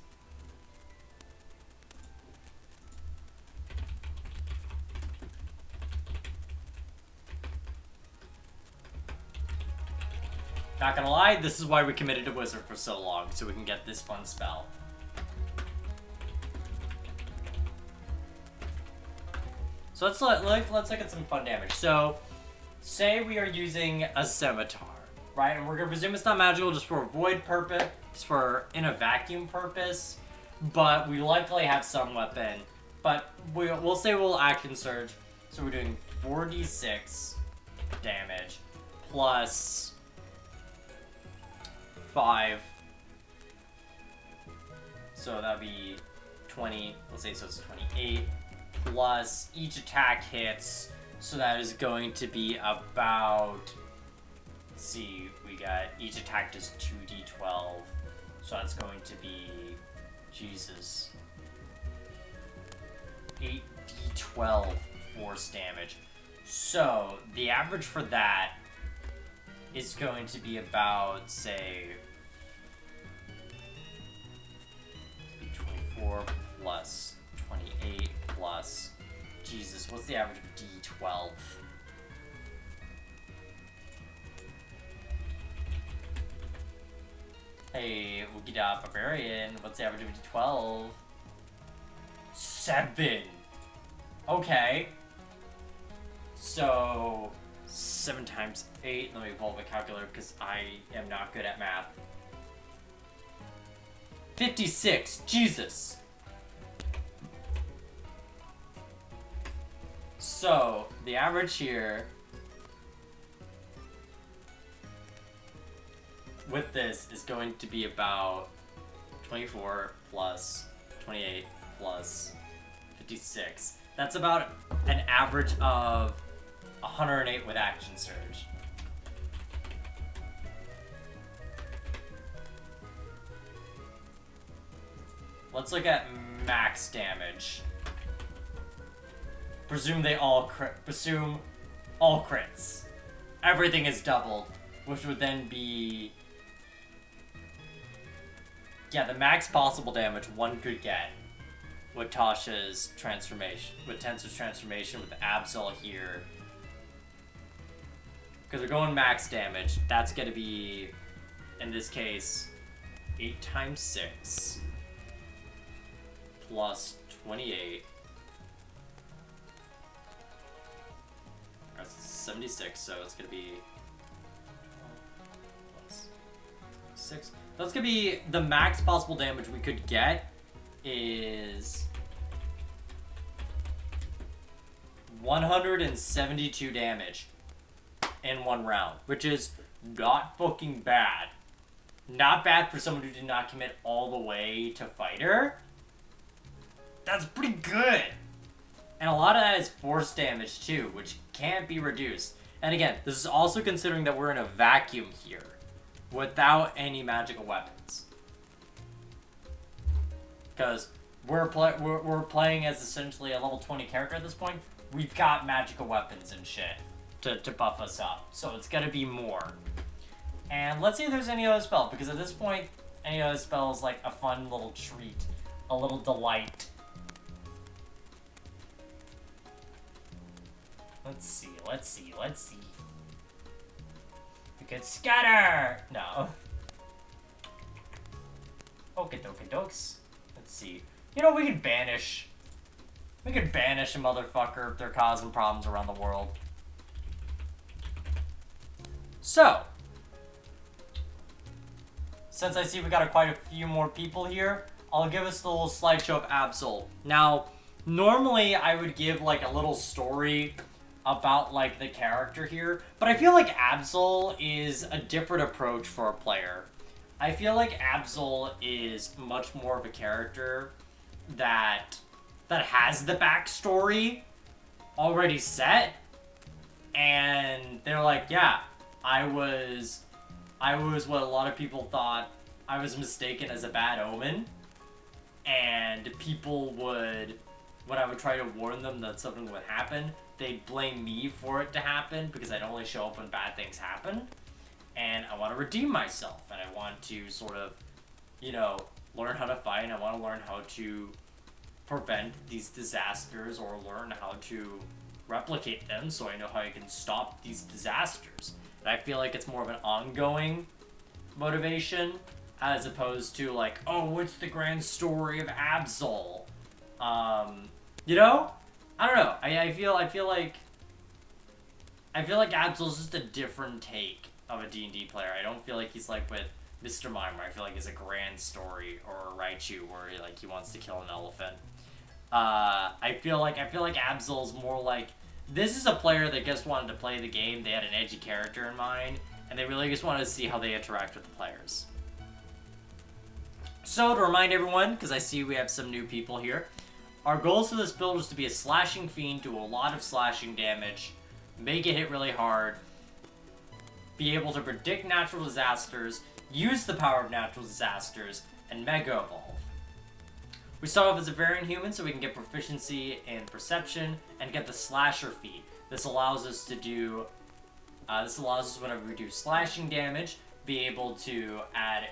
Not gonna lie, this is why we committed to Wizard for so long, so we can get this fun spell. So let's look at some fun damage. So, say we are using a scimitar, right? And we're gonna presume it's not magical just for a void purpose, just for in a vacuum purpose, but we likely have some weapon. But we'll say we'll action surge, so we're doing 4d6 damage plus 5. So that'd be 20, let's say, so it's 28, plus each attack hits, so that is going to be about, let's see, we got, each attack does 2d12, so that's going to be, Jesus, 8d12 force damage. So, the average for that is going to be about, say, 24 plus 28 plus, Jesus, what's the average of D12? Hey, Wookiee Barbarian, what's the average of D12? 7! Okay. So, 7 times 8, let me pull up a calculator because I am not good at math. 56, Jesus! So, the average here with this is going to be about 24 plus 28 plus 56. That's about an average of 108 with action surge. Let's look at max damage. Presume all crits. Everything is doubled, which would then be, yeah, the max possible damage one could get with Tasha's transformation, with Tensor's transformation, with Absol here. Because we're going max damage, that's gonna be, in this case, 8 times 6 plus 28. That's 76, so it's gonna be 12 plus 6. That's gonna be the max possible damage we could get is 172 damage in one round, which is not fucking bad. Not bad for someone who did not commit all the way to fighter. That's pretty good. And a lot of that is force damage too, which can't be reduced. And again, this is also considering that we're in a vacuum here, without any magical weapons. Because we're playing as essentially a level 20 character at this point. We've got magical weapons and shit to buff us up. So it's gonna be more. And let's see if there's any other spell, because at this point, any other spell is like a fun little treat, a little delight. Let's see. We could scatter! No. Okie dokie dokes. Let's see. You know, we could banish. We could banish a motherfucker if they're causing problems around the world. So, since I see we got quite a few more people here, I'll give us the little slideshow of Absol. Now, normally I would give like a little story about like the character here, but I feel like Absol is a different approach for a player. I feel like Absol is much more of a character that has the backstory already set, and they're like, yeah, I was what a lot of people thought I was mistaken as a bad omen, and people would, when I would try to warn them that something would happen, they'd blame me for it to happen because I'd only show up when bad things happen. And I want to redeem myself, and I want to sort of, learn how to fight, and I want to learn how to prevent these disasters or learn how to replicate them so I know how I can stop these disasters. And I feel like it's more of an ongoing motivation as opposed to like, oh, what's the grand story of Absol? I don't know. I feel like Absol's just a different take of a D&D player. I don't feel like he's like with Mr. Mime, where I feel like it's a grand story, or Raichu, where he wants to kill an elephant. I feel like Absol's more like, this is a player that just wanted to play the game. They had an edgy character in mind, and they really just wanted to see how they interact with the players. So, to remind everyone, because I see we have some new people here, our goals for this build is to be a slashing fiend, do a lot of slashing damage, make it hit really hard, be able to predict natural disasters, use the power of natural disasters, and mega evolve. We start off as a variant human so we can get proficiency in perception and get the slasher feat. This allows us to do, whenever we do slashing damage, be able to add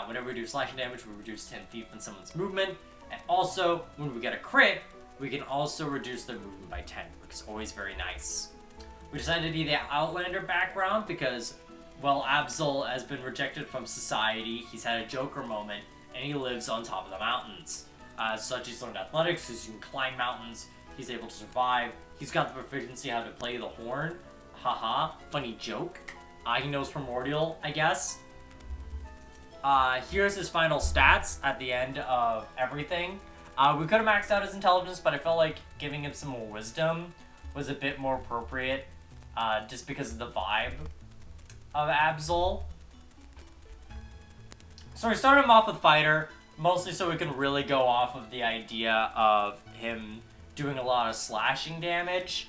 whenever we do slashing damage, we reduce 10 feet from someone's movement. And also, when we get a crit, we can also reduce their movement by 10, which is always very nice. We decided to be the Outlander background because, well, Absol has been rejected from society, he's had a Joker moment, and he lives on top of the mountains. Such he's learned athletics, so he can climb mountains, he's able to survive, he's got the proficiency how to play the horn. Haha, funny joke. He knows Primordial, I guess. Here's his final stats at the end of everything. We could have maxed out his intelligence, but I felt like giving him some more wisdom was a bit more appropriate, just because of the vibe of Absol. So we started him off with Fighter, mostly so we can really go off of the idea of him doing a lot of slashing damage.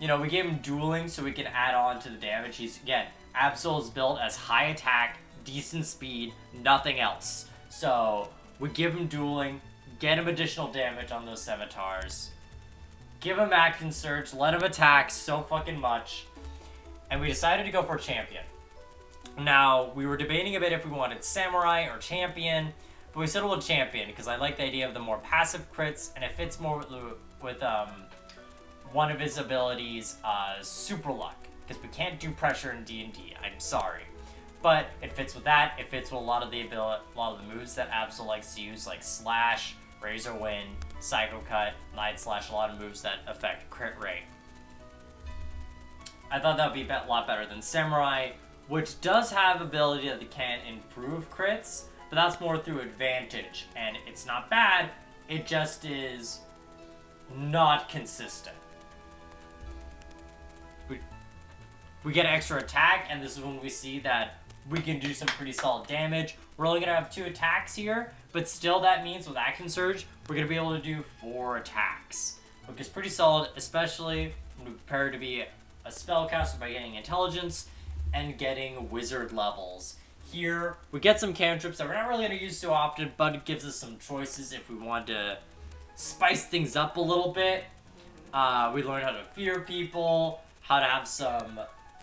We gave him Dueling so we can add on to the damage. Again, Absol is built as high attack, decent speed, nothing else. So we give him Dueling, get him additional damage on those scimitars, give him Action Surge, let him attack so fucking much, and we decided to go for Champion. Now, we were debating a bit if we wanted Samurai or Champion, but we settled with Champion because I like the idea of the more passive crits, and it fits more with one of his abilities, Super Luck, because we can't do pressure in D&D. I'm sorry, but it fits with that. It fits with a lot of the moves that Absol likes to use, like Slash, Razor Wind, Psycho Cut, Night Slash, a lot of moves that affect crit rate. I thought that would be a lot better than Samurai, which does have ability that can improve crits, but that's more through advantage, and it's not bad, it just is not consistent. We get extra attack, and this is when we see that we can do some pretty solid damage. We're only going to have 2 attacks here, but still that means with Action Surge, we're going to be able to do 4 attacks, which is pretty solid, especially when we prepare to be a spellcaster by getting intelligence and getting wizard levels. Here, we get some cantrips that we're not really going to use so often, but it gives us some choices if we want to spice things up a little bit. We learn how to fear people, how to have some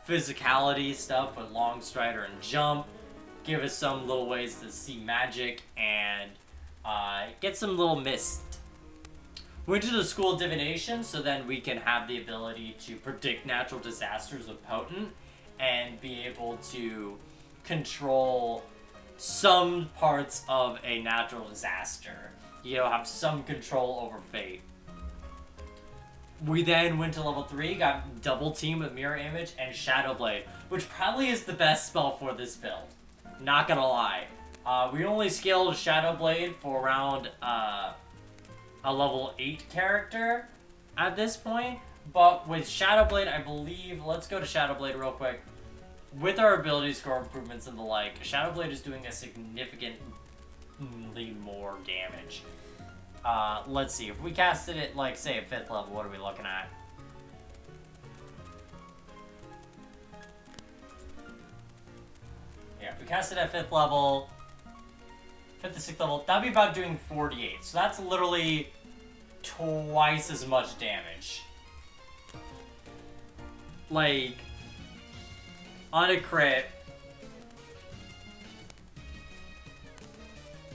physicality stuff with Long Strider and Jump, give us some little ways to see magic, and get some little mist. We went to the School of Divination, so then we can have the ability to predict natural disasters with Potent, and be able to control some parts of a natural disaster. Have some control over fate. We then went to level 3, got Double Team with Mirror Image and Shadow Blade, which probably is the best spell for this build. Not gonna lie. We only scaled Shadow Blade for around a level 8 character, at this point. But with Shadow Blade, I believe, let's go to Shadow Blade real quick. With our ability score improvements and the like, Shadow Blade is doing a significantly more damage. Let's see, if we casted it, like, say, at 5th level, what are we looking at? Yeah, if we cast it at 5th level, 5th to 6th level, that'd be about doing 48. So that's literally twice as much damage. Like, on a crit,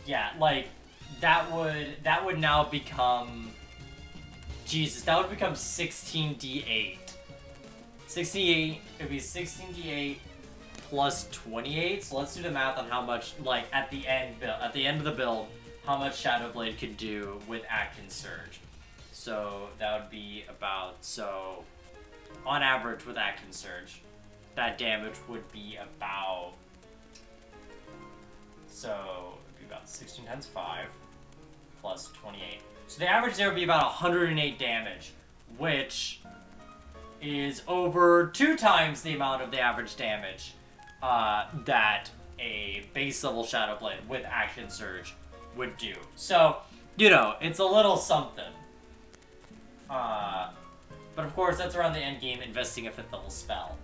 yeah, like, that would now become, Jesus, that would become 16d8. 68, it would be 16d8 plus 28, so let's do the math on how much, like, at the end of the build, how much Shadow Blade could do with Action Surge. So, that would be about, so, on average with Action Surge, that damage would be about, so, it would be about 16 times 5 plus 28. So the average there would be about 108 damage, which is over 2 times the amount of the average damage that a base level Shadow Blade with Action Surge would do. So, you know, it's a little something. But of course, that's around the end game, investing a 5th level spell.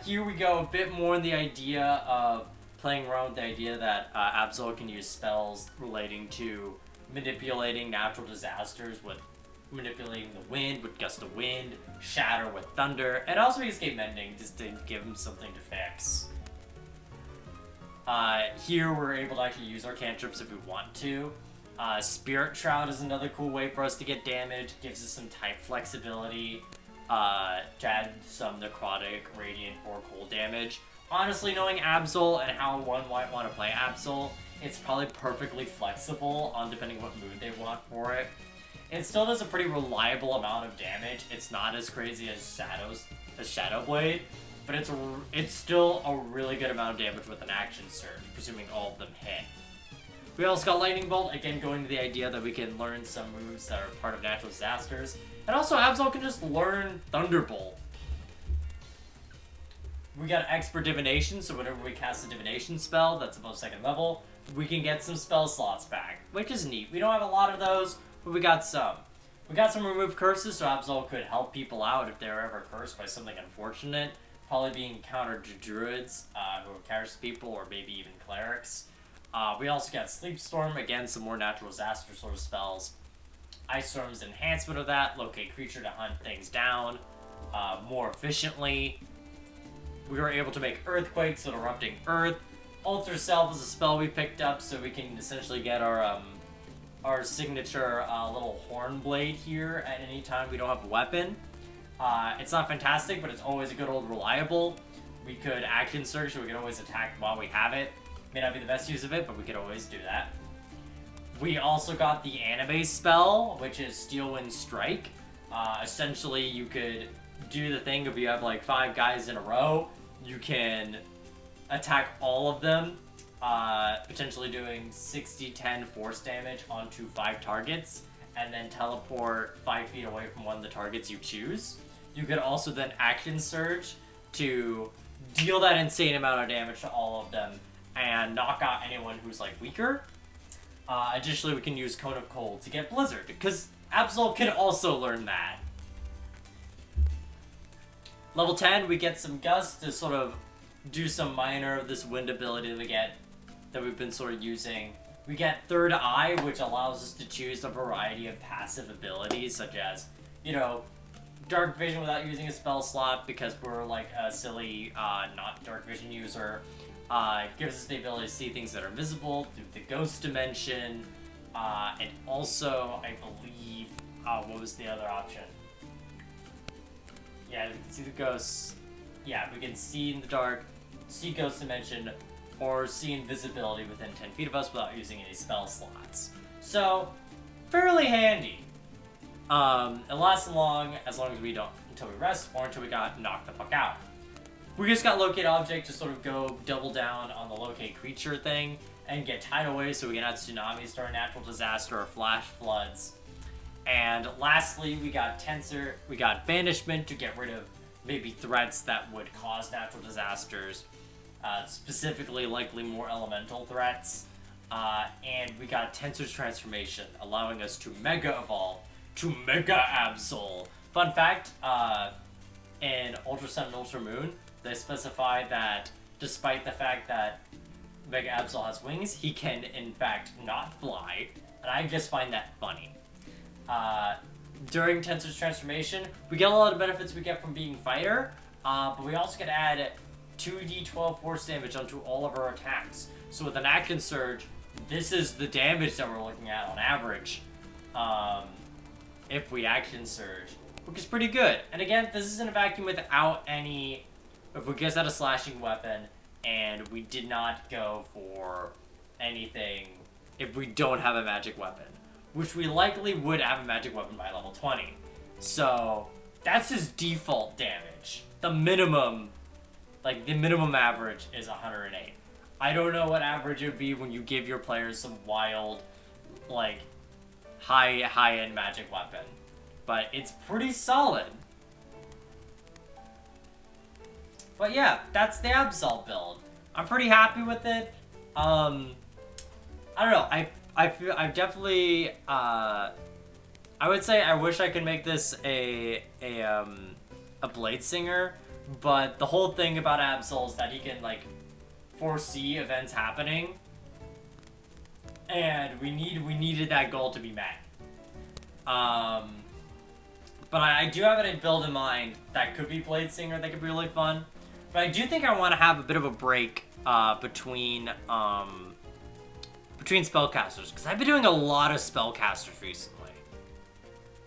Here we go a bit more in the idea of playing around with the idea that Absol can use spells relating to manipulating natural disasters with manipulating the wind with gust of wind, shatter with thunder, and also escape mending just to give him something to fix. Here we're able to actually use our cantrips if we want to. Spirit Shroud is another cool way for us to get damage, gives us some type flexibility, to add some necrotic, radiant, or cold damage. Honestly, knowing Absol and how one might want to play Absol, it's probably perfectly flexible on depending what mood they want for it. It still does a pretty reliable amount of damage. It's not as crazy as Shadow Blade, but it's still a really good amount of damage with an Action Surge, presuming all of them hit. We also got Lightning Bolt, again going to the idea that we can learn some moves that are part of natural disasters. And also Absol can just learn Thunderbolt. We got Expert Divination, so whenever we cast a Divination spell that's above 2nd level, we can get some spell slots back, which is neat. We don't have a lot of those, but we got some. We got some Remove Curses, so Absol could help people out if they're ever cursed by something unfortunate, probably being countered to Druids, who curse people, or maybe even Clerics. We also got Sleep Storm, again, some more natural disaster sort of spells. Ice Storm's enhancement of that, locate creature to hunt things down more efficiently. We were able to make Earthquakes with Erupting Earth. Alter Self is a spell we picked up, so we can essentially get our signature little horn blade here at any time we don't have a weapon. It's not fantastic, but it's always a good old reliable. We could Action Surge, so we could always attack while we have it. May not be the best use of it, but we could always do that. We also got the anime spell, which is Steel Wind Strike. Essentially, you could do the thing if you have like 5 guys in a row. You can attack all of them, potentially doing 60-10 force damage onto 5 targets, and then teleport 5 feet away from one of the targets you choose. You could also then Action Surge to deal that insane amount of damage to all of them and knock out anyone who's like weaker. Additionally, we can use Cone of Cold to get Blizzard, because Absol can also learn that. Level 10, we get some Gust to sort of do some minor of this wind ability that we've been sort of using. We get Third Eye, which allows us to choose a variety of passive abilities, such as, you know, Dark Vision without using a spell slot, because we're like a silly, not Dark Vision user. It gives us the ability to see things that are visible through the Ghost Dimension, and also, I believe, what was the other option? Yeah, we can see the ghosts. Yeah, we can see in the dark, see Ghost Dimension, or see invisibility within 10 feet of us without using any spell slots. So, fairly handy. It lasts as long as we don't, until we rest, or until we got knocked the fuck out. We just got Locate Object to sort of go double down on the Locate Creature thing, and get Tidal Waves so we can have tsunamis during natural disaster or flash floods. And lastly, we got Banishment to get rid of maybe threats that would cause natural disasters, specifically likely more elemental threats. And we got Tensor's Transformation, allowing us to Mega Evolve to Mega Absol. Fun fact, in Ultra Sun and Ultra Moon, they specify that despite the fact that Mega Absol has wings, he can in fact not fly, and I just find that funny. During Tensor's Transformation, we get a lot of benefits we get from being Fighter, but we also get to add 2d12 force damage onto all of our attacks. So with an Action Surge, this is the damage that we're looking at on average, if we Action Surge, which is pretty good. And again, this is in a vacuum without any, if we just had a slashing weapon, and we did not go for anything if we don't have a magic weapon, which we likely would have a magic weapon by level 20. So that's just default damage. The minimum average is 108. I don't know what average it would be when you give your players some wild, like, high-end magic weapon. But it's pretty solid. But yeah, that's the Absol build. I'm pretty happy with it. I don't know. I feel I've definitely I would say I wish I could make this a Blade Singer, but the whole thing about Absol is that he can like foresee events happening, and we needed that goal to be met. But I do have a build in mind that could be Blade Singer that could be really fun. But I do think I want to have a bit of a break between spellcasters, because I've been doing a lot of spellcasters recently.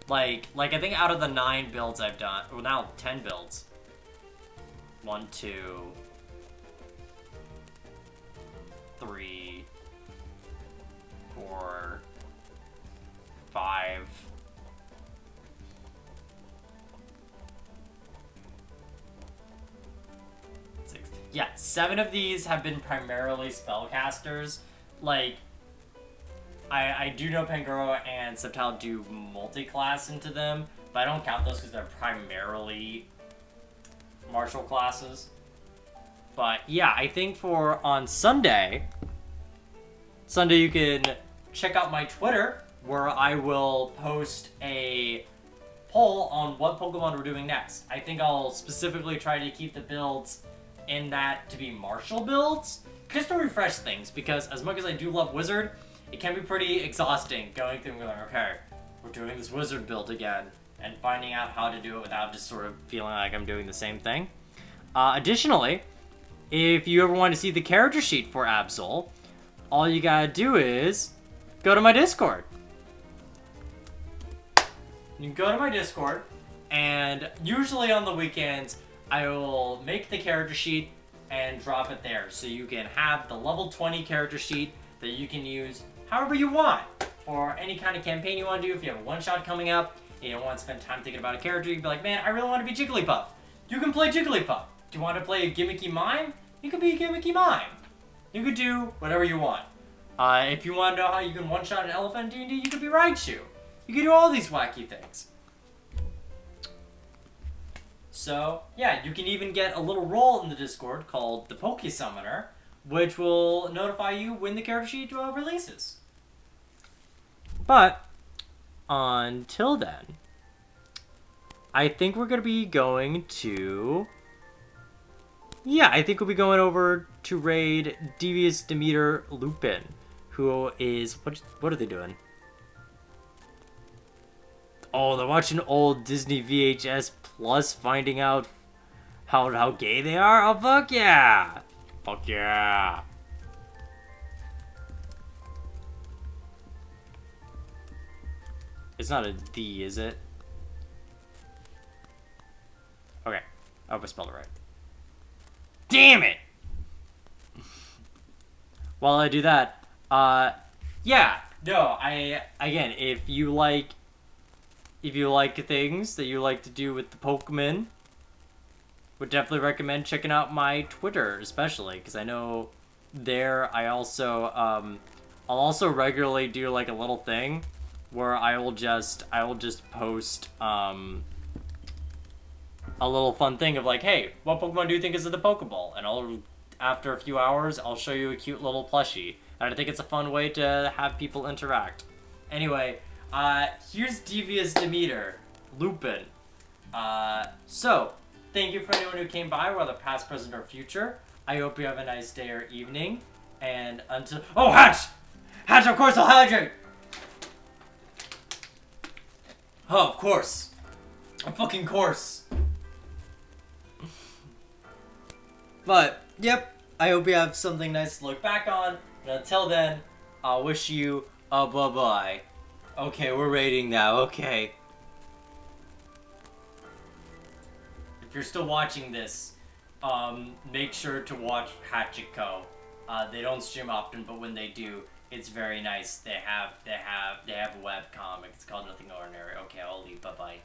Like I think out of the 9 builds I've done, well now 10 builds. 1, 2, 3, 4, 5. Yeah, 7 of these have been primarily spellcasters. Like, I do know Pangoro and Subclass do multi-class into them, but I don't count those because they're primarily martial classes. But yeah, I think for on Sunday you can check out my Twitter, where I will post a poll on what Pokemon we're doing next. I think I'll specifically try to keep the builds in that to be martial builds, just to refresh things, because as much as I do love Wizard, it can be pretty exhausting going through and going, okay, we're doing this Wizard build again, and finding out how to do it without just sort of feeling like I'm doing the same thing. Additionally, if you ever want to see the character sheet for Absol, all you gotta do is go to my Discord. You can go to my Discord, and usually on the weekends, I will make the character sheet and drop it there, so you can have the level 20 character sheet that you can use however you want for any kind of campaign you want to do. If you have a one-shot coming up and you don't want to spend time thinking about a character, you can be like, man, I really want to be Jigglypuff. You can play Jigglypuff. Do you want to play a gimmicky mime? You can be a gimmicky mime. You could do whatever you want. If you want to know how you can one-shot an elephant in D&D, you could be Raichu. You can do all these wacky things. So, yeah, you can even get a little role in the Discord called the Poke Summoner, which will notify you when the character sheet releases. But, until then, I think we're going to be going to... Yeah, I think we'll be going over to raid Devious Demeter Lupin, who is... What are they doing? Oh, they're watching old Disney VHS Plus, finding out how gay they are? Oh, fuck yeah! Fuck yeah! It's not a D, is it? Okay. I hope I spelled it right. Damn it! While I do that, yeah, no, again, if you like things that you like to do with the Pokemon, would definitely recommend checking out my Twitter, especially, because I know there I also, I'll also regularly do like a little thing where I will just post a little fun thing of like, hey, what Pokemon do you think is in the Pokeball? And after a few hours, I'll show you a cute little plushie. And I think it's a fun way to have people interact. Anyway, here's Devious Demeter, Lupin. So, thank you for anyone who came by, whether past, present, or future. I hope you have a nice day or evening. And until... Oh, Hatch! Hatch, of course I'll hydrate! Oh, of course. Of fucking course. But, yep, I hope you have something nice to look back on. And until then, I'll wish you a bye-bye. Okay, we're rating now, okay. If you're still watching this, make sure to watch Hachiko. They don't stream often, but when they do, it's very nice. They have a web comic. It's called Nothing Ordinary. Okay, I'll leave. Bye-bye.